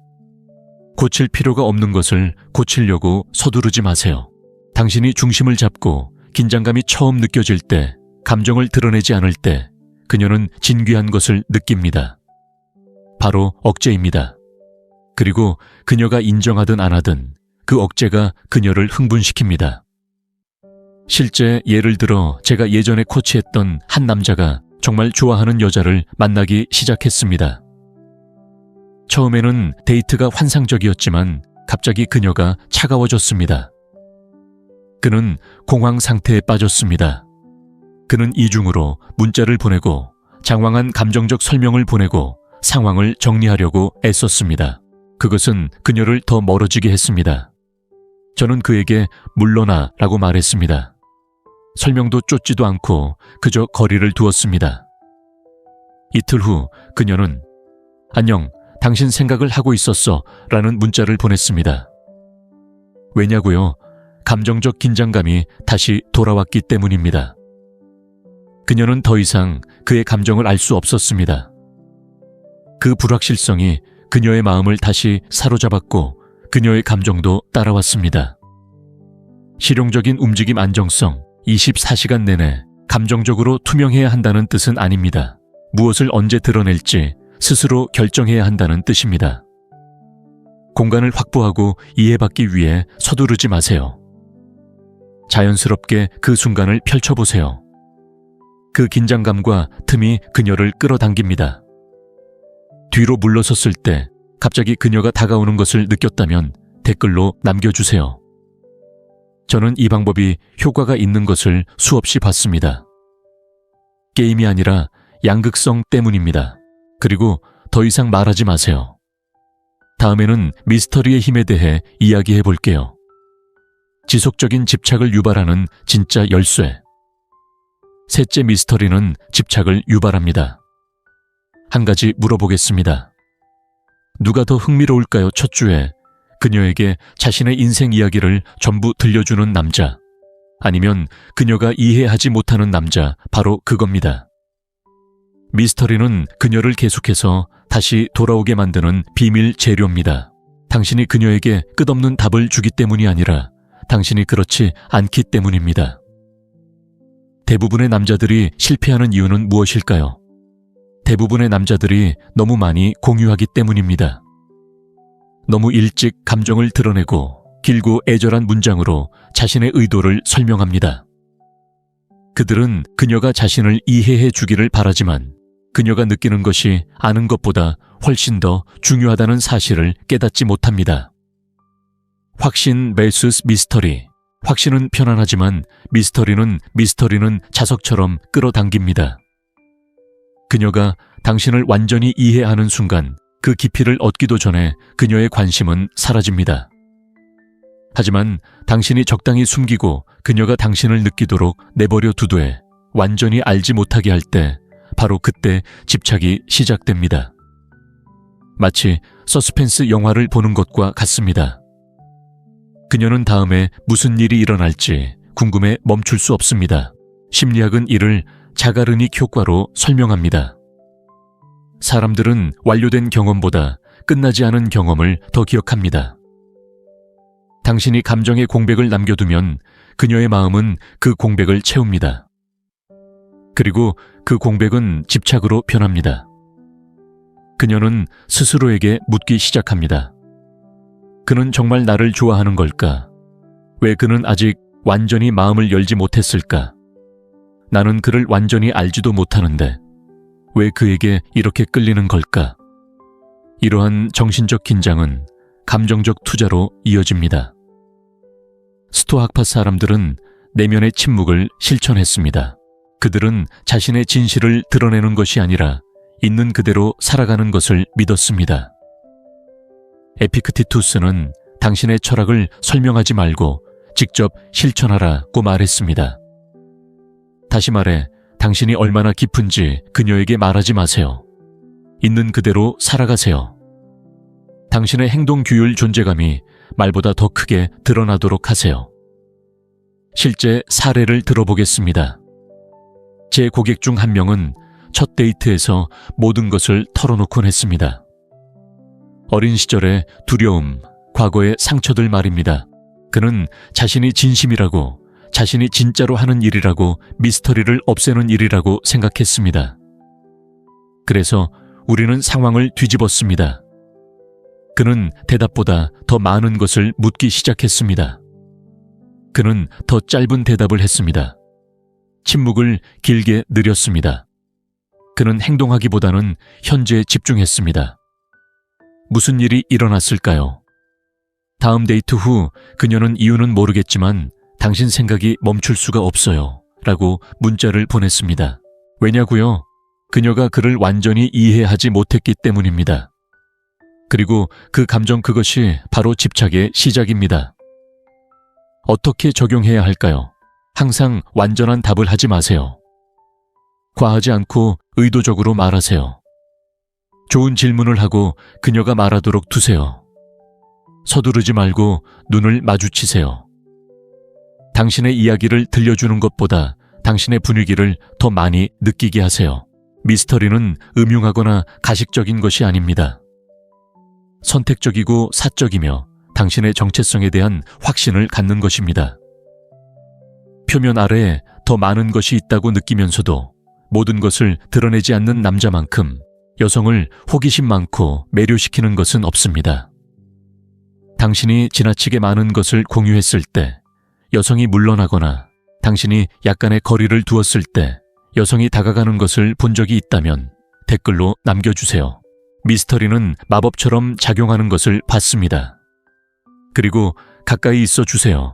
고칠 필요가 없는 것을 고치려고 서두르지 마세요. 당신이 중심을 잡고 긴장감이 처음 느껴질 때, 감정을 드러내지 않을 때 그녀는 진귀한 것을 느낍니다. 바로 억제입니다. 그리고 그녀가 인정하든 안 하든 그 억제가 그녀를 흥분시킵니다. 실제 예를 들어 제가 예전에 코치했던 한 남자가 정말 좋아하는 여자를 만나기 시작했습니다. 처음에는 데이트가 환상적이었지만 갑자기 그녀가 차가워졌습니다. 그는 공황 상태에 빠졌습니다. 그는 이중으로 문자를 보내고 장황한 감정적 설명을 보내고 상황을 정리하려고 애썼습니다. 그것은 그녀를 더 멀어지게 했습니다. 저는 그에게 물러나 라고 말했습니다. 설명도 쫓지도 않고 그저 거리를 두었습니다. 이틀 후 그녀는 안녕, 당신 생각을 하고 있었어 라는 문자를 보냈습니다. 왜냐고요? 감정적 긴장감이 다시 돌아왔기 때문입니다. 그녀는 더 이상 그의 감정을 알 수 없었습니다. 그 불확실성이 그녀의 마음을 다시 사로잡았고 그녀의 감정도 따라왔습니다. 실용적인 움직임 안정성, 24시간 내내 감정적으로 투명해야 한다는 뜻은 아닙니다. 무엇을 언제 드러낼지 스스로 결정해야 한다는 뜻입니다. 공간을 확보하고 이해받기 위해 서두르지 마세요. 자연스럽게 그 순간을 펼쳐보세요. 그 긴장감과 틈이 그녀를 끌어당깁니다. 뒤로 물러섰을 때 갑자기 그녀가 다가오는 것을 느꼈다면 댓글로 남겨주세요. 저는 이 방법이 효과가 있는 것을 수없이 봤습니다. 게임이 아니라 양극성 때문입니다. 그리고 더 이상 말하지 마세요. 다음에는 미스터리의 힘에 대해 이야기해 볼게요. 지속적인 집착을 유발하는 진짜 열쇠. 셋째 미스터리는 집착을 유발합니다. 한 가지 물어보겠습니다. 누가 더 흥미로울까요? 첫 주에 그녀에게 자신의 인생 이야기를 전부 들려주는 남자, 아니면 그녀가 이해하지 못하는 남자, 바로 그겁니다. 미스터리는 그녀를 계속해서 다시 돌아오게 만드는 비밀 재료입니다. 당신이 그녀에게 끝없는 답을 주기 때문이 아니라 당신이 그렇지 않기 때문입니다. 대부분의 남자들이 실패하는 이유는 무엇일까요? 대부분의 남자들이 너무 많이 공유하기 때문입니다. 너무 일찍 감정을 드러내고 길고 애절한 문장으로 자신의 의도를 설명합니다. 그들은 그녀가 자신을 이해해 주기를 바라지만 그녀가 느끼는 것이 아는 것보다 훨씬 더 중요하다는 사실을 깨닫지 못합니다. 확신 vs 미스터리. 확신은 편안하지만 미스터리는 자석처럼 끌어당깁니다. 그녀가 당신을 완전히 이해하는 순간 그 깊이를 얻기도 전에 그녀의 관심은 사라집니다. 하지만 당신이 적당히 숨기고 그녀가 당신을 느끼도록 내버려 두되 완전히 알지 못하게 할 때 바로 그때 집착이 시작됩니다. 마치 서스펜스 영화를 보는 것과 같습니다. 그녀는 다음에 무슨 일이 일어날지 궁금해 멈출 수 없습니다. 심리학은 이를 자가르닉 효과로 설명합니다. 사람들은 완료된 경험보다 끝나지 않은 경험을 더 기억합니다. 당신이 감정의 공백을 남겨두면 그녀의 마음은 그 공백을 채웁니다. 그리고 그 공백은 집착으로 변합니다. 그녀는 스스로에게 묻기 시작합니다. 그는 정말 나를 좋아하는 걸까? 왜 그는 아직 완전히 마음을 열지 못했을까? 나는 그를 완전히 알지도 못하는데 왜 그에게 이렇게 끌리는 걸까? 이러한 정신적 긴장은 감정적 투자로 이어집니다. 스토아학파 사람들은 내면의 침묵을 실천했습니다. 그들은 자신의 진실을 드러내는 것이 아니라 있는 그대로 살아가는 것을 믿었습니다. 에피크티투스는 당신의 철학을 설명하지 말고 직접 실천하라고 말했습니다. 다시 말해, 당신이 얼마나 깊은지 그녀에게 말하지 마세요. 있는 그대로 살아가세요. 당신의 행동 규율 존재감이 말보다 더 크게 드러나도록 하세요. 실제 사례를 들어보겠습니다. 제 고객 중 한 명은 첫 데이트에서 모든 것을 털어놓곤 했습니다. 어린 시절의 두려움, 과거의 상처들 말입니다. 그는 자신이 진심이라고, 자신이 진짜로 하는 일이라고, 미스터리를 없애는 일이라고 생각했습니다. 그래서 우리는 상황을 뒤집었습니다. 그는 대답보다 더 많은 것을 묻기 시작했습니다. 그는 더 짧은 대답을 했습니다. 침묵을 길게 느렸습니다. 그는 행동하기보다는 현재에 집중했습니다. 무슨 일이 일어났을까요? 다음 데이트 후 그녀는 이유는 모르겠지만 당신 생각이 멈출 수가 없어요 라고 문자를 보냈습니다. 왜냐고요? 그녀가 그를 완전히 이해하지 못했기 때문입니다. 그리고 그 감정, 그것이 바로 집착의 시작입니다. 어떻게 적용해야 할까요? 항상 완전한 답을 하지 마세요. 과하지 않고 의도적으로 말하세요. 좋은 질문을 하고 그녀가 말하도록 두세요. 서두르지 말고 눈을 마주치세요. 당신의 이야기를 들려주는 것보다 당신의 분위기를 더 많이 느끼게 하세요. 미스터리는 음흉하거나 가식적인 것이 아닙니다. 선택적이고 사적이며 당신의 정체성에 대한 확신을 갖는 것입니다. 표면 아래에 더 많은 것이 있다고 느끼면서도 모든 것을 드러내지 않는 남자만큼 여성을 호기심 많고 매료시키는 것은 없습니다. 당신이 지나치게 많은 것을 공유했을 때 여성이 물러나거나 당신이 약간의 거리를 두었을 때 여성이 다가가는 것을 본 적이 있다면 댓글로 남겨주세요. 미스터리는 마법처럼 작용하는 것을 봤습니다. 그리고 가까이 있어 주세요.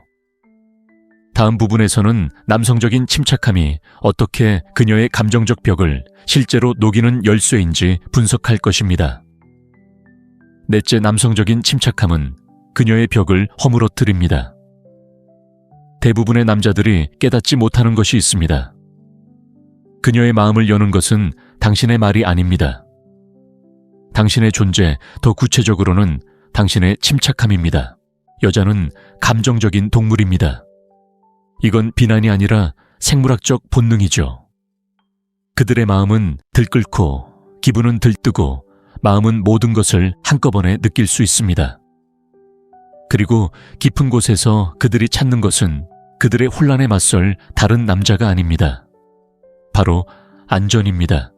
다음 부분에서는 남성적인 침착함이 어떻게 그녀의 감정적 벽을 실제로 녹이는 열쇠인지 분석할 것입니다. 넷째, 남성적인 침착함은 그녀의 벽을 허물어뜨립니다. 대부분의 남자들이 깨닫지 못하는 것이 있습니다. 그녀의 마음을 여는 것은 당신의 말이 아닙니다. 당신의 존재, 더 구체적으로는 당신의 침착함입니다. 여자는 감정적인 동물입니다. 이건 비난이 아니라 생물학적 본능이죠. 그들의 마음은 들끓고 기분은 들뜨고 마음은 모든 것을 한꺼번에 느낄 수 있습니다. 그리고 깊은 곳에서 그들이 찾는 것은 그들의 혼란에 맞설 다른 남자가 아닙니다. 바로 안전입니다.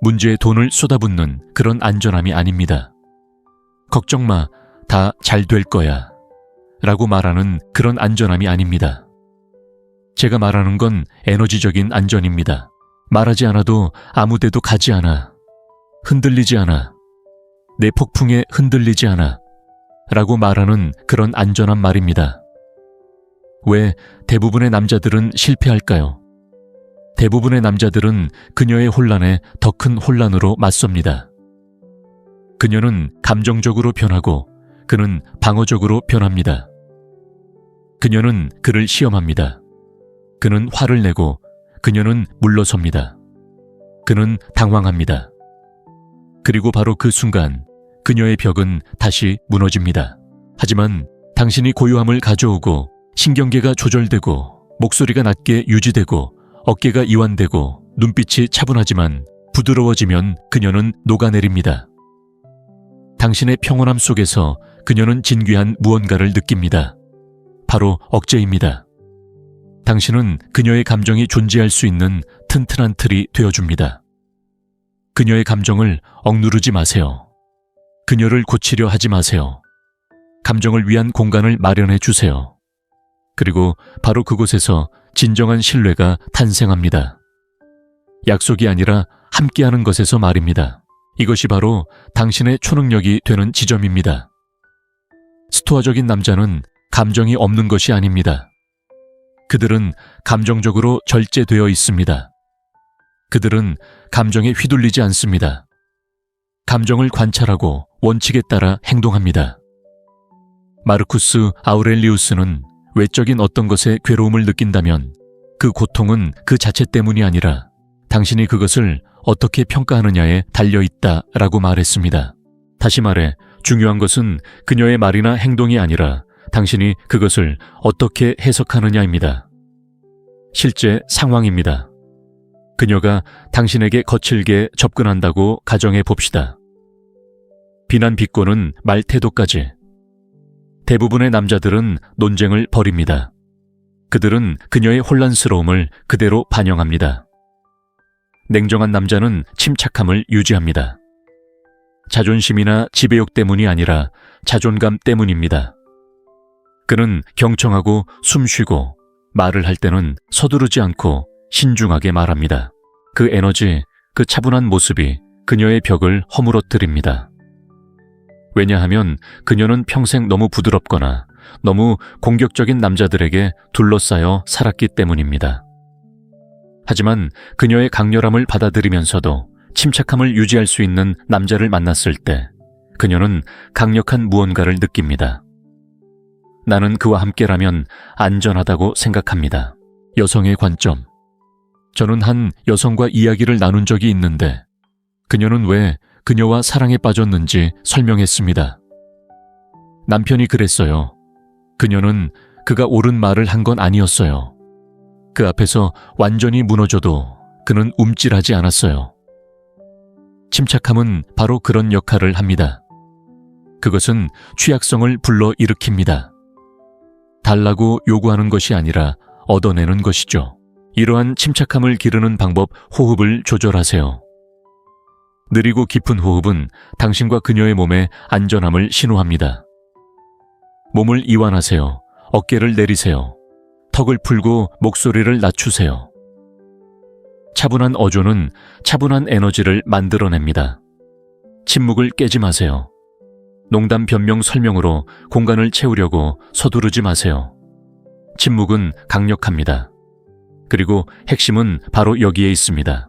문제에 돈을 쏟아붓는 그런 안전함이 아닙니다. 걱정 마, 다 잘 될 거야 라고 말하는 그런 안전함이 아닙니다. 제가 말하는 건 에너지적인 안전입니다. 말하지 않아도 아무데도 가지 않아. 흔들리지 않아. 내 폭풍에 흔들리지 않아. 라고 말하는 그런 안전한 말입니다. 왜 대부분의 남자들은 실패할까요? 대부분의 남자들은 그녀의 혼란에 더 큰 혼란으로 맞섭니다. 그녀는 감정적으로 변하고 그는 방어적으로 변합니다. 그녀는 그를 시험합니다. 그는 화를 내고 그녀는 물러섭니다. 그는 당황합니다. 그리고 바로 그 순간 그녀의 벽은 다시 무너집니다. 하지만 당신이 고요함을 가져오고 신경계가 조절되고 목소리가 낮게 유지되고 어깨가 이완되고 눈빛이 차분하지만 부드러워지면 그녀는 녹아내립니다. 당신의 평온함 속에서 그녀는 진귀한 무언가를 느낍니다. 바로 억제입니다. 당신은 그녀의 감정이 존재할 수 있는 튼튼한 틀이 되어줍니다. 그녀의 감정을 억누르지 마세요. 그녀를 고치려 하지 마세요. 감정을 위한 공간을 마련해 주세요. 그리고 바로 그곳에서 진정한 신뢰가 탄생합니다. 약속이 아니라 함께하는 것에서 말입니다. 이것이 바로 당신의 초능력이 되는 지점입니다. 스토아적인 남자는 감정이 없는 것이 아닙니다. 그들은 감정적으로 절제되어 있습니다. 그들은 감정에 휘둘리지 않습니다. 감정을 관찰하고 원칙에 따라 행동합니다. 마르쿠스 아우렐리우스는 외적인 어떤 것에 괴로움을 느낀다면 그 고통은 그 자체 때문이 아니라 당신이 그것을 어떻게 평가하느냐에 달려있다라고 말했습니다. 다시 말해 중요한 것은 그녀의 말이나 행동이 아니라 당신이 그것을 어떻게 해석하느냐입니다. 실제 상황입니다. 그녀가 당신에게 거칠게 접근한다고 가정해 봅시다. 비난 비꼬는 말 태도까지. 대부분의 남자들은 논쟁을 벌입니다. 그들은 그녀의 혼란스러움을 그대로 반영합니다. 냉정한 남자는 침착함을 유지합니다. 자존심이나 지배욕 때문이 아니라 자존감 때문입니다. 그는 경청하고 숨쉬고 말을 할 때는 서두르지 않고 신중하게 말합니다. 그 에너지, 그 차분한 모습이 그녀의 벽을 허물어뜨립니다. 왜냐하면 그녀는 평생 너무 부드럽거나 너무 공격적인 남자들에게 둘러싸여 살았기 때문입니다. 하지만 그녀의 강렬함을 받아들이면서도 침착함을 유지할 수 있는 남자를 만났을 때 그녀는 강력한 무언가를 느낍니다. 나는 그와 함께라면 안전하다고 생각합니다. 여성의 관점. 저는 한 여성과 이야기를 나눈 적이 있는데 그녀는 왜 그녀와 사랑에 빠졌는지 설명했습니다. 남편이 그랬어요. 그녀는 그가 옳은 말을 한 건 아니었어요. 그 앞에서 완전히 무너져도 그는 움찔하지 않았어요. 침착함은 바로 그런 역할을 합니다. 그것은 취약성을 불러일으킵니다. 달라고 요구하는 것이 아니라 얻어내는 것이죠. 이러한 침착함을 기르는 방법, 호흡을 조절하세요. 느리고 깊은 호흡은 당신과 그녀의 몸에 안전함을 신호합니다. 몸을 이완하세요. 어깨를 내리세요. 턱을 풀고 목소리를 낮추세요. 차분한 어조는 차분한 에너지를 만들어냅니다. 침묵을 깨지 마세요. 농담 변명 설명으로 공간을 채우려고 서두르지 마세요. 침묵은 강력합니다. 그리고 핵심은 바로 여기에 있습니다.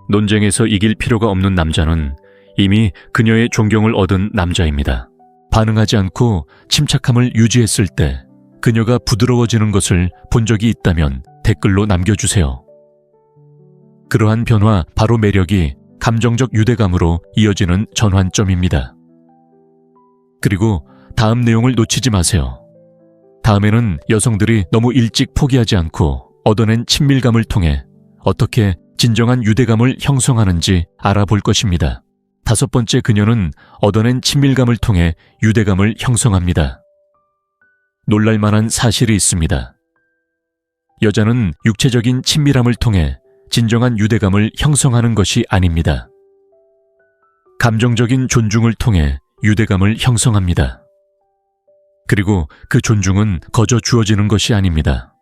논쟁에서 이길 필요가 없는 남자는 이미 그녀의 존경을 얻은 남자입니다. 반응하지 않고 침착함을 유지했을 때 그녀가 부드러워지는 것을 본 적이 있다면 댓글로 남겨주세요. 그러한 변화, 바로 매력이 감정적 유대감으로 이어지는 전환점입니다. 그리고 다음 내용을 놓치지 마세요. 다음에는 여성들이 너무 일찍 포기하지 않고 얻어낸 친밀감을 통해 어떻게 진정한 유대감을 형성하는지 알아볼 것입니다. 5번째, 그녀는 얻어낸 친밀감을 통해 유대감을 형성합니다. 놀랄만한 사실이 있습니다. 여자는 육체적인 친밀함을 통해 진정한 유대감을 형성하는 것이 아닙니다. 감정적인 존중을 통해 유대감을 형성합니다. 그리고 그 존중은 거저 주어지는 것이 아닙니다.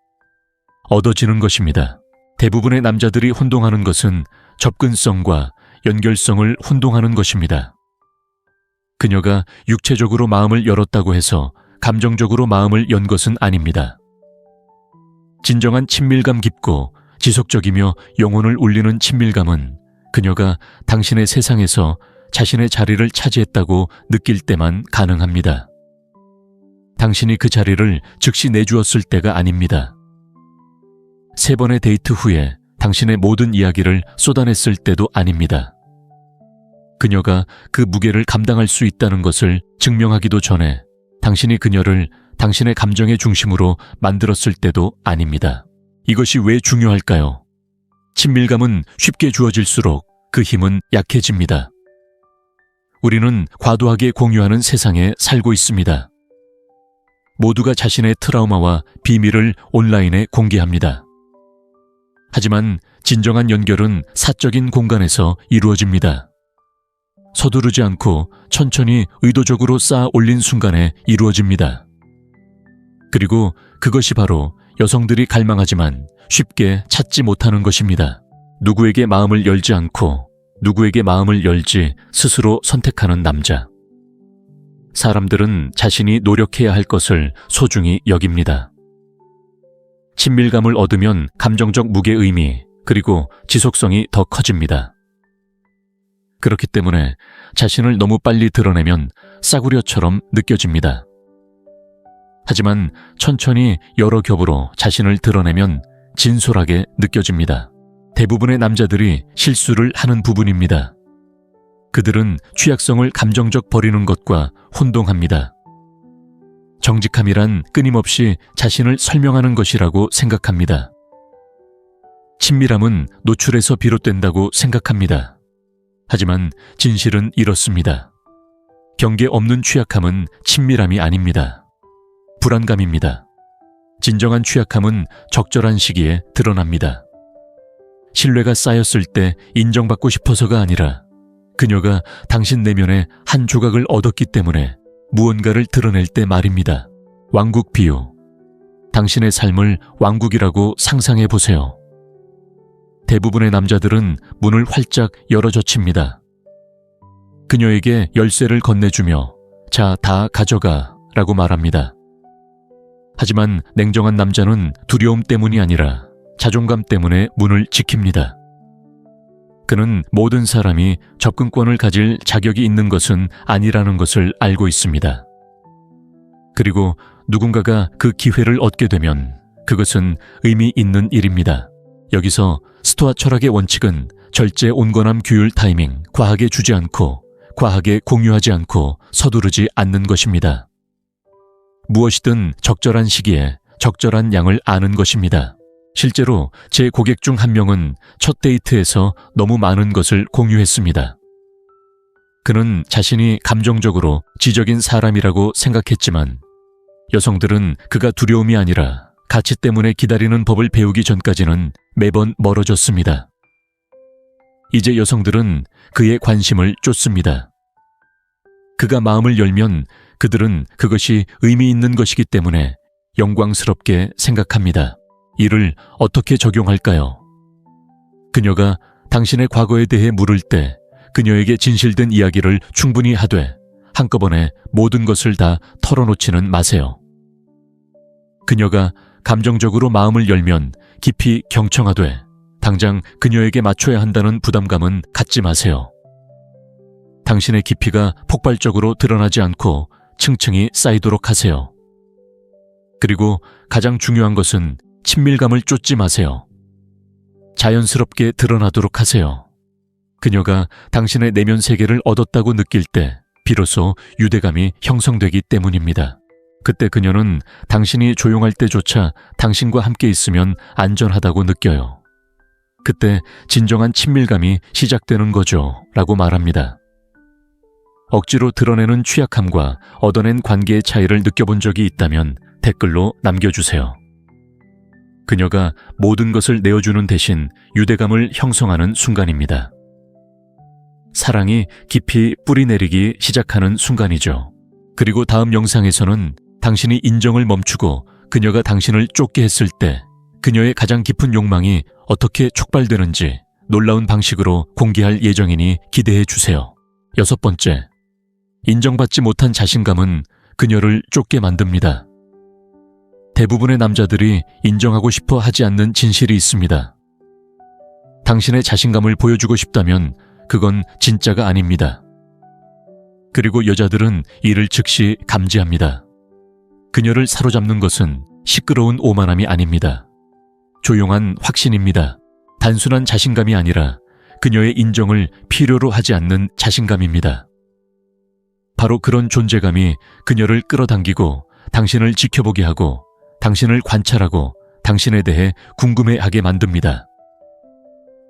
얻어지는 것입니다. 대부분의 남자들이 혼동하는 것은 접근성과 연결성을 혼동하는 것입니다. 그녀가 육체적으로 마음을 열었다고 해서 감정적으로 마음을 연 것은 아닙니다. 진정한 친밀감 깊고 지속적이며 영혼을 울리는 친밀감은 그녀가 당신의 세상에서 자신의 자리를 차지했다고 느낄 때만 가능합니다. 당신이 그 자리를 즉시 내주었을 때가 아닙니다. 3번의 데이트 후에 당신의 모든 이야기를 쏟아냈을 때도 아닙니다. 그녀가 그 무게를 감당할 수 있다는 것을 증명하기도 전에 당신이 그녀를 당신의 감정의 중심으로 만들었을 때도 아닙니다. 이것이 왜 중요할까요? 친밀감은 쉽게 주어질수록 그 힘은 약해집니다. 우리는 과도하게 공유하는 세상에 살고 있습니다. 모두가 자신의 트라우마와 비밀을 온라인에 공개합니다. 하지만 진정한 연결은 사적인 공간에서 이루어집니다. 서두르지 않고 천천히 의도적으로 쌓아 올린 순간에 이루어집니다. 그리고 그것이 바로 여성들이 갈망하지만 쉽게 찾지 못하는 것입니다. 누구에게 마음을 열지 않고 누구에게 마음을 열지 스스로 선택하는 남자. 사람들은 자신이 노력해야 할 것을 소중히 여깁니다. 친밀감을 얻으면 감정적 무게의미 그리고 지속성이 더 커집니다. 그렇기 때문에 자신을 너무 빨리 드러내면 싸구려처럼 느껴집니다. 하지만 천천히 여러 겹으로 자신을 드러내면 진솔하게 느껴집니다. 대부분의 남자들이 실수를 하는 부분입니다. 그들은 취약성을 감정적 버리는 것과 혼동합니다. 정직함이란 끊임없이 자신을 설명하는 것이라고 생각합니다. 친밀함은 노출에서 비롯된다고 생각합니다. 하지만 진실은 이렇습니다. 경계 없는 취약함은 친밀함이 아닙니다. 불안감입니다. 진정한 취약함은 적절한 시기에 드러납니다. 신뢰가 쌓였을 때 인정받고 싶어서가 아니라 그녀가 당신 내면의 한 조각을 얻었기 때문에 무언가를 드러낼 때 말입니다. 왕국 비유. 당신의 삶을 왕국이라고 상상해 보세요. 대부분의 남자들은 문을 활짝 열어젖힙니다. 그녀에게 열쇠를 건네주며 자, 다 가져가 라고 말합니다. 하지만 냉정한 남자는 두려움 때문이 아니라 자존감 때문에 문을 지킵니다. 그는 모든 사람이 접근권을 가질 자격이 있는 것은 아니라는 것을 알고 있습니다. 그리고 누군가가 그 기회를 얻게 되면 그것은 의미 있는 일입니다. 여기서 스토아 철학의 원칙은 절제 온건함 규율 타이밍, 과하게 주지 않고 과하게 공유하지 않고 서두르지 않는 것입니다. 무엇이든 적절한 시기에 적절한 양을 아는 것입니다. 실제로 제 고객 중 한 명은 첫 데이트에서 너무 많은 것을 공유했습니다. 그는 자신이 감정적으로 지적인 사람이라고 생각했지만 여성들은 그가 두려움이 아니라 가치 때문에 기다리는 법을 배우기 전까지는 매번 멀어졌습니다. 이제 여성들은 그의 관심을 쫓습니다. 그가 마음을 열면 그들은 그것이 의미 있는 것이기 때문에 영광스럽게 생각합니다. 이를 어떻게 적용할까요? 그녀가 당신의 과거에 대해 물을 때 그녀에게 진실된 이야기를 충분히 하되 한꺼번에 모든 것을 다 털어놓지는 마세요. 그녀가 감정적으로 마음을 열면 깊이 경청하되 당장 그녀에게 맞춰야 한다는 부담감은 갖지 마세요. 당신의 깊이가 폭발적으로 드러나지 않고 층층이 쌓이도록 하세요. 그리고 가장 중요한 것은 친밀감을 쫓지 마세요. 자연스럽게 드러나도록 하세요. 그녀가 당신의 내면 세계를 얻었다고 느낄 때 비로소 유대감이 형성되기 때문입니다. 그때 그녀는 당신이 조용할 때조차 당신과 함께 있으면 안전하다고 느껴요. 그때 진정한 친밀감이 시작되는 거죠 라고 말합니다. 억지로 드러내는 취약함과 얻어낸 관계의 차이를 느껴본 적이 있다면 댓글로 남겨주세요. 그녀가 모든 것을 내어주는 대신 유대감을 형성하는 순간입니다. 사랑이 깊이 뿌리내리기 시작하는 순간이죠. 그리고 다음 영상에서는 당신이 인정을 멈추고 그녀가 당신을 쫓게 했을 때 그녀의 가장 깊은 욕망이 어떻게 촉발되는지 놀라운 방식으로 공개할 예정이니 기대해 주세요. 6번째, 인정받지 못한 자신감은 그녀를 쫓게 만듭니다. 대부분의 남자들이 인정하고 싶어 하지 않는 진실이 있습니다. 당신의 자신감을 보여주고 싶다면 그건 진짜가 아닙니다. 그리고 여자들은 이를 즉시 감지합니다. 그녀를 사로잡는 것은 시끄러운 오만함이 아닙니다. 조용한 확신입니다. 단순한 자신감이 아니라 그녀의 인정을 필요로 하지 않는 자신감입니다. 바로 그런 존재감이 그녀를 끌어당기고 당신을 지켜보게 하고 당신을 관찰하고 당신에 대해 궁금해하게 만듭니다.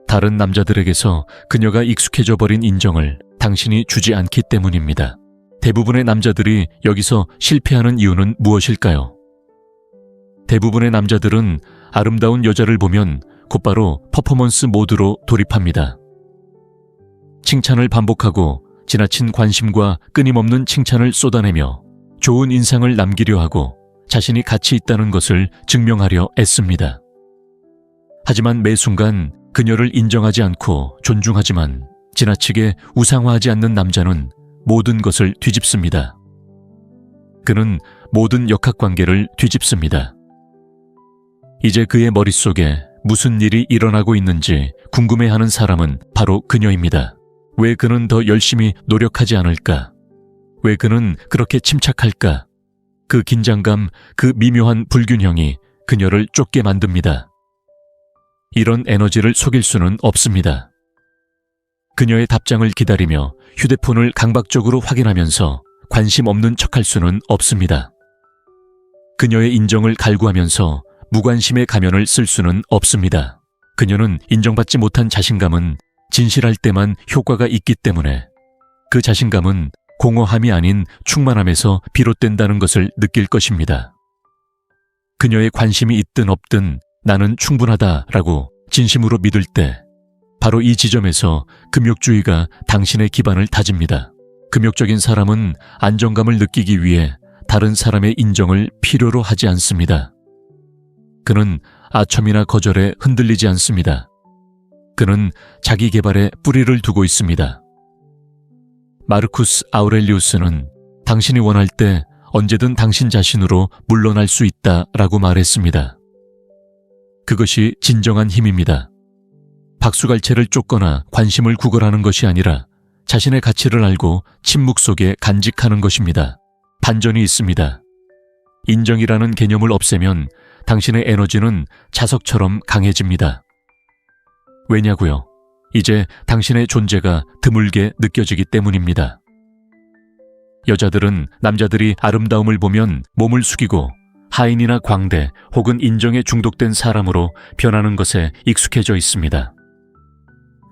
다른 남자들에게서 그녀가 익숙해져 버린 인정을 당신이 주지 않기 때문입니다. 대부분의 남자들이 여기서 실패하는 이유는 무엇일까요? 대부분의 남자들은 아름다운 여자를 보면 곧바로 퍼포먼스 모드로 돌입합니다. 칭찬을 반복하고 지나친 관심과 끊임없는 칭찬을 쏟아내며 좋은 인상을 남기려 하고 자신이 가치 있다는 것을 증명하려 애씁니다. 하지만 매 순간 그녀를 인정하지 않고 존중하지만 지나치게 우상화하지 않는 남자는 모든 것을 뒤집습니다. 그는 모든 역학관계를 뒤집습니다. 이제 그의 머릿속에 무슨 일이 일어나고 있는지 궁금해하는 사람은 바로 그녀입니다. 왜 그는 더 열심히 노력하지 않을까? 왜 그는 그렇게 침착할까? 그 긴장감, 그 미묘한 불균형이 그녀를 쫓게 만듭니다. 이런 에너지를 속일 수는 없습니다. 그녀의 답장을 기다리며 휴대폰을 강박적으로 확인하면서 관심 없는 척할 수는 없습니다. 그녀의 인정을 갈구하면서 무관심의 가면을 쓸 수는 없습니다. 그녀는 인정받지 못한 자신감은 진실할 때만 효과가 있기 때문에 그 자신감은 공허함이 아닌 충만함에서 비롯된다는 것을 느낄 것입니다. 그녀의 관심이 있든 없든 나는 충분하다라고 진심으로 믿을 때 바로 이 지점에서 금욕주의가 당신의 기반을 다집니다. 금욕적인 사람은 안정감을 느끼기 위해 다른 사람의 인정을 필요로 하지 않습니다. 그는 아첨이나 거절에 흔들리지 않습니다. 그는 자기 개발에 뿌리를 두고 있습니다. 마르쿠스 아우렐리우스는 당신이 원할 때 언제든 당신 자신으로 물러날 수 있다라고 말했습니다. 그것이 진정한 힘입니다. 박수갈채를 쫓거나 관심을 구걸하는 것이 아니라 자신의 가치를 알고 침묵 속에 간직하는 것입니다. 반전이 있습니다. 인정이라는 개념을 없애면 당신의 에너지는 자석처럼 강해집니다. 왜냐고요? 이제 당신의 존재가 드물게 느껴지기 때문입니다. 여자들은 남자들이 아름다움을 보면 몸을 숙이고 하인이나 광대 혹은 인정에 중독된 사람으로 변하는 것에 익숙해져 있습니다.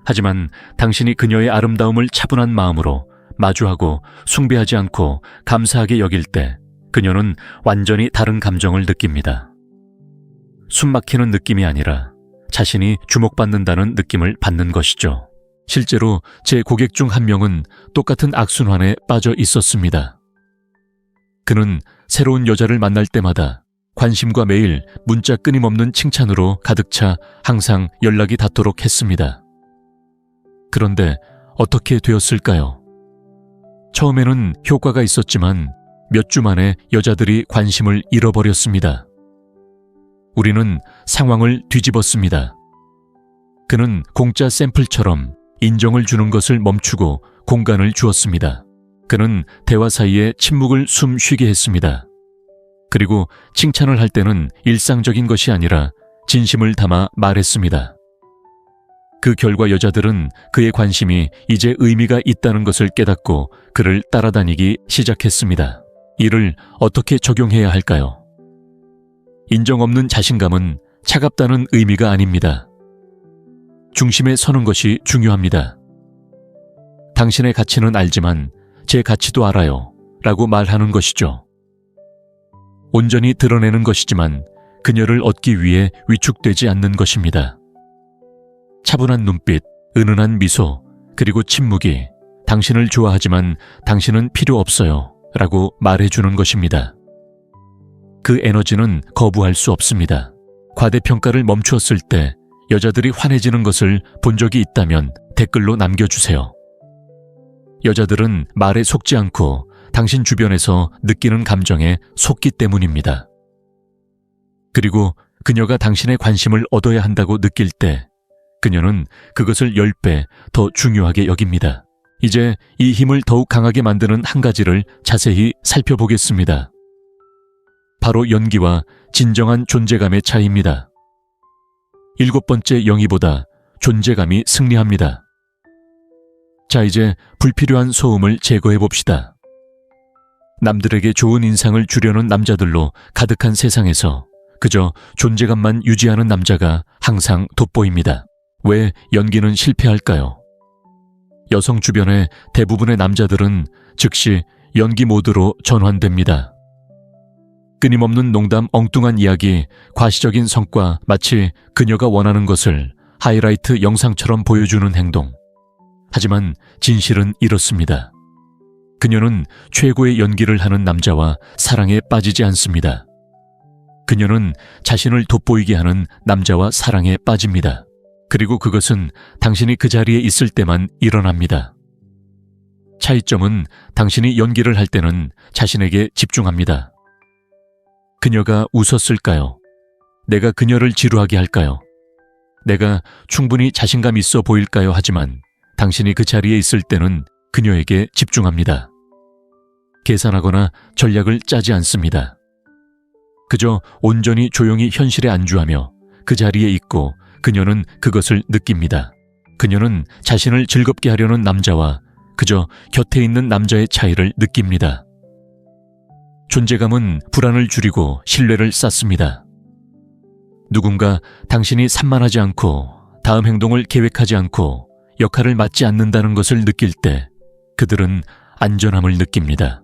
하지만 당신이 그녀의 아름다움을 차분한 마음으로 마주하고 숭배하지 않고 감사하게 여길 때 그녀는 완전히 다른 감정을 느낍니다. 숨막히는 느낌이 아니라 자신이 주목받는다는 느낌을 받는 것이죠. 실제로 제 고객 중 한 명은 똑같은 악순환에 빠져 있었습니다. 그는 새로운 여자를 만날 때마다 관심과 매일 문자 끊임없는 칭찬으로 가득 차 항상 연락이 닿도록 했습니다. 그런데 어떻게 되었을까요? 처음에는 효과가 있었지만 몇 주 만에 여자들이 관심을 잃어버렸습니다. 우리는 상황을 뒤집었습니다. 그는 공짜 샘플처럼 인정을 주는 것을 멈추고 공간을 주었습니다. 그는 대화 사이에 침묵을 숨 쉬게 했습니다. 그리고 칭찬을 할 때는 일상적인 것이 아니라 진심을 담아 말했습니다. 그 결과 여자들은 그의 관심이 이제 의미가 있다는 것을 깨닫고 그를 따라다니기 시작했습니다. 이를 어떻게 적용해야 할까요? 인정 없는 자신감은 차갑다는 의미가 아닙니다. 중심에 서는 것이 중요합니다. 당신의 가치는 알지만 제 가치도 알아요 라고 말하는 것이죠. 온전히 드러내는 것이지만 그녀를 얻기 위해 위축되지 않는 것입니다. 차분한 눈빛, 은은한 미소, 그리고 침묵이 당신을 좋아하지만 당신은 필요 없어요 라고 말해주는 것입니다. 그 에너지는 거부할 수 없습니다. 과대평가를 멈추었을 때 여자들이 환해지는 것을 본 적이 있다면 댓글로 남겨주세요. 여자들은 말에 속지 않고 당신 주변에서 느끼는 감정에 속기 때문입니다. 그리고 그녀가 당신의 관심을 얻어야 한다고 느낄 때 그녀는 그것을 10배 더 중요하게 여깁니다. 이제 이 힘을 더욱 강하게 만드는 한 가지를 자세히 살펴보겠습니다. 바로 연기와 진정한 존재감의 차이입니다. 7번째 영희보다 존재감이 승리합니다. 자, 이제 불필요한 소음을 제거해 봅시다. 남들에게 좋은 인상을 주려는 남자들로 가득한 세상에서 그저 존재감만 유지하는 남자가 항상 돋보입니다. 왜 연기는 실패할까요? 여성 주변의 대부분의 남자들은 즉시 연기 모드로 전환됩니다. 끊임없는 농담, 엉뚱한 이야기, 과시적인 성과, 마치 그녀가 원하는 것을 하이라이트 영상처럼 보여주는 행동. 하지만 진실은 이렇습니다. 그녀는 최고의 연기를 하는 남자와 사랑에 빠지지 않습니다. 그녀는 자신을 돋보이게 하는 남자와 사랑에 빠집니다. 그리고 그것은 당신이 그 자리에 있을 때만 일어납니다. 차이점은 당신이 연기를 할 때는 자신에게 집중합니다. 그녀가 웃었을까요? 내가 그녀를 지루하게 할까요? 내가 충분히 자신감 있어 보일까요? 하지만 당신이 그 자리에 있을 때는 그녀에게 집중합니다. 계산하거나 전략을 짜지 않습니다. 그저 온전히 조용히 현실에 안주하며 그 자리에 있고 그녀는 그것을 느낍니다. 그녀는 자신을 즐겁게 하려는 남자와 그저 곁에 있는 남자의 차이를 느낍니다. 존재감은 불안을 줄이고 신뢰를 쌓습니다. 누군가 당신이 산만하지 않고 다음 행동을 계획하지 않고 역할을 맡지 않는다는 것을 느낄 때 그들은 안전함을 느낍니다.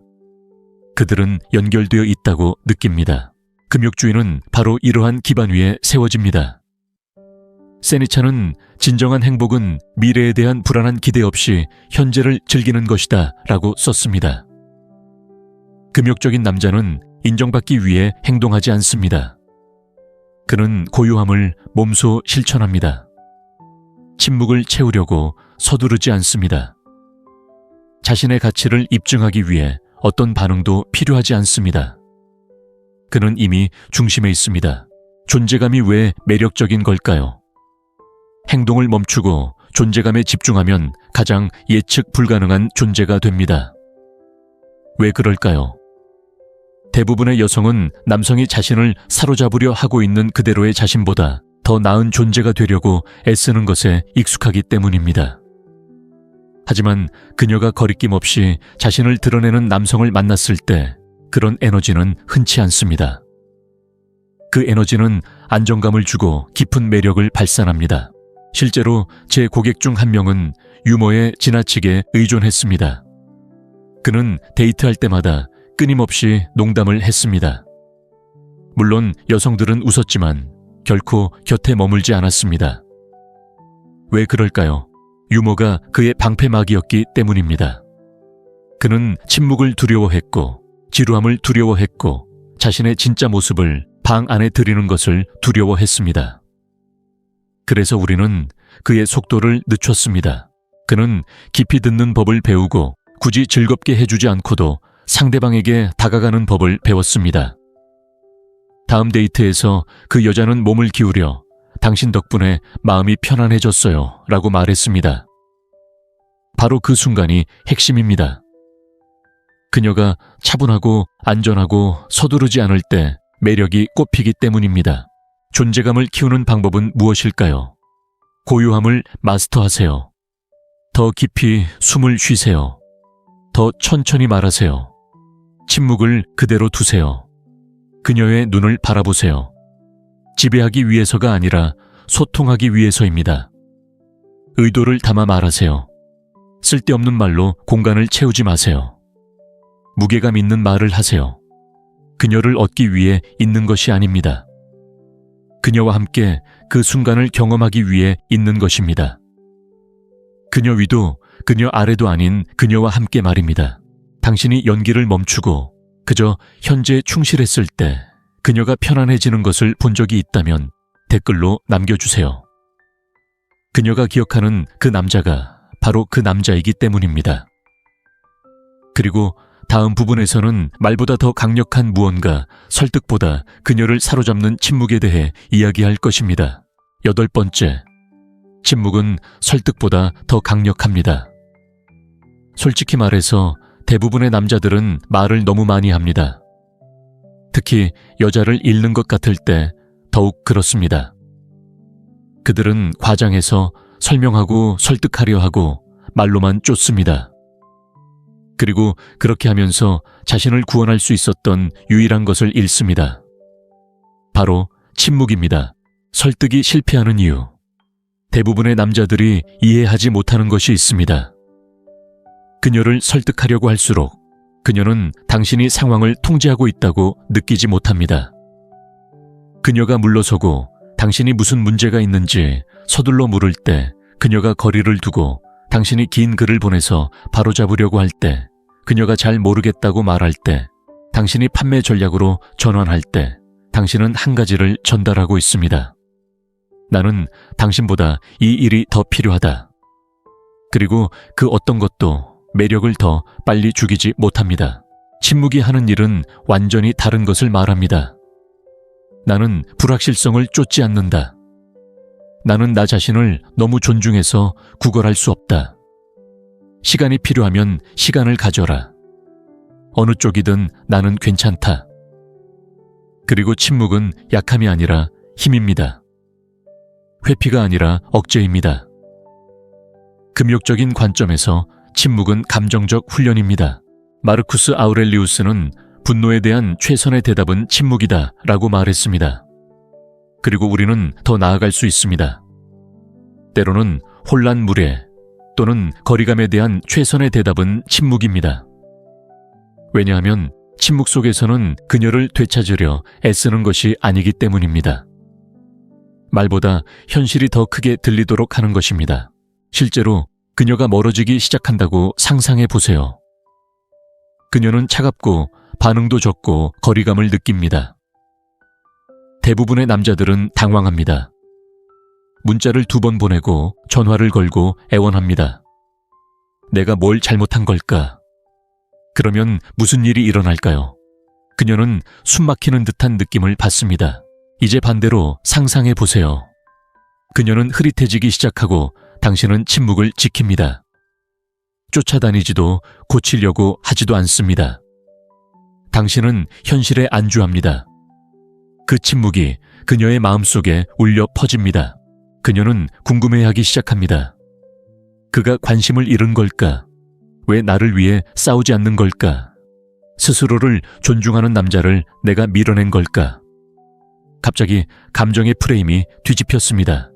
그들은 연결되어 있다고 느낍니다. 금욕주의는 바로 이러한 기반 위에 세워집니다. 세니차는 진정한 행복은 미래에 대한 불안한 기대 없이 현재를 즐기는 것이다 라고 썼습니다. 금욕적인 남자는 인정받기 위해 행동하지 않습니다. 그는 고요함을 몸소 실천합니다. 침묵을 채우려고 서두르지 않습니다. 자신의 가치를 입증하기 위해 어떤 반응도 필요하지 않습니다. 그는 이미 중심에 있습니다. 존재감이 왜 매력적인 걸까요? 행동을 멈추고 존재감에 집중하면 가장 예측 불가능한 존재가 됩니다. 왜 그럴까요? 대부분의 여성은 남성이 자신을 사로잡으려 하고 있는 그대로의 자신보다 더 나은 존재가 되려고 애쓰는 것에 익숙하기 때문입니다. 하지만 그녀가 거리낌 없이 자신을 드러내는 남성을 만났을 때 그런 에너지는 흔치 않습니다. 그 에너지는 안정감을 주고 깊은 매력을 발산합니다. 실제로 제 고객 중 한 명은 유머에 지나치게 의존했습니다. 그는 데이트할 때마다 끊임없이 농담을 했습니다. 물론 여성들은 웃었지만 결코 곁에 머물지 않았습니다. 왜 그럴까요? 유머가 그의 방패막이었기 때문입니다. 그는 침묵을 두려워했고 지루함을 두려워했고 자신의 진짜 모습을 방 안에 들이는 것을 두려워했습니다. 그래서 우리는 그의 속도를 늦췄습니다. 그는 깊이 듣는 법을 배우고 굳이 즐겁게 해주지 않고도 상대방에게 다가가는 법을 배웠습니다. 다음 데이트에서 그 여자는 몸을 기울여 당신 덕분에 마음이 편안해졌어요 라고 말했습니다. 바로 그 순간이 핵심입니다. 그녀가 차분하고 안전하고 서두르지 않을 때 매력이 꽃피기 때문입니다. 존재감을 키우는 방법은 무엇일까요? 고요함을 마스터하세요. 더 깊이 숨을 쉬세요. 더 천천히 말하세요. 침묵을 그대로 두세요. 그녀의 눈을 바라보세요. 지배하기 위해서가 아니라 소통하기 위해서입니다. 의도를 담아 말하세요. 쓸데없는 말로 공간을 채우지 마세요. 무게감 있는 말을 하세요. 그녀를 얻기 위해 있는 것이 아닙니다. 그녀와 함께 그 순간을 경험하기 위해 있는 것입니다. 그녀 위도 그녀 아래도 아닌 그녀와 함께 말입니다. 당신이 연기를 멈추고 그저 현재에 충실했을 때 그녀가 편안해지는 것을 본 적이 있다면 댓글로 남겨주세요. 그녀가 기억하는 그 남자가 바로 그 남자이기 때문입니다. 그리고 다음 부분에서는 말보다 더 강력한 무언가, 설득보다 그녀를 사로잡는 침묵에 대해 이야기할 것입니다. 8번째, 침묵은 설득보다 더 강력합니다. 솔직히 말해서 대부분의 남자들은 말을 너무 많이 합니다. 특히 여자를 잃는 것 같을 때 더욱 그렇습니다. 그들은 과장해서 설명하고 설득하려 하고 말로만 쫓습니다. 그리고 그렇게 하면서 자신을 구원할 수 있었던 유일한 것을 잃습니다. 바로 침묵입니다. 설득이 실패하는 이유. 대부분의 남자들이 이해하지 못하는 것이 있습니다. 그녀를 설득하려고 할수록 그녀는 당신이 상황을 통제하고 있다고 느끼지 못합니다. 그녀가 물러서고 당신이 무슨 문제가 있는지 서둘러 물을 때 그녀가 거리를 두고 당신이 긴 글을 보내서 바로잡으려고 할 때, 그녀가 잘 모르겠다고 말할 때, 당신이 판매 전략으로 전환할 때 당신은 한 가지를 전달하고 있습니다. 나는 당신보다 이 일이 더 필요하다. 그리고 그 어떤 것도 매력을 더 빨리 죽이지 못합니다. 침묵이 하는 일은 완전히 다른 것을 말합니다. 나는 불확실성을 쫓지 않는다. 나는 나 자신을 너무 존중해서 구걸할 수 없다. 시간이 필요하면 시간을 가져라. 어느 쪽이든 나는 괜찮다. 그리고 침묵은 약함이 아니라 힘입니다. 회피가 아니라 억제입니다. 금욕적인 관점에서 침묵은 감정적 훈련입니다. 마르쿠스 아우렐리우스는 분노에 대한 최선의 대답은 침묵이다 라고 말했습니다. 그리고 우리는 더 나아갈 수 있습니다. 때로는 혼란물에 또는 거리감에 대한 최선의 대답은 침묵입니다. 왜냐하면 침묵 속에서는 그녀를 되찾으려 애쓰는 것이 아니기 때문입니다. 말보다 현실이 더 크게 들리도록 하는 것입니다. 실제로 그녀가 멀어지기 시작한다고 상상해 보세요. 그녀는 차갑고 반응도 적고 거리감을 느낍니다. 대부분의 남자들은 당황합니다. 문자를 2번 보내고 전화를 걸고 애원합니다. 내가 뭘 잘못한 걸까? 그러면 무슨 일이 일어날까요? 그녀는 숨막히는 듯한 느낌을 받습니다. 이제 반대로 상상해 보세요. 그녀는 흐릿해지기 시작하고 당신은 침묵을 지킵니다. 쫓아다니지도 고치려고 하지도 않습니다. 당신은 현실에 안주합니다. 그 침묵이 그녀의 마음속에 울려 퍼집니다. 그녀는 궁금해하기 시작합니다. 그가 관심을 잃은 걸까? 왜 나를 위해 싸우지 않는 걸까? 스스로를 존중하는 남자를 내가 밀어낸 걸까? 갑자기 감정의 프레임이 뒤집혔습니다.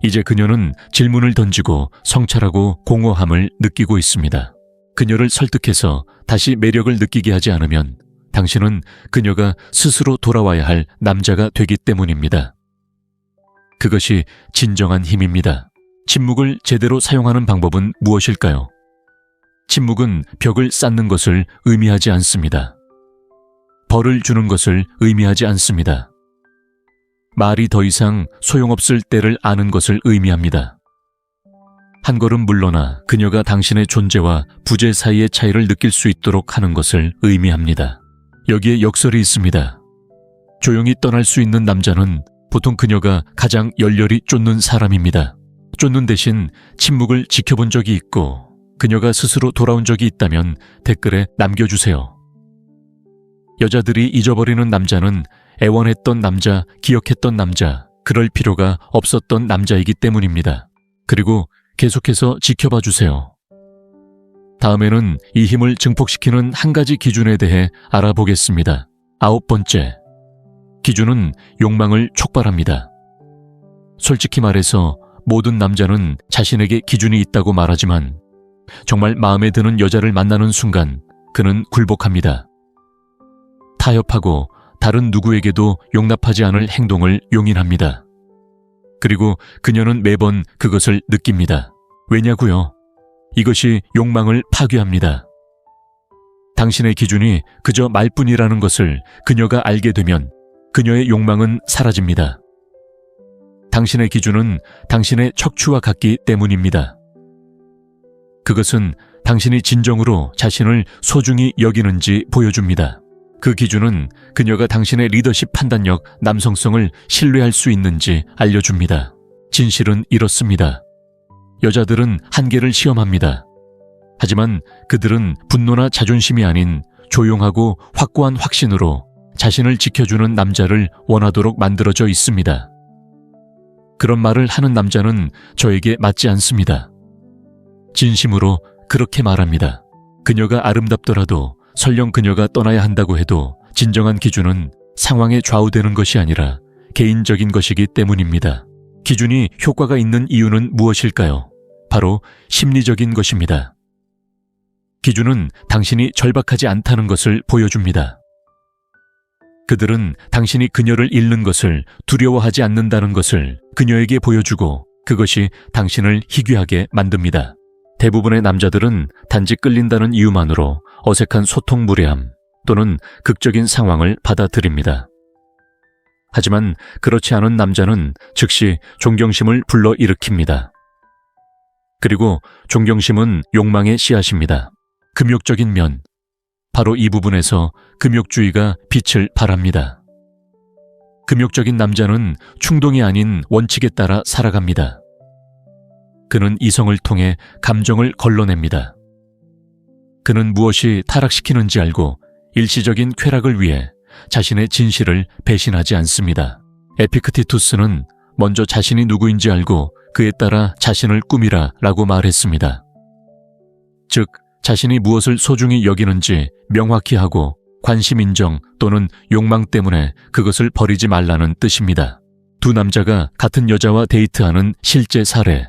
이제 그녀는 질문을 던지고 성찰하고 공허함을 느끼고 있습니다. 그녀를 설득해서 다시 매력을 느끼게 하지 않으면 당신은 그녀가 스스로 돌아와야 할 남자가 되기 때문입니다. 그것이 진정한 힘입니다. 침묵을 제대로 사용하는 방법은 무엇일까요? 침묵은 벽을 쌓는 것을 의미하지 않습니다. 벌을 주는 것을 의미하지 않습니다. 말이 더 이상 소용없을 때를 아는 것을 의미합니다. 한 걸음 물러나 그녀가 당신의 존재와 부재 사이의 차이를 느낄 수 있도록 하는 것을 의미합니다. 여기에 역설이 있습니다. 조용히 떠날 수 있는 남자는 보통 그녀가 가장 열렬히 쫓는 사람입니다. 쫓는 대신 침묵을 지켜본 적이 있고 그녀가 스스로 돌아온 적이 있다면 댓글에 남겨주세요. 여자들이 잊어버리는 남자는 애원했던 남자, 기억했던 남자, 그럴 필요가 없었던 남자이기 때문입니다. 그리고 계속해서 지켜봐 주세요. 다음에는 이 힘을 증폭시키는 한 가지 기준에 대해 알아보겠습니다. 9번째, 기준은 욕망을 촉발합니다. 솔직히 말해서 모든 남자는 자신에게 기준이 있다고 말하지만 정말 마음에 드는 여자를 만나는 순간 그는 굴복합니다. 타협하고 다른 누구에게도 용납하지 않을 행동을 용인합니다. 그리고 그녀는 매번 그것을 느낍니다. 왜냐고요? 이것이 욕망을 파괴합니다. 당신의 기준이 그저 말뿐이라는 것을 그녀가 알게 되면 그녀의 욕망은 사라집니다. 당신의 기준은 당신의 척추와 같기 때문입니다. 그것은 당신이 진정으로 자신을 소중히 여기는지 보여줍니다. 그 기준은 그녀가 당신의 리더십 판단력, 남성성을 신뢰할 수 있는지 알려줍니다. 진실은 이렇습니다. 여자들은 한계를 시험합니다. 하지만 그들은 분노나 자존심이 아닌 조용하고 확고한 확신으로 자신을 지켜주는 남자를 원하도록 만들어져 있습니다. 그런 말을 하는 남자는 저에게 맞지 않습니다. 진심으로 그렇게 말합니다. 그녀가 아름답더라도 설령 그녀가 떠나야 한다고 해도 진정한 기준은 상황에 좌우되는 것이 아니라 개인적인 것이기 때문입니다. 기준이 효과가 있는 이유는 무엇일까요? 바로 심리적인 것입니다. 기준은 당신이 절박하지 않다는 것을 보여줍니다. 그들은 당신이 그녀를 잃는 것을 두려워하지 않는다는 것을 그녀에게 보여주고 그것이 당신을 희귀하게 만듭니다. 대부분의 남자들은 단지 끌린다는 이유만으로 어색한 소통 무례함 또는 극적인 상황을 받아들입니다. 하지만 그렇지 않은 남자는 즉시 존경심을 불러일으킵니다. 그리고 존경심은 욕망의 씨앗입니다. 금욕적인 면, 바로 이 부분에서 금욕주의가 빛을 발합니다. 금욕적인 남자는 충동이 아닌 원칙에 따라 살아갑니다. 그는 이성을 통해 감정을 걸러냅니다. 그는 무엇이 타락시키는지 알고 일시적인 쾌락을 위해 자신의 진실을 배신하지 않습니다. 에피크티투스는 먼저 자신이 누구인지 알고 그에 따라 자신을 꾸미라 라고 말했습니다. 즉, 자신이 무엇을 소중히 여기는지 명확히 하고 관심 인정 또는 욕망 때문에 그것을 버리지 말라는 뜻입니다. 두 남자가 같은 여자와 데이트하는 실제 사례.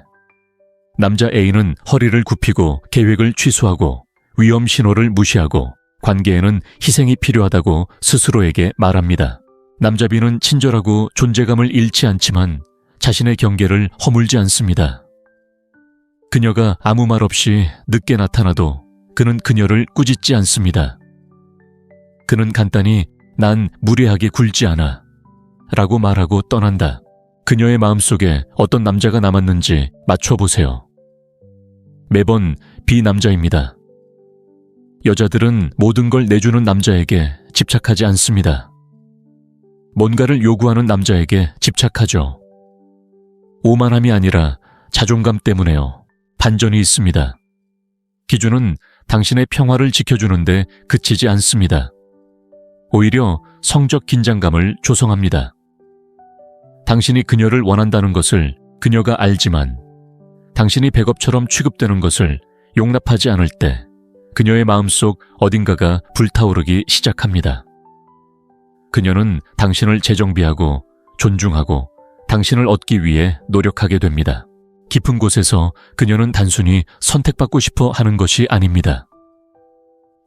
남자 A는 허리를 굽히고 계획을 취소하고 위험 신호를 무시하고 관계에는 희생이 필요하다고 스스로에게 말합니다. 남자 B는 친절하고 존재감을 잃지 않지만 자신의 경계를 허물지 않습니다. 그녀가 아무 말 없이 늦게 나타나도 그는 그녀를 꾸짖지 않습니다. 그는 간단히 난 무례하게 굴지 않아 라고 말하고 떠난다. 그녀의 마음속에 어떤 남자가 남았는지 맞춰보세요. 매번 B 남자입니다. 여자들은 모든 걸 내주는 남자에게 집착하지 않습니다. 뭔가를 요구하는 남자에게 집착하죠. 오만함이 아니라 자존감 때문에요. 반전이 있습니다. 기준은 당신의 평화를 지켜주는데 그치지 않습니다. 오히려 성적 긴장감을 조성합니다. 당신이 그녀를 원한다는 것을 그녀가 알지만 당신이 백업처럼 취급되는 것을 용납하지 않을 때 그녀의 마음속 어딘가가 불타오르기 시작합니다. 그녀는 당신을 재정비하고 존중하고 당신을 얻기 위해 노력하게 됩니다. 깊은 곳에서 그녀는 단순히 선택받고 싶어 하는 것이 아닙니다.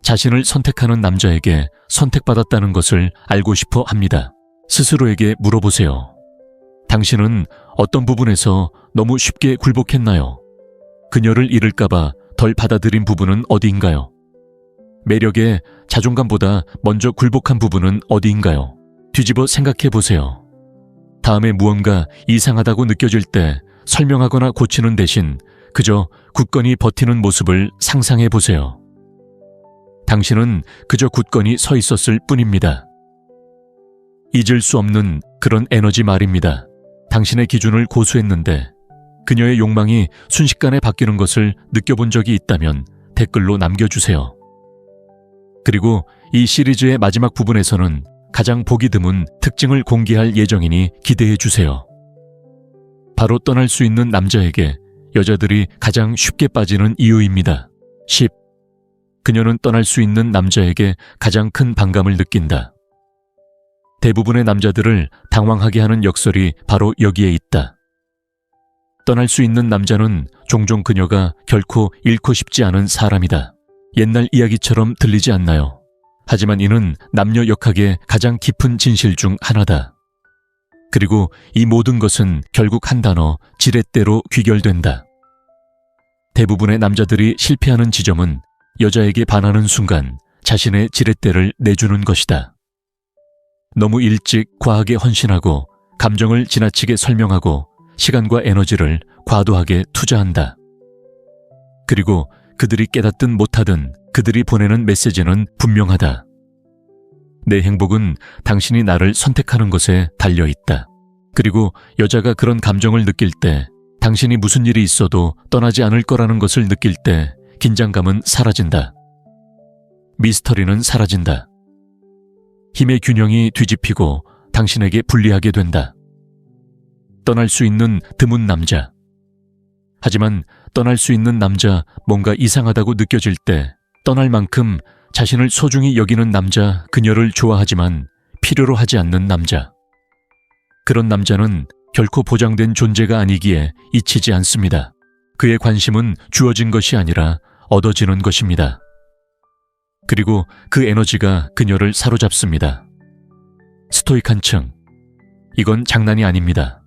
자신을 선택하는 남자에게 선택받았다는 것을 알고 싶어 합니다. 스스로에게 물어보세요. 당신은 어떤 부분에서 너무 쉽게 굴복했나요? 그녀를 잃을까봐 덜 받아들인 부분은 어디인가요? 매력에 자존감보다 먼저 굴복한 부분은 어디인가요? 뒤집어 생각해 보세요. 다음에 무언가 이상하다고 느껴질 때 설명하거나 고치는 대신 그저 굳건히 버티는 모습을 상상해 보세요. 당신은 그저 굳건히 서 있었을 뿐입니다. 잊을 수 없는 그런 에너지 말입니다. 당신의 기준을 고수했는데 그녀의 욕망이 순식간에 바뀌는 것을 느껴본 적이 있다면 댓글로 남겨주세요. 그리고 이 시리즈의 마지막 부분에서는 가장 보기 드문 특징을 공개할 예정이니 기대해 주세요. 바로 떠날 수 있는 남자에게 여자들이 가장 쉽게 빠지는 이유입니다. 10. 그녀는 떠날 수 있는 남자에게 가장 큰 반감을 느낀다. 대부분의 남자들을 당황하게 하는 역설이 바로 여기에 있다. 떠날 수 있는 남자는 종종 그녀가 결코 잃고 싶지 않은 사람이다. 옛날 이야기처럼 들리지 않나요? 하지만 이는 남녀 역학의 가장 깊은 진실 중 하나다. 그리고 이 모든 것은 결국 한 단어, 지렛대로 귀결된다. 대부분의 남자들이 실패하는 지점은 여자에게 반하는 순간 자신의 지렛대를 내주는 것이다. 너무 일찍 과하게 헌신하고 감정을 지나치게 설명하고 시간과 에너지를 과도하게 투자한다. 그리고 그들이 깨닫든 못하든 그들이 보내는 메시지는 분명하다. 내 행복은 당신이 나를 선택하는 것에 달려 있다. 그리고 여자가 그런 감정을 느낄 때, 당신이 무슨 일이 있어도 떠나지 않을 거라는 것을 느낄 때 긴장감은 사라진다. 미스터리는 사라진다. 힘의 균형이 뒤집히고 당신에게 불리하게 된다. 떠날 수 있는 드문 남자. 하지만 떠날 수 있는 남자, 뭔가 이상하다고 느껴질 때 떠날 만큼 자신을 소중히 여기는 남자, 그녀를 좋아하지만 필요로 하지 않는 남자. 그런 남자는 결코 보장된 존재가 아니기에 잊히지 않습니다. 그의 관심은 주어진 것이 아니라 얻어지는 것입니다. 그리고 그 에너지가 그녀를 사로잡습니다. 스토이크한 층. 이건 장난이 아닙니다.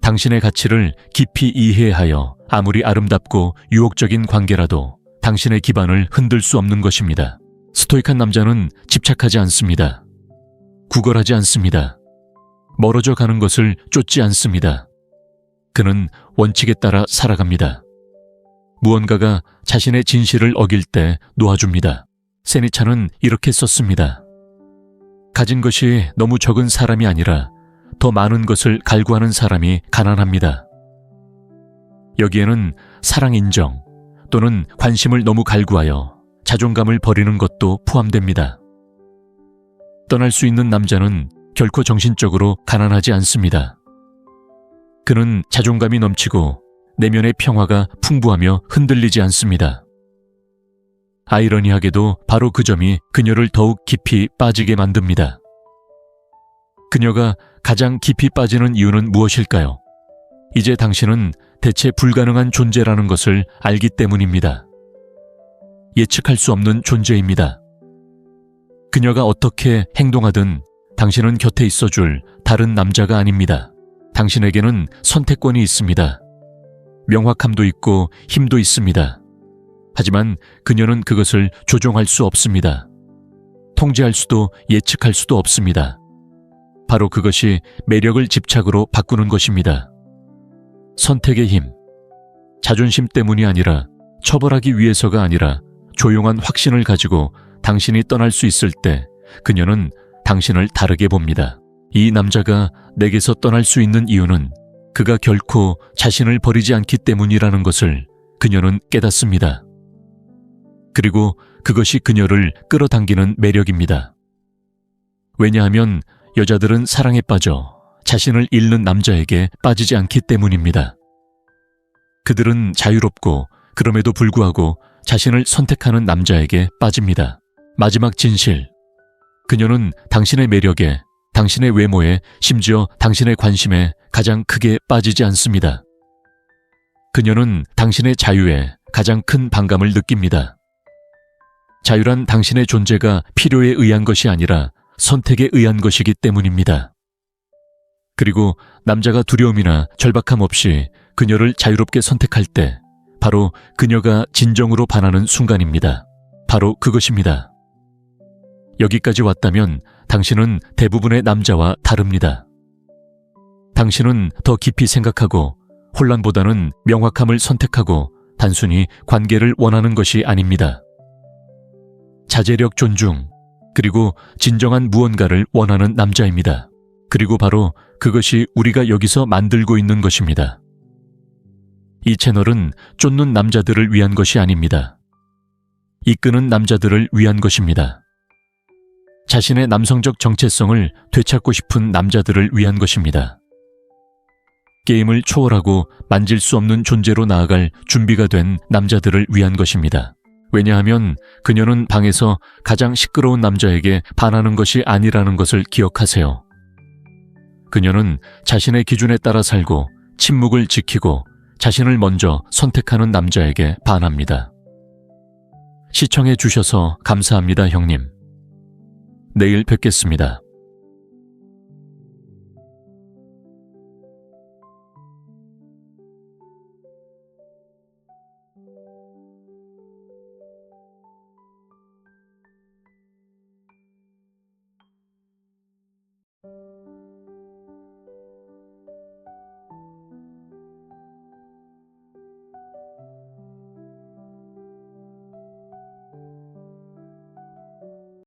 당신의 가치를 깊이 이해하여 아무리 아름답고 유혹적인 관계라도 당신의 기반을 흔들 수 없는 것입니다. 스토이크한 남자는 집착하지 않습니다. 구걸하지 않습니다. 멀어져 가는 것을 쫓지 않습니다. 그는 원칙에 따라 살아갑니다. 무언가가 자신의 진실을 어길 때 놓아줍니다. 세니차는 이렇게 썼습니다. 가진 것이 너무 적은 사람이 아니라 더 많은 것을 갈구하는 사람이 가난합니다. 여기에는 사랑 인정 또는 관심을 너무 갈구하여 자존감을 버리는 것도 포함됩니다. 떠날 수 있는 남자는 결코 정신적으로 가난하지 않습니다. 그는 자존감이 넘치고 내면의 평화가 풍부하며 흔들리지 않습니다. 아이러니하게도 바로 그 점이 그녀를 더욱 깊이 빠지게 만듭니다. 그녀가 가장 깊이 빠지는 이유는 무엇일까요? 이제 당신은 대체 불가능한 존재라는 것을 알기 때문입니다. 예측할 수 없는 존재입니다. 그녀가 어떻게 행동하든 당신은 곁에 있어줄 다른 남자가 아닙니다. 당신에게는 선택권이 있습니다. 명확함도 있고 힘도 있습니다. 하지만 그녀는 그것을 조종할 수 없습니다. 통제할 수도 예측할 수도 없습니다. 바로 그것이 매력을 집착으로 바꾸는 것입니다. 선택의 힘. 자존심 때문이 아니라 처벌하기 위해서가 아니라 조용한 확신을 가지고 당신이 떠날 수 있을 때 그녀는 당신을 다르게 봅니다. 이 남자가 내게서 떠날 수 있는 이유는 그가 결코 자신을 버리지 않기 때문이라는 것을 그녀는 깨닫습니다. 그리고 그것이 그녀를 끌어당기는 매력입니다. 왜냐하면 여자들은 사랑에 빠져 자신을 잃는 남자에게 빠지지 않기 때문입니다. 그들은 자유롭고 그럼에도 불구하고 자신을 선택하는 남자에게 빠집니다. 마지막 진실. 그녀는 당신의 매력에, 당신의 외모에, 심지어 당신의 관심에 가장 크게 빠지지 않습니다. 그녀는 당신의 자유에 가장 큰 반감을 느낍니다. 자유란 당신의 존재가 필요에 의한 것이 아니라 선택에 의한 것이기 때문입니다. 그리고 남자가 두려움이나 절박함 없이 그녀를 자유롭게 선택할 때 바로 그녀가 진정으로 반하는 순간입니다. 바로 그것입니다. 여기까지 왔다면 당신은 대부분의 남자와 다릅니다. 당신은 더 깊이 생각하고 혼란보다는 명확함을 선택하고 단순히 관계를 원하는 것이 아닙니다. 자제력 존중, 그리고 진정한 무언가를 원하는 남자입니다. 그리고 바로 그것이 우리가 여기서 만들고 있는 것입니다. 이 채널은 쫓는 남자들을 위한 것이 아닙니다. 이끄는 남자들을 위한 것입니다. 자신의 남성적 정체성을 되찾고 싶은 남자들을 위한 것입니다. 게임을 초월하고 만질 수 없는 존재로 나아갈 준비가 된 남자들을 위한 것입니다. 왜냐하면 그녀는 방에서 가장 시끄러운 남자에게 반하는 것이 아니라는 것을 기억하세요. 그녀는 자신의 기준에 따라 살고 침묵을 지키고 자신을 먼저 선택하는 남자에게 반합니다. 시청해 주셔서 감사합니다, 형님. 내일 뵙겠습니다.